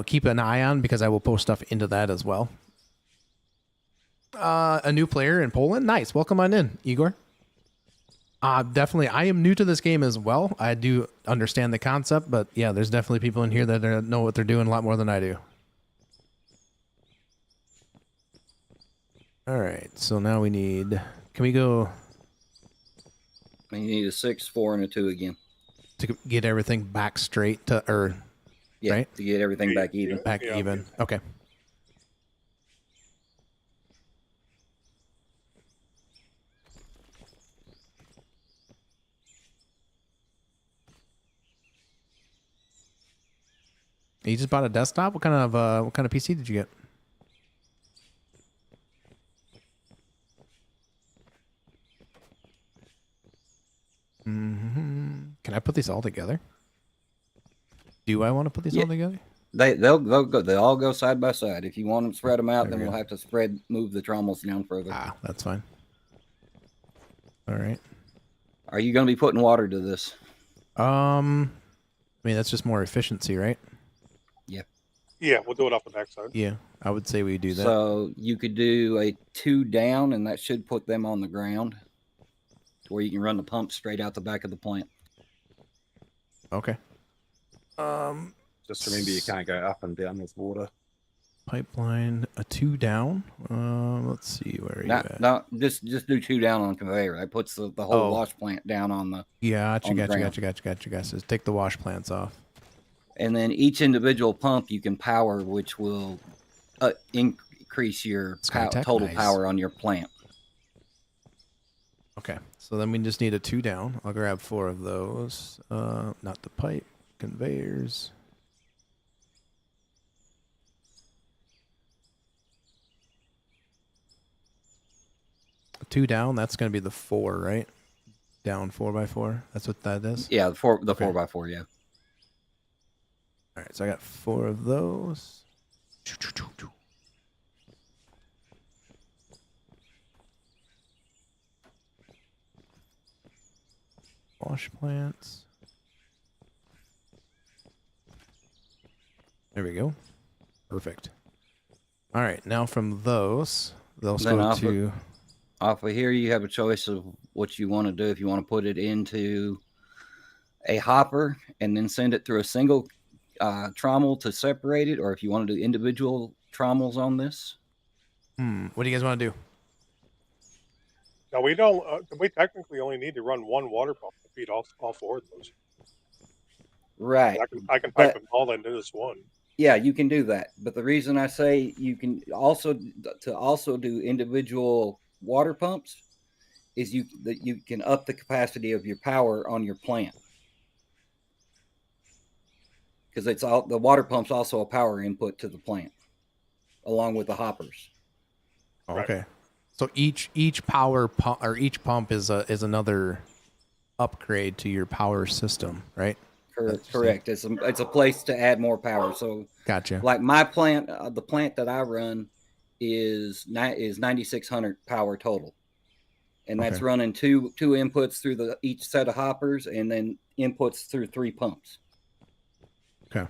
keep an eye on, because I will post stuff into that as well. A new player in Poland. Nice. Welcome on in, Igor. Definitely. I am new to this game as well. I do understand the concept, but yeah, there's definitely people in here that know what they're doing a lot more than I do. All right. So now we need, can we go? You need a 6, 4, and a 2 again. To get everything back straight to, right? To get everything back even. Back even. Okay. You just bought a desktop? What kind of PC did you get? Can I put these all together? Do I want to put these all together? They'll all go side by side. If you want to spread them out, then we'll have to move the trommels down further. That's fine. All right. Are you going to be putting water to this? I mean, that's just more efficiency, right? Yeah. Yeah, we'll do it off the backside. Yeah, I would say we do that. So you could do a 2 down, and that should put them on the ground, to where you can run the pump straight out the back of the plant. Okay. Just remember, you can't go up and down with water. pipeline, a 2 down. Let's see, where are you at? No, just do 2 down on the conveyor. That puts the whole wash plant down on the. Gotcha. ground. So take the wash plants off. And then each individual pump you can power, which will increase your total power on your plant. Okay, so then we just need a 2 down. I'll grab 4 of those. Not the pipe, conveyors. A 2 down, that's going to be the 4, right? Down 4x4. That's what that is? Yeah, the 4x4, yeah. All right, so I got 4 of those. Wash plants. There we go. Perfect. All right, now from those, they'll go to... Off of here, you have a choice of what you want to do. If you want to put it into a hopper and then send it through a single trommel to separate it, or if you want to do individual trommels on this. What do you guys want to do? No, we don't. We technically only need to run one water pump to feed all 4 of those. Right. I can pipe them all into this one. Yeah, you can do that. But the reason I say you can also do individual water pumps is you can up the capacity of your power on your plant, because the water pump's also a power input to the plant along with the hoppers. Okay. Right. So each power pump or each pump is another upgrade to your power system, right? Correct. It's a place to add more power. So gotcha. Like my plant, the plant that I run is 9,600 power total, and that's running two inputs through each set of hoppers, and then inputs through 3 pumps. Okay.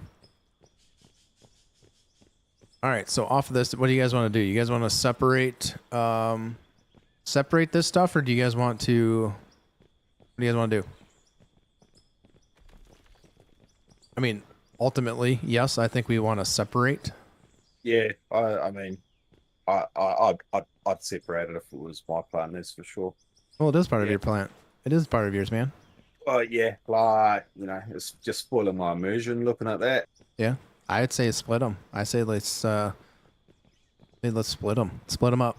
All right. So off of this, what do you guys want to do? You guys want to separate this stuff, or do you guys want to? What do you guys want to do? I mean, ultimately, yes. I think we want to separate. Yeah, I mean, I'd separate it if it was my partners for sure. Well, it is part of your plant. It is part of yours, man. Yeah, like it's just spoiling my immersion looking at that. Yeah, I'd say split them. I say let's split them. Split them up.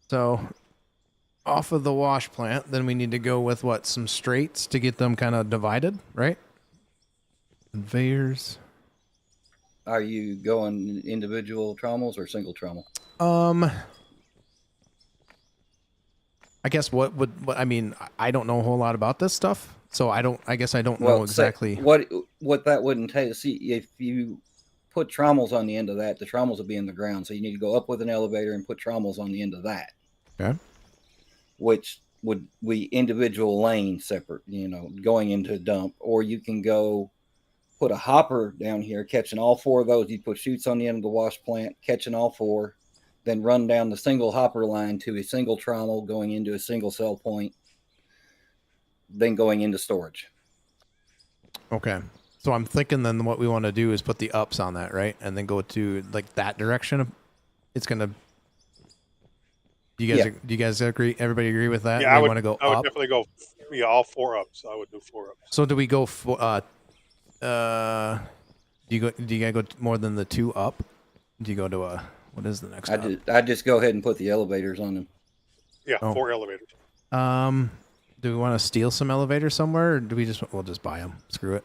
So, off of the wash plant, then we need to go with what? Some straights to get them kind of divided, right? Conveyors. Are you going individual trommels or single trommel? I guess what I mean, I don't know a whole lot about this stuff, so I guess I don't know exactly what that would entail. See, if you put trommels on the end of that, the trommels will be in the ground, so you need to go up with an elevator and put trommels on the end of that. Okay. Which would be individual lanes separate, going into a dump, or you can go put a hopper down here, catching all 4 of those. You put chutes on the end of the wash plant, catching all 4, then run down the single hopper line to a single trommel going into a single cell point, then going into storage. Okay. So I'm thinking then what we want to do is put the ups on that, right? And then go to like that direction. It's going to... Do you guys agree? Everybody agree with that? Yeah, I would up? definitely go all 4 ups. I would do 4 ups. So do we go for... do you guys go more than the 2 up? Do you go to a... What is the next one? I just go ahead and put the elevators on them. Yeah, 4 elevators. Do we want to steal some elevators somewhere, or we'll just buy them? Screw it.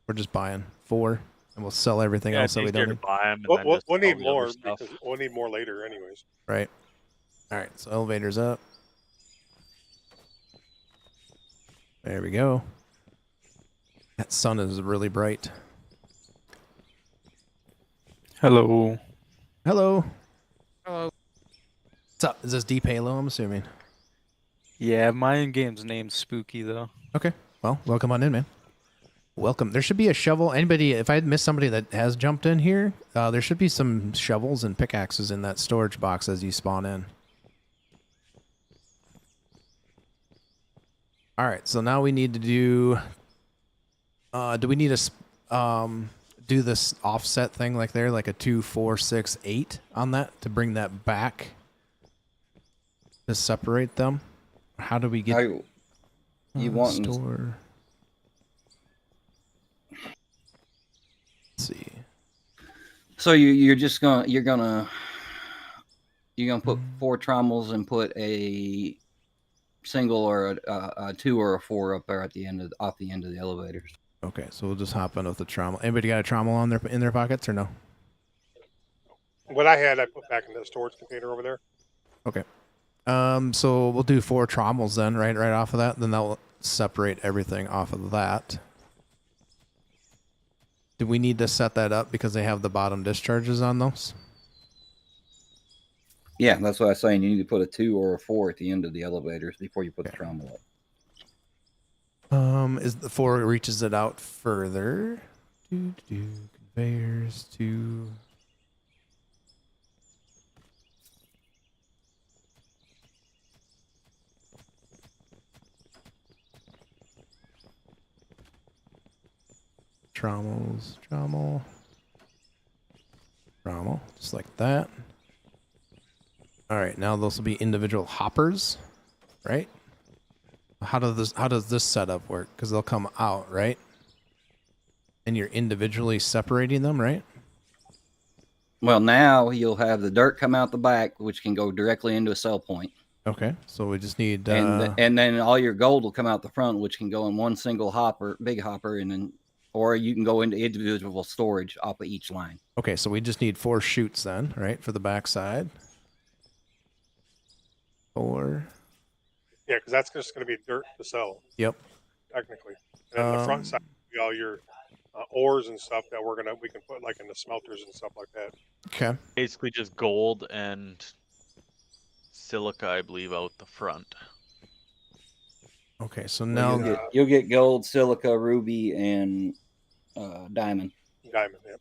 We're just buying 4, and we'll sell everything else that we don't need. Buy them We'll need more because we'll need more later, anyways. Right. All right. So elevators up. There we go. That sun is really bright. Hello. Hello. Hello. What's up? Is this Deep Halo, I'm assuming? Yeah, my in-game's name's Spooky, though. Okay. Well, welcome on in, man. Welcome. There should be a shovel. Anybody, if I missed somebody that has jumped in here, there should be some shovels and pickaxes in that storage box as you spawn in. All right. So now we need to do... do we need a... do this offset thing like there, like a 2, 4, 6, 8 on that to bring that back to separate them? How do we get you want store? Let's see. So you're gonna put 4 trommels and put a single or a 2 or a 4 up there at the end off the end of the elevators. Okay, so we'll just hop in with the trommel. Anybody got a trommel in their pockets or no? What I had, I put back in the storage container over there. Okay. So we'll do 4 trommels then, right off of that. Then that'll separate everything off of that. Do we need to set that up because they have the bottom discharges on those? Yeah, that's what I was saying. You need to put a 2 or a 4 at the end of the elevators before you put the trommel up. Is the 4 reaches it out further? Conveyors to. Trommel, just like that. All right, now those will be individual hoppers, right? How does this setup work? Because they'll come out, right? And you're individually separating them, right? Well, now you'll have the dirt come out the back, which can go directly into a sell point. Okay, so we just need and then all your gold will come out the front, which can go in one single hopper, big hopper, and then or you can go into individual storage off of each line. Okay, so we just need 4 chutes then, right, for the back side. 4. Yeah, because that's just going to be dirt to sell. Yep. Technically, and then the front side, all your ores and stuff that we can put like in the smelters and stuff like that. Okay. Basically, just gold and silica, I believe, out the front. Okay, so now you'll get gold, silica, ruby, and diamond. Diamond, yeah.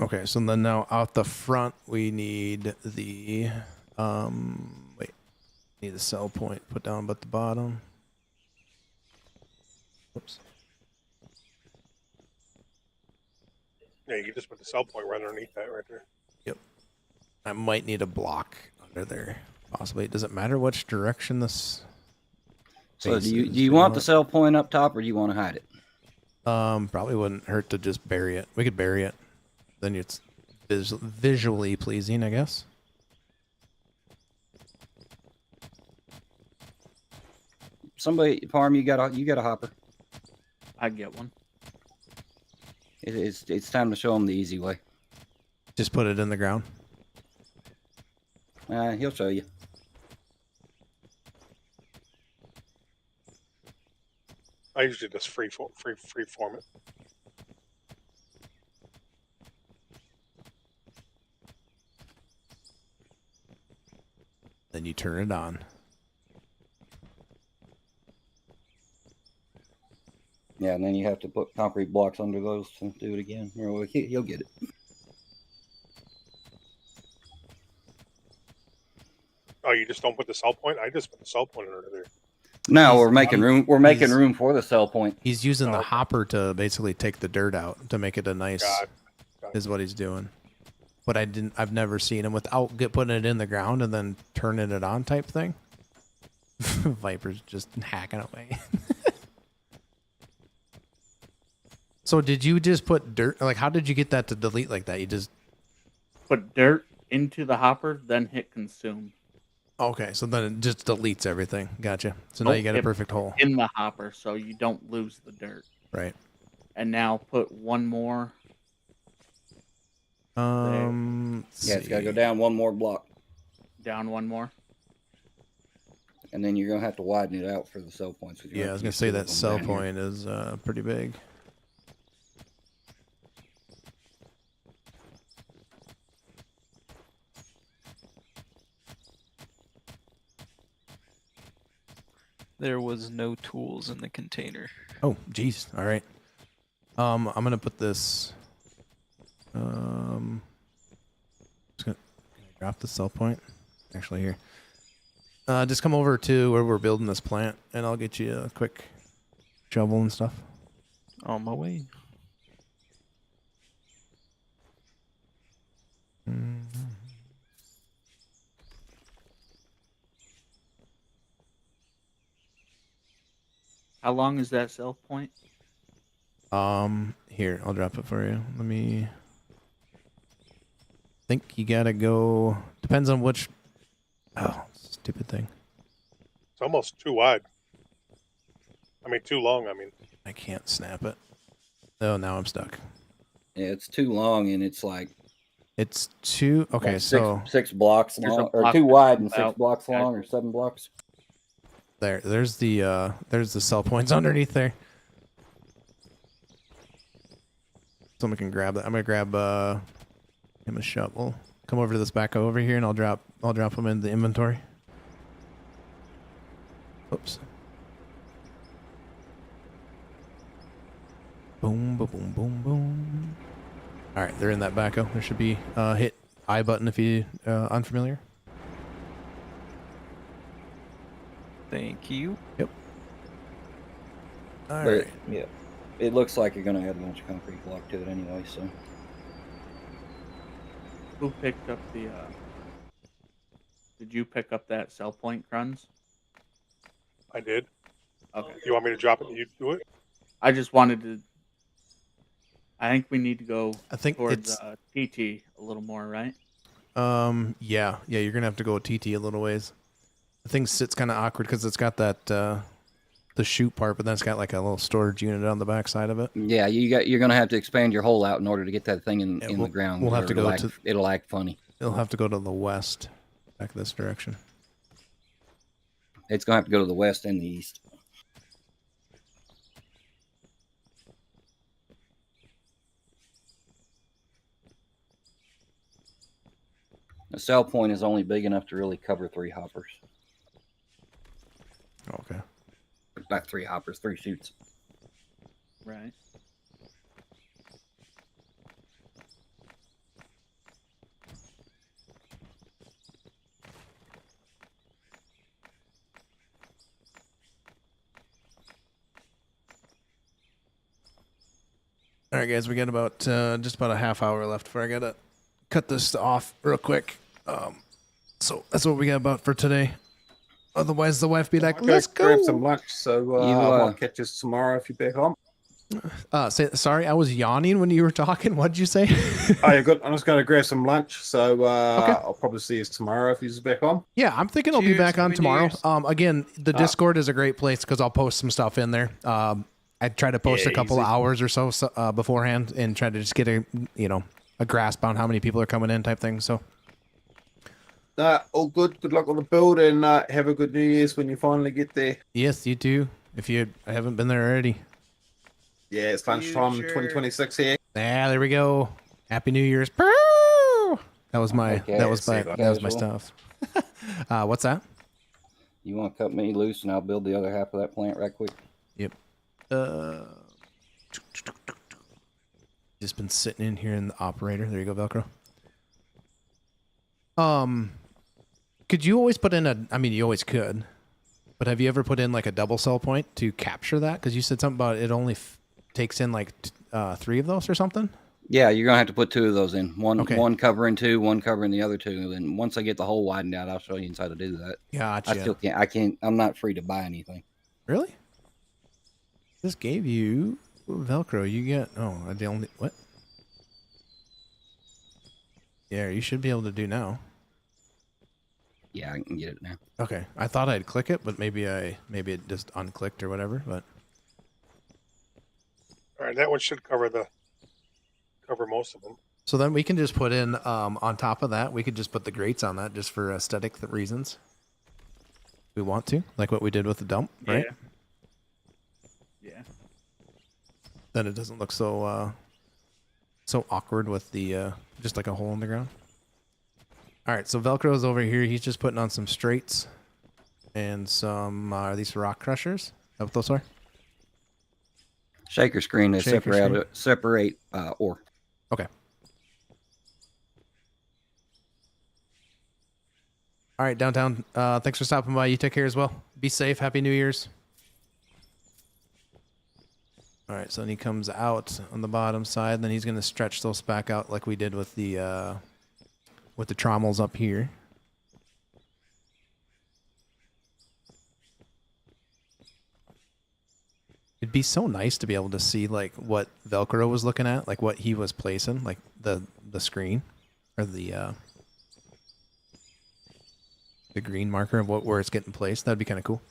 Okay, so then now out the front we need the need the sell point put down at the bottom. Oops. Yeah, you can just put the sell point right underneath that right there. Yep. I might need a block under there, possibly. Does it matter which direction this? So do you want the sell point up top, or do you want to hide it? Probably wouldn't hurt to just bury it. We could bury it. Then it's visually pleasing, I guess. Somebody, Parm, you got a hopper. I get one. It's time to show him the easy way. Just put it in the ground. He'll show you. I usually just free form it. Then you turn it on. Yeah, and then you have to put concrete blocks under those to do it again. Or he'll get it. Oh, you just don't put the sell point? I just put the sell point under there. No, we're making room. We're making room for the sell point. He's using the hopper to basically take the dirt out to make it a nice. Is what he's doing. But I've never seen him without putting it in the ground and then turning it on type thing. Viper's just hacking away. So did you just put dirt? Like, how did you get that to delete like that? You just put dirt into the hopper, then hit consume. Okay, so then it just deletes everything. Gotcha. So now you got a perfect hole in the hopper, so you don't lose the dirt. Right. And now put one more. It's got to go down one more block. Down one more. And then you're gonna have to widen it out for the sell points. Yeah, I was gonna say that sell point is pretty big. There was no tools in the container. Oh, geez. All right. I'm gonna put this. Just gonna drop the sell point. Actually, here. Just come over to where we're building this plant, and I'll get you a quick shovel and stuff. On my way. How long is that self point? Here, I'll drop it for you. Let me think you gotta go. Depends on which. Oh, stupid thing. It's almost too wide. I mean, too long. I mean, I can't snap it. Oh, now I'm stuck. Yeah, it's too long, and it's like It's too. Okay, like so six blocks There's a long, or block too that's wide and six about blocks long, casual. or 7 blocks. there's the cell points underneath there. Someone can grab that. I'm gonna grab him a shovel. Come over to this back over here, and I'll drop them in the inventory. Oops. Boom, boom, boom, boom, boom. All right, they're in that backhoe. There should be hit I button if you unfamiliar. Thank you. Yep. All But right. yeah, it looks like you're gonna add a bunch of concrete block to it anyway. So Who picked up the? Did you pick up that sell point, Kruns? I did. Okay. You want me to drop it and you do it? I just wanted to. I think we need to go I think towards it's TT a little more, right? yeah, you're gonna have to go with TT a little ways. The thing sits kind of awkward because it's got that the chute part, but then it's got like a little storage unit on the back side of it. yeah, you're gonna have to expand your hole out in order to get that thing in we'll, the ground. We'll have to go It'll act funny. It'll have to go to the west, back this direction. It's gonna have to go to the west and the east. The cell point is only big enough to really cover 3 hoppers. Okay. Not 3 hoppers, 3 chutes. Right. All right, guys, we got about just about a half hour left before I gotta cut this off real quick. So that's what we got about for today. Otherwise, the wife be like, Okay, "Let's go." grab some lunch, so I might catch us tomorrow if you're back on. Sorry, I was yawning when you were talking. What did you say? Oh, you're good. I'm just going to grab some lunch, so I'll probably see you tomorrow if he's back on. Yeah, I'm thinking I'll be back on tomorrow. Again, the Discord is a great place because I'll post some stuff in there. I try to post a couple of hours or so beforehand and try to just get a grasp on how many people are coming in type thing. So. All good. Good luck on the build, and have a good New Year's when you finally get there. Yes, you too. If you haven't been there already. Yeah, it's lunchtime 2026 here. Yeah, there we go. Happy New Year's. That was my stuff. What's that? You want to cut me loose, and I'll build the other half of that plant right quick. Yep. Just been sitting in here in the operator. There you go, Velcro. Could you always put in I mean, you always could, but have you ever put in like a double cell point to capture that? Because you said something about it only takes in like 3 of those or something. Yeah, you're gonna have to put 2 of those in. One covering 2, one covering the other 2. And once I get the hole widened out, I'll show you how to do that. Gotcha. I still can't. I can't. I'm not free to buy anything. Really? This gave you Velcro. You get the only what? Yeah, you should be able to do now. Yeah, I can get it now. Okay, I thought I'd click it, but maybe it just unclicked or whatever. But all right, that one should cover most of them. So then we can just put in on top of that, we could just put the grates on that just for aesthetic reasons. We want to, like what we did with the dump, right? Yeah. Then it doesn't look so awkward with the just like a hole in the ground. All right, so Velcro's over here. He's just putting on some straights and some are these rock crushers? Is that what those are? Shaker screen to separate ore. Okay. All right, downtown. Thanks for stopping by. You take care as well. Be safe. Happy New Year's. All right, so then he comes out on the bottom side. Then he's going to stretch those back out like we did with the trommels up here. it'd be so nice to be able to see like what Velcro was looking at, like what he was placing, like the screen or the green marker of where it's getting placed. That'd be kind of cool.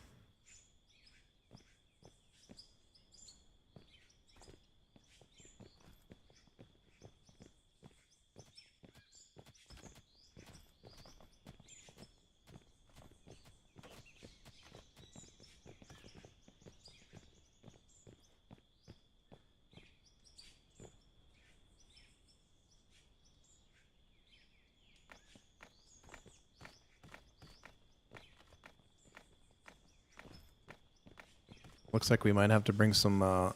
Looks like we might have to bring some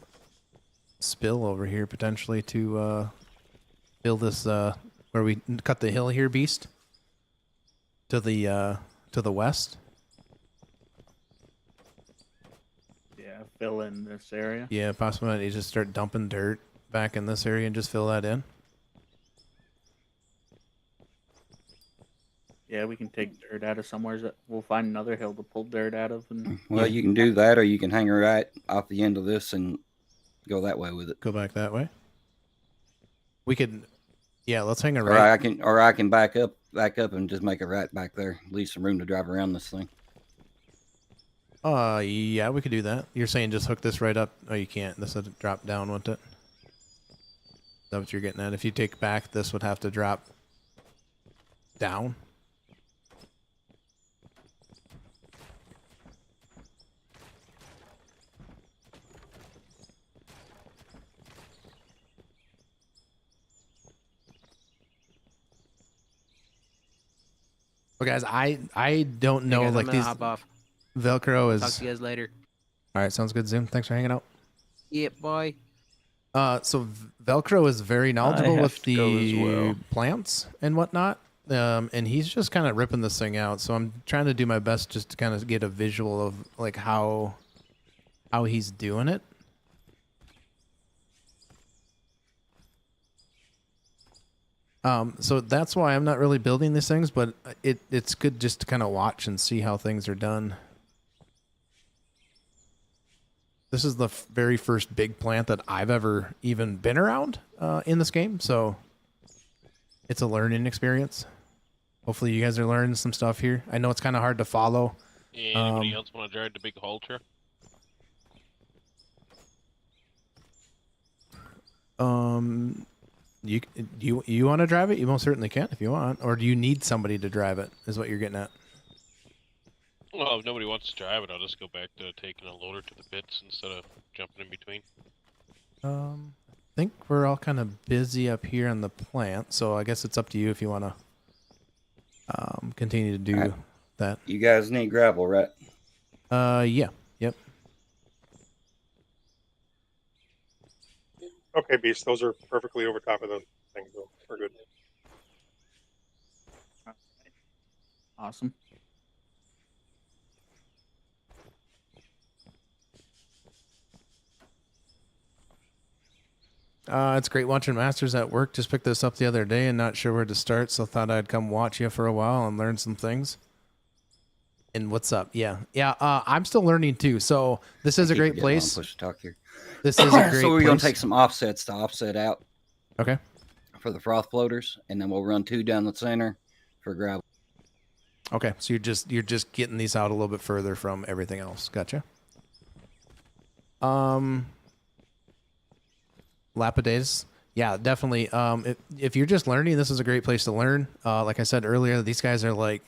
spill over here potentially to fill this where we cut the hill here, Beast, to the west. Yeah, fill in this area. Yeah, possibly you just start dumping dirt back in this area and just fill that in. Yeah, we can take dirt out of somewhere. We'll find another hill to pull dirt out of. And Well, you can do that, or you can hang right off the end of this and go that way with it. Go back that way. We could, yeah. Let's hang a Or right. I can back up and just make a right back there. Leave some room to drive around this thing. Yeah, we could do that. You're saying just hook this right up? Oh, you can't. This would drop down, wouldn't it? Is that what you're getting at? If you take back, this would have to drop down. Well, guys, I don't know, Hey guys, like I'm gonna these hop off. Velcro is. Talk to you guys later. All right, sounds good, Zoom. Thanks for hanging out. Yep, bye. So Velcro is very knowledgeable have with to go as the well. plants and whatnot. And he's just kind of ripping this thing out. So I'm trying to do my best just to kind of get a visual of like how he's doing it. So that's why I'm not really building these things, but it's good just to kind of watch and see how things are done. This is the very first big plant that I've ever even been around in this game, so it's a learning experience. Hopefully you guys are learning some stuff here. I know it's kind of hard to follow. Yeah, anybody else want to drive the big haul truck? You want to drive it? You most certainly can if you want. Or do you need somebody to drive it, is what you're getting at? Well, if nobody wants to drive it, I'll just go back to taking a loader to the pits instead of jumping in between. I think we're all kind of busy up here on the plant, so I guess it's up to you if you want to continue to do that. You guys need gravel, right? Yeah. Yep. Okay, Beast, those are perfectly over top of the thing, so we're good. Awesome. It's great watching Masters at work. Just picked this up the other day and not sure where to start, so thought I'd come watch you for a while and learn some things. And what's up? Yeah. I'm still learning too. So this is a great place. Push to talk here. This is a great So we're gonna place. take some offsets to offset out. Okay. For the froth floaters, and then we'll run 2 down the center for gravel. Okay. So you're just getting these out a little bit further from everything else. Gotcha. Lapidates. Yeah, definitely. If you're just learning, this is a great place to learn. Like I said earlier, these guys are like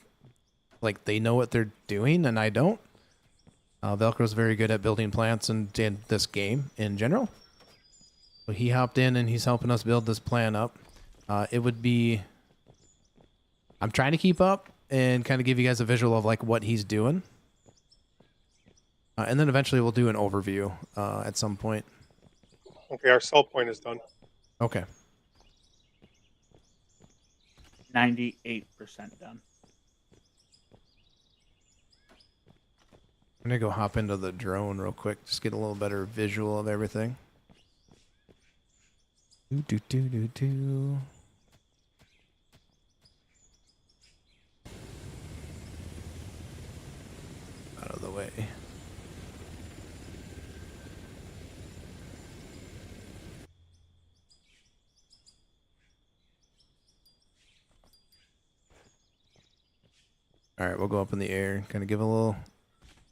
they know what they're doing, and I don't. Velcro's very good at building plants and in this game in general. So he hopped in and he's helping us build this plan up. It would be. I'm trying to keep up and kind of give you guys a visual of like what he's doing, and then eventually we'll do an overview at some point. Okay, our sell point is done. Okay. 98% done. I'm gonna go hop into the drone real quick, just get a little better visual of everything. Do. Out of the way. All right, we'll go up in the air, kind of give a little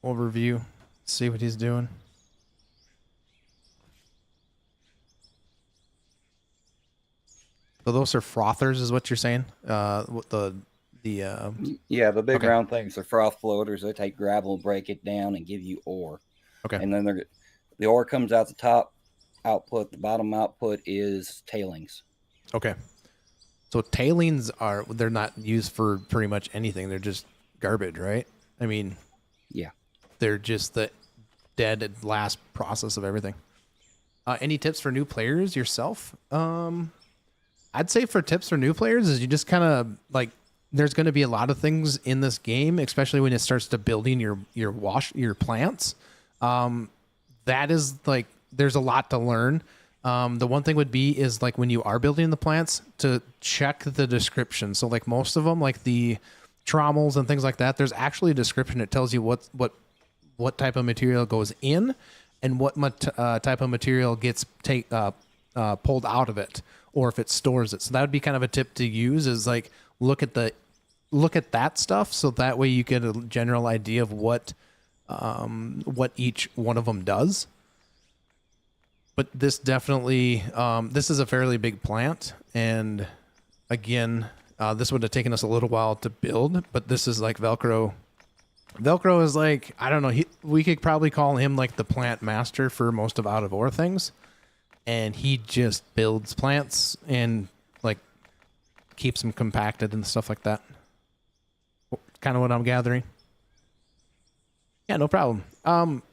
overview, see what he's doing. So those are frothers, is what you're saying? Yeah, the big okay. round things are froth floaters. They take gravel, break it down, and give you ore. Okay. And then the ore comes out the top output. The bottom output is tailings. Okay. So tailings they're not used for pretty much anything. They're just garbage, right? I mean, yeah, they're just the dead last process of everything. Any tips for new players yourself? I'd say for tips for new players is you just kind of like, there's going to be a lot of things in this game, especially when it starts to building your plants. That is like, there's a lot to learn. The one thing would be is like when you are building the plants to check the description. So like most of them, like the trommels and things like that, there's actually a description that tells you what type of material goes in and what type of material gets pulled out of it, or if it stores it. So that would be kind of a tip to use, is like look at that stuff, so that way you get a general idea of what each one of them does. But this definitely, this is a fairly big plant, and again, this would have taken us a little while to build, but this is like Velcro. Velcro is like, I don't know, we could probably call him like the plant master for most of Out of Ore things. And he just builds plants and like keeps them compacted and stuff like that. Kind of what I'm gathering. Yeah, no problem.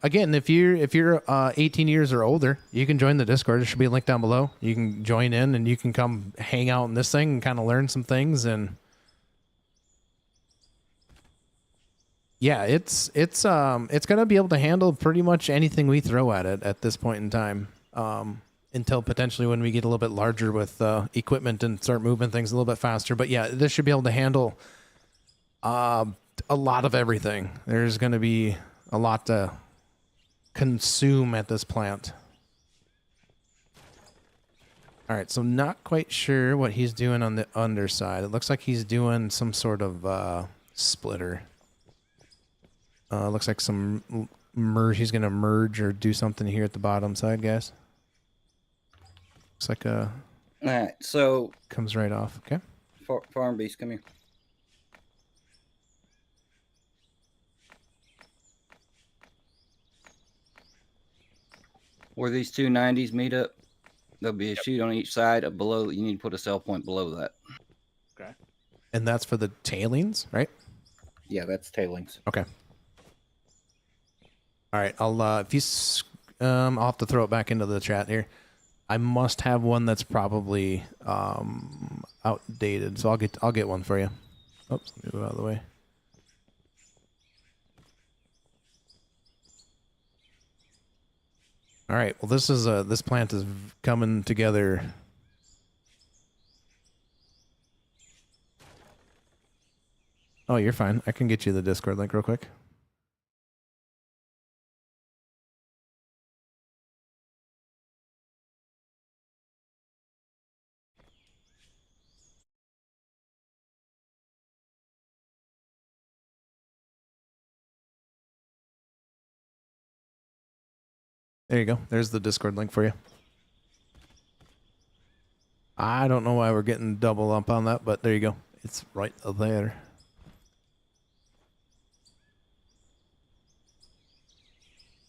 Again, if you're 18 years or older, you can join the Discord. There should be a link down below. You can join in and you can come hang out in this thing and kind of learn some things. And yeah, it's gonna be able to handle pretty much anything we throw at it at this point in time. Until potentially when we get a little bit larger with equipment and start moving things a little bit faster. But yeah, this should be able to handle a lot of everything. There's going to be a lot to consume at this plant. All right, so not quite sure what he's doing on the underside. It looks like he's doing some sort of splitter. Looks like some merge. He's going to merge or do something here at the bottom side, guys. Looks like all right, so comes right off. Okay. Farm beast, come here. Where these two 90s meet up, there'll be a chute on each side. Below, you need to put a sell point below that. Okay. And that's for the tailings, right? Yeah, that's tailings. Okay. All right. I'll I'll have to throw it back into the chat here. I must have one that's probably outdated, so I'll get one for you. Oops, let me move out of the way. All right. Well, this plant is coming together. Oh, you're fine. I can get you the Discord link real quick. There you go. There's the Discord link for you. I don't know why we're getting double up on that, but there you go. It's right there.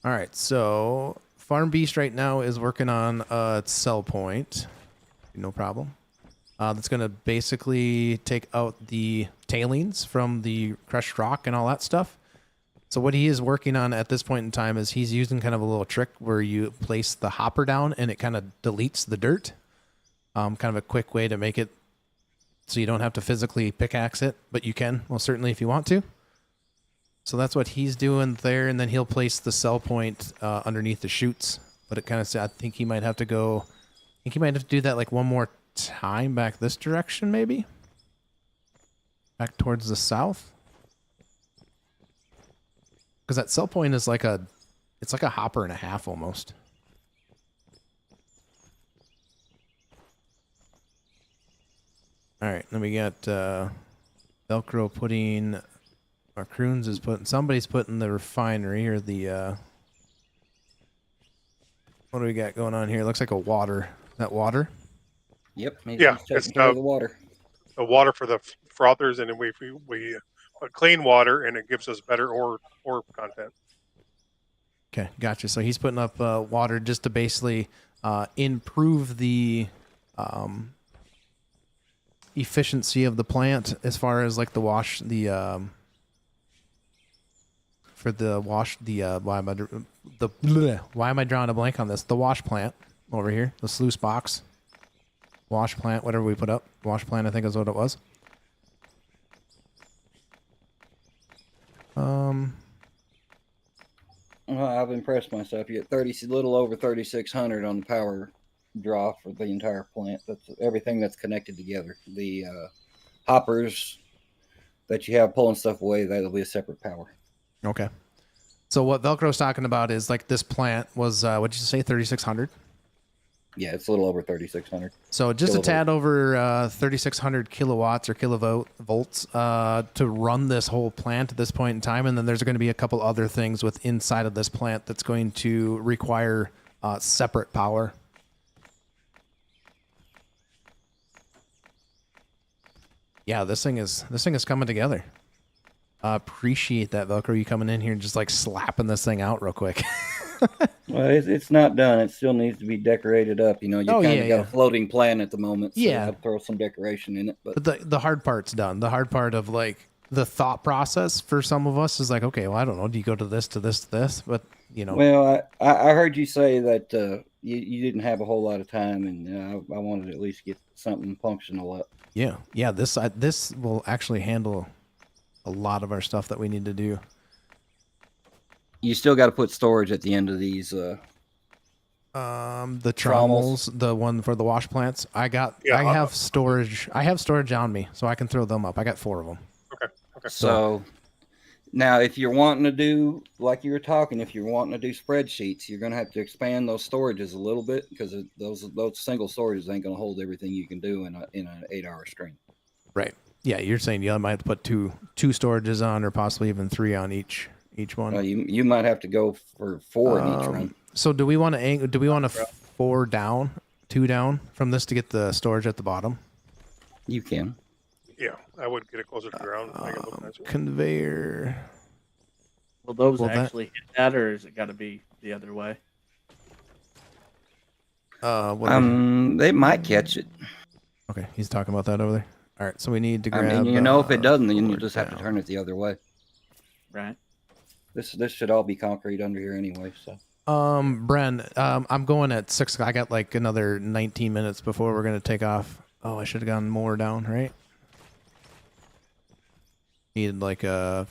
All right, so Farm Beast right now is working on its sell point. No problem. That's going to basically take out the tailings from the crushed rock and all that stuff. So what he is working on at this point in time is he's using kind of a little trick where you place the hopper down and it kind of deletes the dirt. Kind of a quick way to make it so you don't have to physically pickaxe it, but you can, well, certainly if you want to. So that's what he's doing there, and then he'll place the sell point underneath the chutes. But it kind of, I think he might have to go, I think he might have to do that like one more time back this direction, maybe? Back towards the south? Because that sell point is like it's like a hopper and a half almost. All right, then we got Velcro putting Croons is somebody's putting the refinery or the what do we got going on here? It looks like a water. Is that water? Yep. Yeah, He's it's taking care of the water. the water for the frothers, and then we put clean water, and it gives us better ore content. Okay, gotcha. So he's putting up water just to basically improve the efficiency of the plant as far as like the wash, why am I drawing a blank on this? The wash plant over here, the sluice box, wash plant, whatever we put up, wash plant, I think is what it was. Well, I've impressed myself. You get a little over 3,600 on the power draw for the entire plant. That's everything that's connected together. The hoppers that you have pulling stuff away, that'll be a separate power. Okay. So what Velcro's talking about is like this plant was, what did you say, 3,600? Yeah, it's a little over 3,600. So just a tad over 3,600 kilowatts or kilovolts to run this whole plant at this point in time. And then there's going to be a couple other things with inside of this plant that's going to require separate power. Yeah, this thing is coming together. Appreciate that, Velcro, you coming in here and just like slapping this thing out real quick. Well, it's not done. It still needs to be decorated up. You know, you kind of got a floating plan at the moment. So yeah, I'll throw some decoration in it. But the hard part's done. The hard part of like the thought process for some of us is like, okay, well, I don't know. Do you go to this, to this, to this? But you know. Well, I heard you say that you didn't have a whole lot of time, and I wanted to at least get something functional up. Yeah. This will actually handle a lot of our stuff that we need to do. You still got to put storage at the end of these. The trommels, the one for the wash plants. I have storage. I have storage on me, so I can throw them up. I got 4 of them. Okay. So now, if you're wanting to do like you were talking, if you're wanting to do spreadsheets, you're going to have to expand those storages a little bit because those single storages ain't going to hold everything you can do in an 8-hour stream. Right. Yeah, you're saying you might have to put two storages on, or possibly even 3 on each one. You might have to go for 4 in each run. So do we want to 4 down, 2 down from this to get the storage at the bottom? You can. Yeah, I would get it closer to the ground. Make it look nicer. Conveyor. Will those actually hit that, or is it got to be the other way? They might catch it. Okay, he's talking about that over there. All right, so we need to grab. I mean, if it doesn't, then you just have to turn it the other way. Right. This should all be concrete under here anyway. So. Bren, I'm going at 6 o'clock. I got like another 19 minutes before we're gonna take off. Oh, I should have gone more down, right? Needed like 8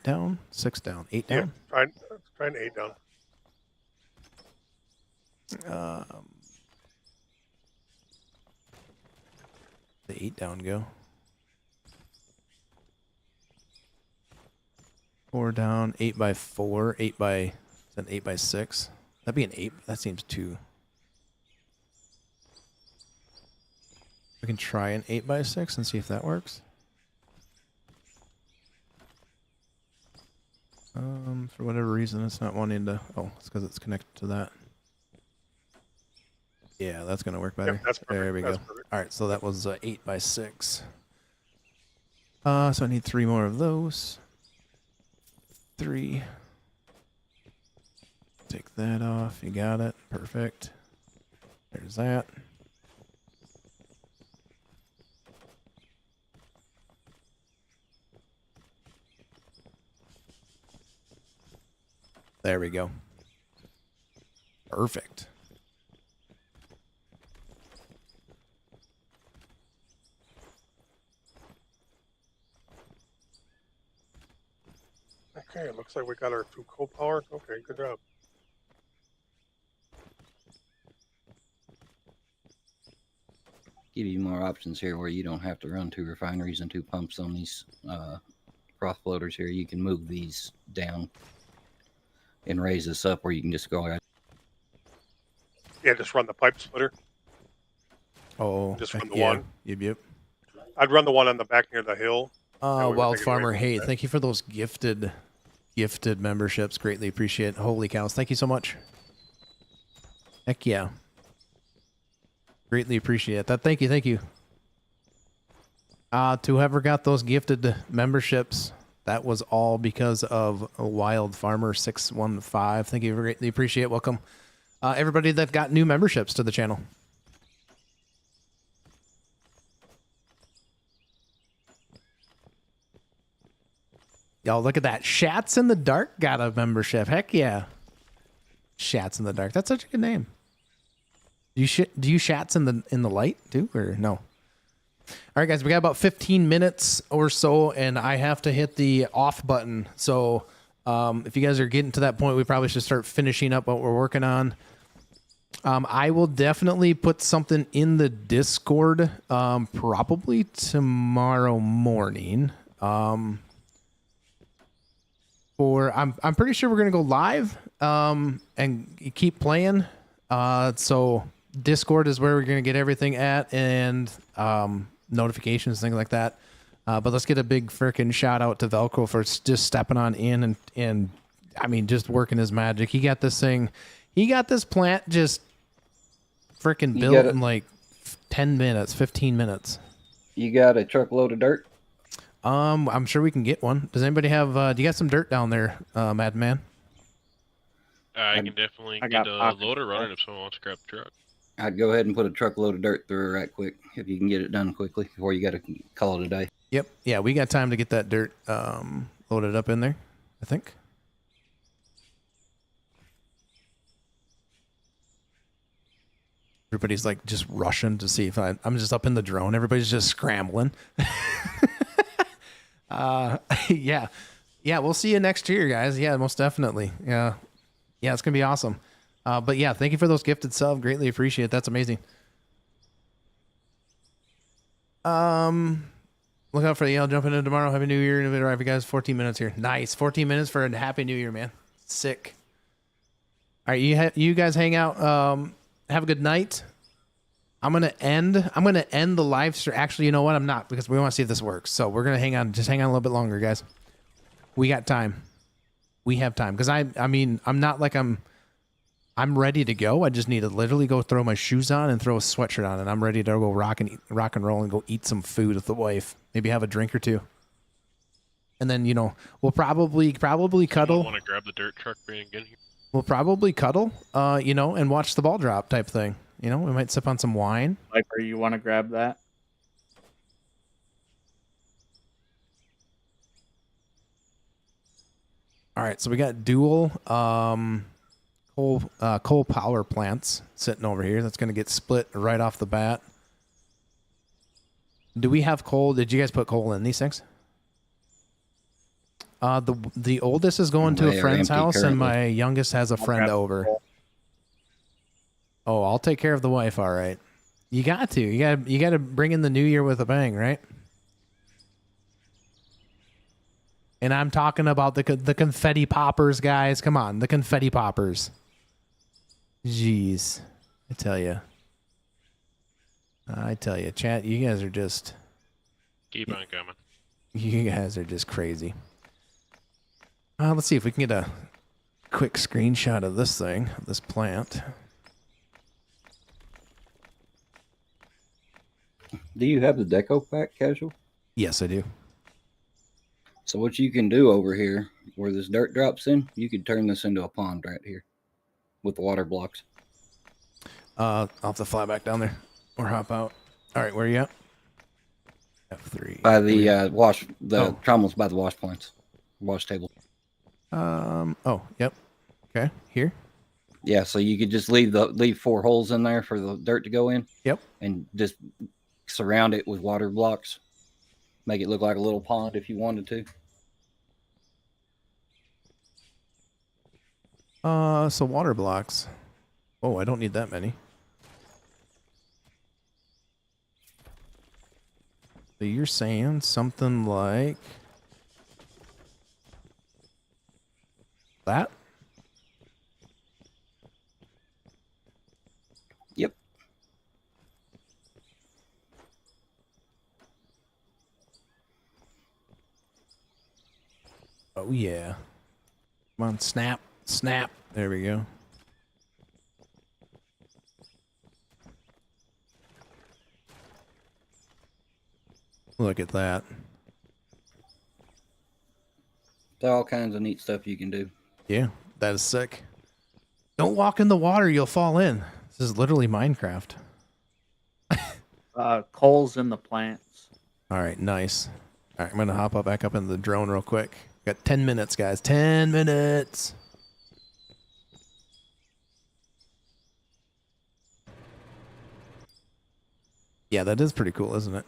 down, 6 down, 8 down. Yeah, trying 8 down. The 8 down go. 4 down, 8 by 4, 8 by, is that 8 by 6? That'd be an 8. That seems 2. We can try an 8 by 6 and see if that works. For whatever reason, it's not wanting to. Oh, it's because it's connected to that. Yeah, that's gonna work better. Yep, that's perfect. There we That's go. perfect. All right, so that was 8 by 6. So I need 3 more of those. 3. Take that off. You got it. Perfect. There's that. There we go. Perfect. Okay, it looks like we got our 2 coal power. Okay, good job. Give you more options here where you don't have to run 2 refineries and 2 pumps on these froth floaters here. You can move these down and raise this up where you can just go out. Yeah, just run the pipe splitter. Oh, Just run the yeah. one. Yep. I'd run the one on the back near the hill way we're Wild taking Farmer, advantage hey, of that. thank you for those gifted memberships. Greatly appreciate it. Holy cows. Thank you so much. Heck yeah. Greatly appreciate that. Thank you. Thank you. To whoever got those gifted memberships, that was all because of Wild Farmer 615. Thank you. Greatly appreciate it. Welcome. Everybody that got new memberships to the channel. Y'all, look at that. Shats in the Dark got a membership. Heck yeah. Shats in the Dark. That's such a good name. Do you shats in the light too, or no? All right, guys, we got about 15 minutes or so, and I have to hit the off button. So if you guys are getting to that point, we probably should start finishing up what we're working on. I will definitely put something in the Discord probably tomorrow morning. I'm pretty sure we're gonna go live and keep playing. So Discord is where we're gonna get everything at, and notifications, things like that. But let's get a big freaking shout out to Velcro for just stepping on in and I mean just working his magic. He got this plant just freaking built in like 10 minutes, 15 minutes. You got a truckload of dirt? I'm sure we can get one. Does anybody have do you got some dirt down there, Madman? I can definitely get a loader running if someone wants to grab the truck. I'd go ahead and put a truckload of dirt through right quick if you can get it done quickly before you got to call it a day. Yep. Yeah, we got time to get that dirt loaded up in there, I think. Everybody's like just rushing to see if I'm just up in the drone. Everybody's just scrambling. Yeah. Yeah, we'll see you next year, guys. Yeah, most definitely. Yeah. Yeah, it's going to be awesome. But yeah, thank you for those gifted subs. Greatly appreciate it. That's amazing. Look out for the yell jumping in tomorrow. Happy New Year. All right, you guys, 14 minutes here. Nice. 14 minutes for a Happy New Year, man. Sick. All right, you guys hang out. Have a good night. I'm gonna end the live stream. Actually, you know what? I'm not, because we want to see if this works. So we're gonna hang on. Just hang on a little bit longer, guys. We got time. We have time, because I mean, I'm not like I'm ready to go. I just need to literally go throw my shoes on and throw a sweatshirt on, and I'm ready to go rock and roll and go eat some food with the wife. Maybe have a drink or two, and then we'll probably cuddle. Want to grab the dirt truck being in here? We'll probably cuddle, and watch the ball drop type thing. We might sip on some wine. Viper, you want to grab that? All right, so we got dual coal power plants sitting over here. That's going to get split right off the bat. Do we have coal? Did you guys put coal in these things? The oldest is going to a friend's house, and my youngest has a friend over. Oh, I'll take care of the wife. All right. You got to bring in the new year with a bang, right? And I'm talking about the confetti poppers, guys. Come on, the confetti poppers. Jeez, I tell you, chat. You guys are just keep on coming. You guys are just crazy. Let's see if we can get a quick screenshot of this thing, of this plant. Do you have the deco pack, Casual? Yes, I do. So what you can do over here, where this dirt drops in, you could turn this into a pond right here with the water blocks. I'll have to fly back down there or hop out. All right, where are you at? F3. By the trommels by the wash plants, wash table. Oh, yep. Okay, here. Yeah, so you could just leave 4 holes in there for the dirt to go in. Yep. And just surround it with water blocks. Make it look like a little pond if you wanted to. So water blocks. Oh, I don't need that many. So you're saying something like that? Yep. Oh yeah. Come on, snap, snap. There we go. Look at that. There's all kinds of neat stuff you can do. Yeah, that is sick. Don't walk in the water, you'll fall in. This is literally Minecraft. Coal's in the plants. All right, nice. All right, I'm gonna hop back up into the drone real quick. Got 10 minutes, guys. 10 minutes. Yeah, that is pretty cool, isn't it?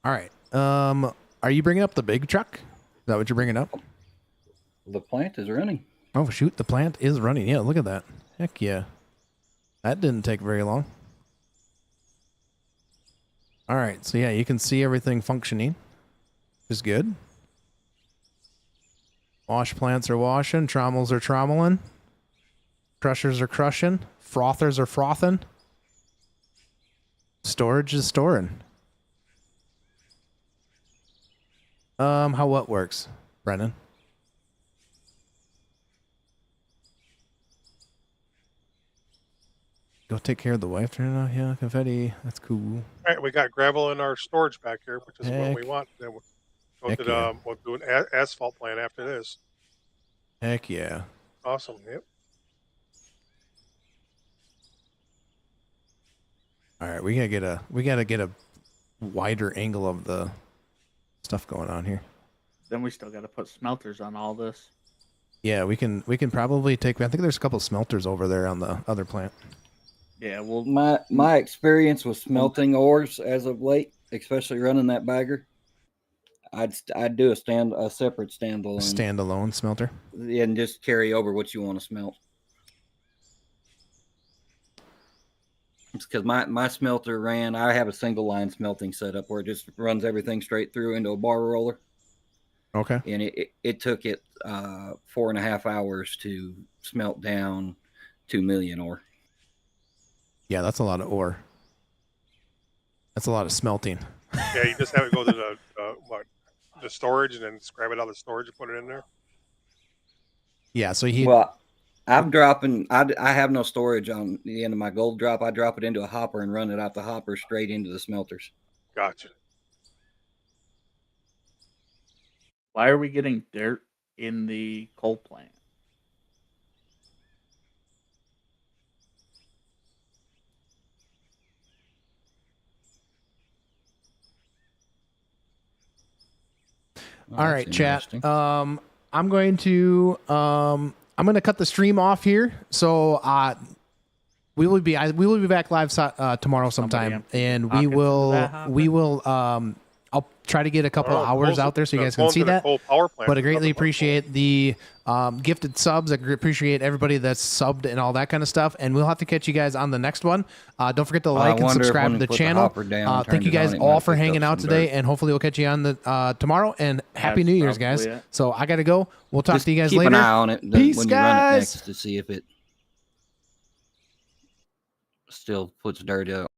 All right. Are you bringing up the big truck? Is that what you're bringing up? The plant is running. Oh shoot, the plant is running. Yeah, look at that. Heck yeah. That didn't take very long. All right, so yeah, you can see everything functioning, which is good. Wash plants are washing, trommels are trommeling, crushers are crushing, frothers are frothing. Storage is storing. How what works, Brennan? Go take care of the wife turn off. Yeah, confetti. That's cool. All right, we got gravel in our storage back here, which is what we Heck. want. Then we'll, Heck yeah. we'll do an asphalt plant after this. Heck yeah. Awesome. Yep. All right, we gotta get a wider angle of the stuff going on here. Then we still got to put smelters on all this. Yeah, we can probably take. I think there's a couple smelters over there on the other plant. Yeah, well, My experience with smelting ores as of late, especially running that bagger, I'd do a separate standalone. Standalone smelter. And just carry over what you want to smelt. It's because my smelter ran. I have a single line smelting setup where it just runs everything straight through into a bar roller. Okay. And it took it 4.5 hours to smelt down 2 million ore. Yeah, that's a lot of ore. That's a lot of smelting. Yeah, you just have to go to the storage and then scrap it out of the storage and put it in there. Yeah, so I'm dropping. I have no storage on the end of my gold drop. I drop it into a hopper and run it out the hopper straight into the smelters. Gotcha. why are we getting dirt in the coal plant? All right, chat. I'm going to cut the stream off here. So we will be back live tomorrow sometime, and we will I'll try to get a couple of hours out there so you guys can see that. But I greatly appreciate the gifted subs. I appreciate everybody that's subbed and all that kind of stuff. And we'll have to catch you guys on the next one. Don't forget to like and subscribe to the channel. Thank you guys all for hanging out today, and hopefully we'll catch you on the tomorrow. And Happy New Year's, guys. So I gotta go. We'll talk to you guys later. Keep an eye on it Peace, when you guys. run it next to see if it still puts dirt out.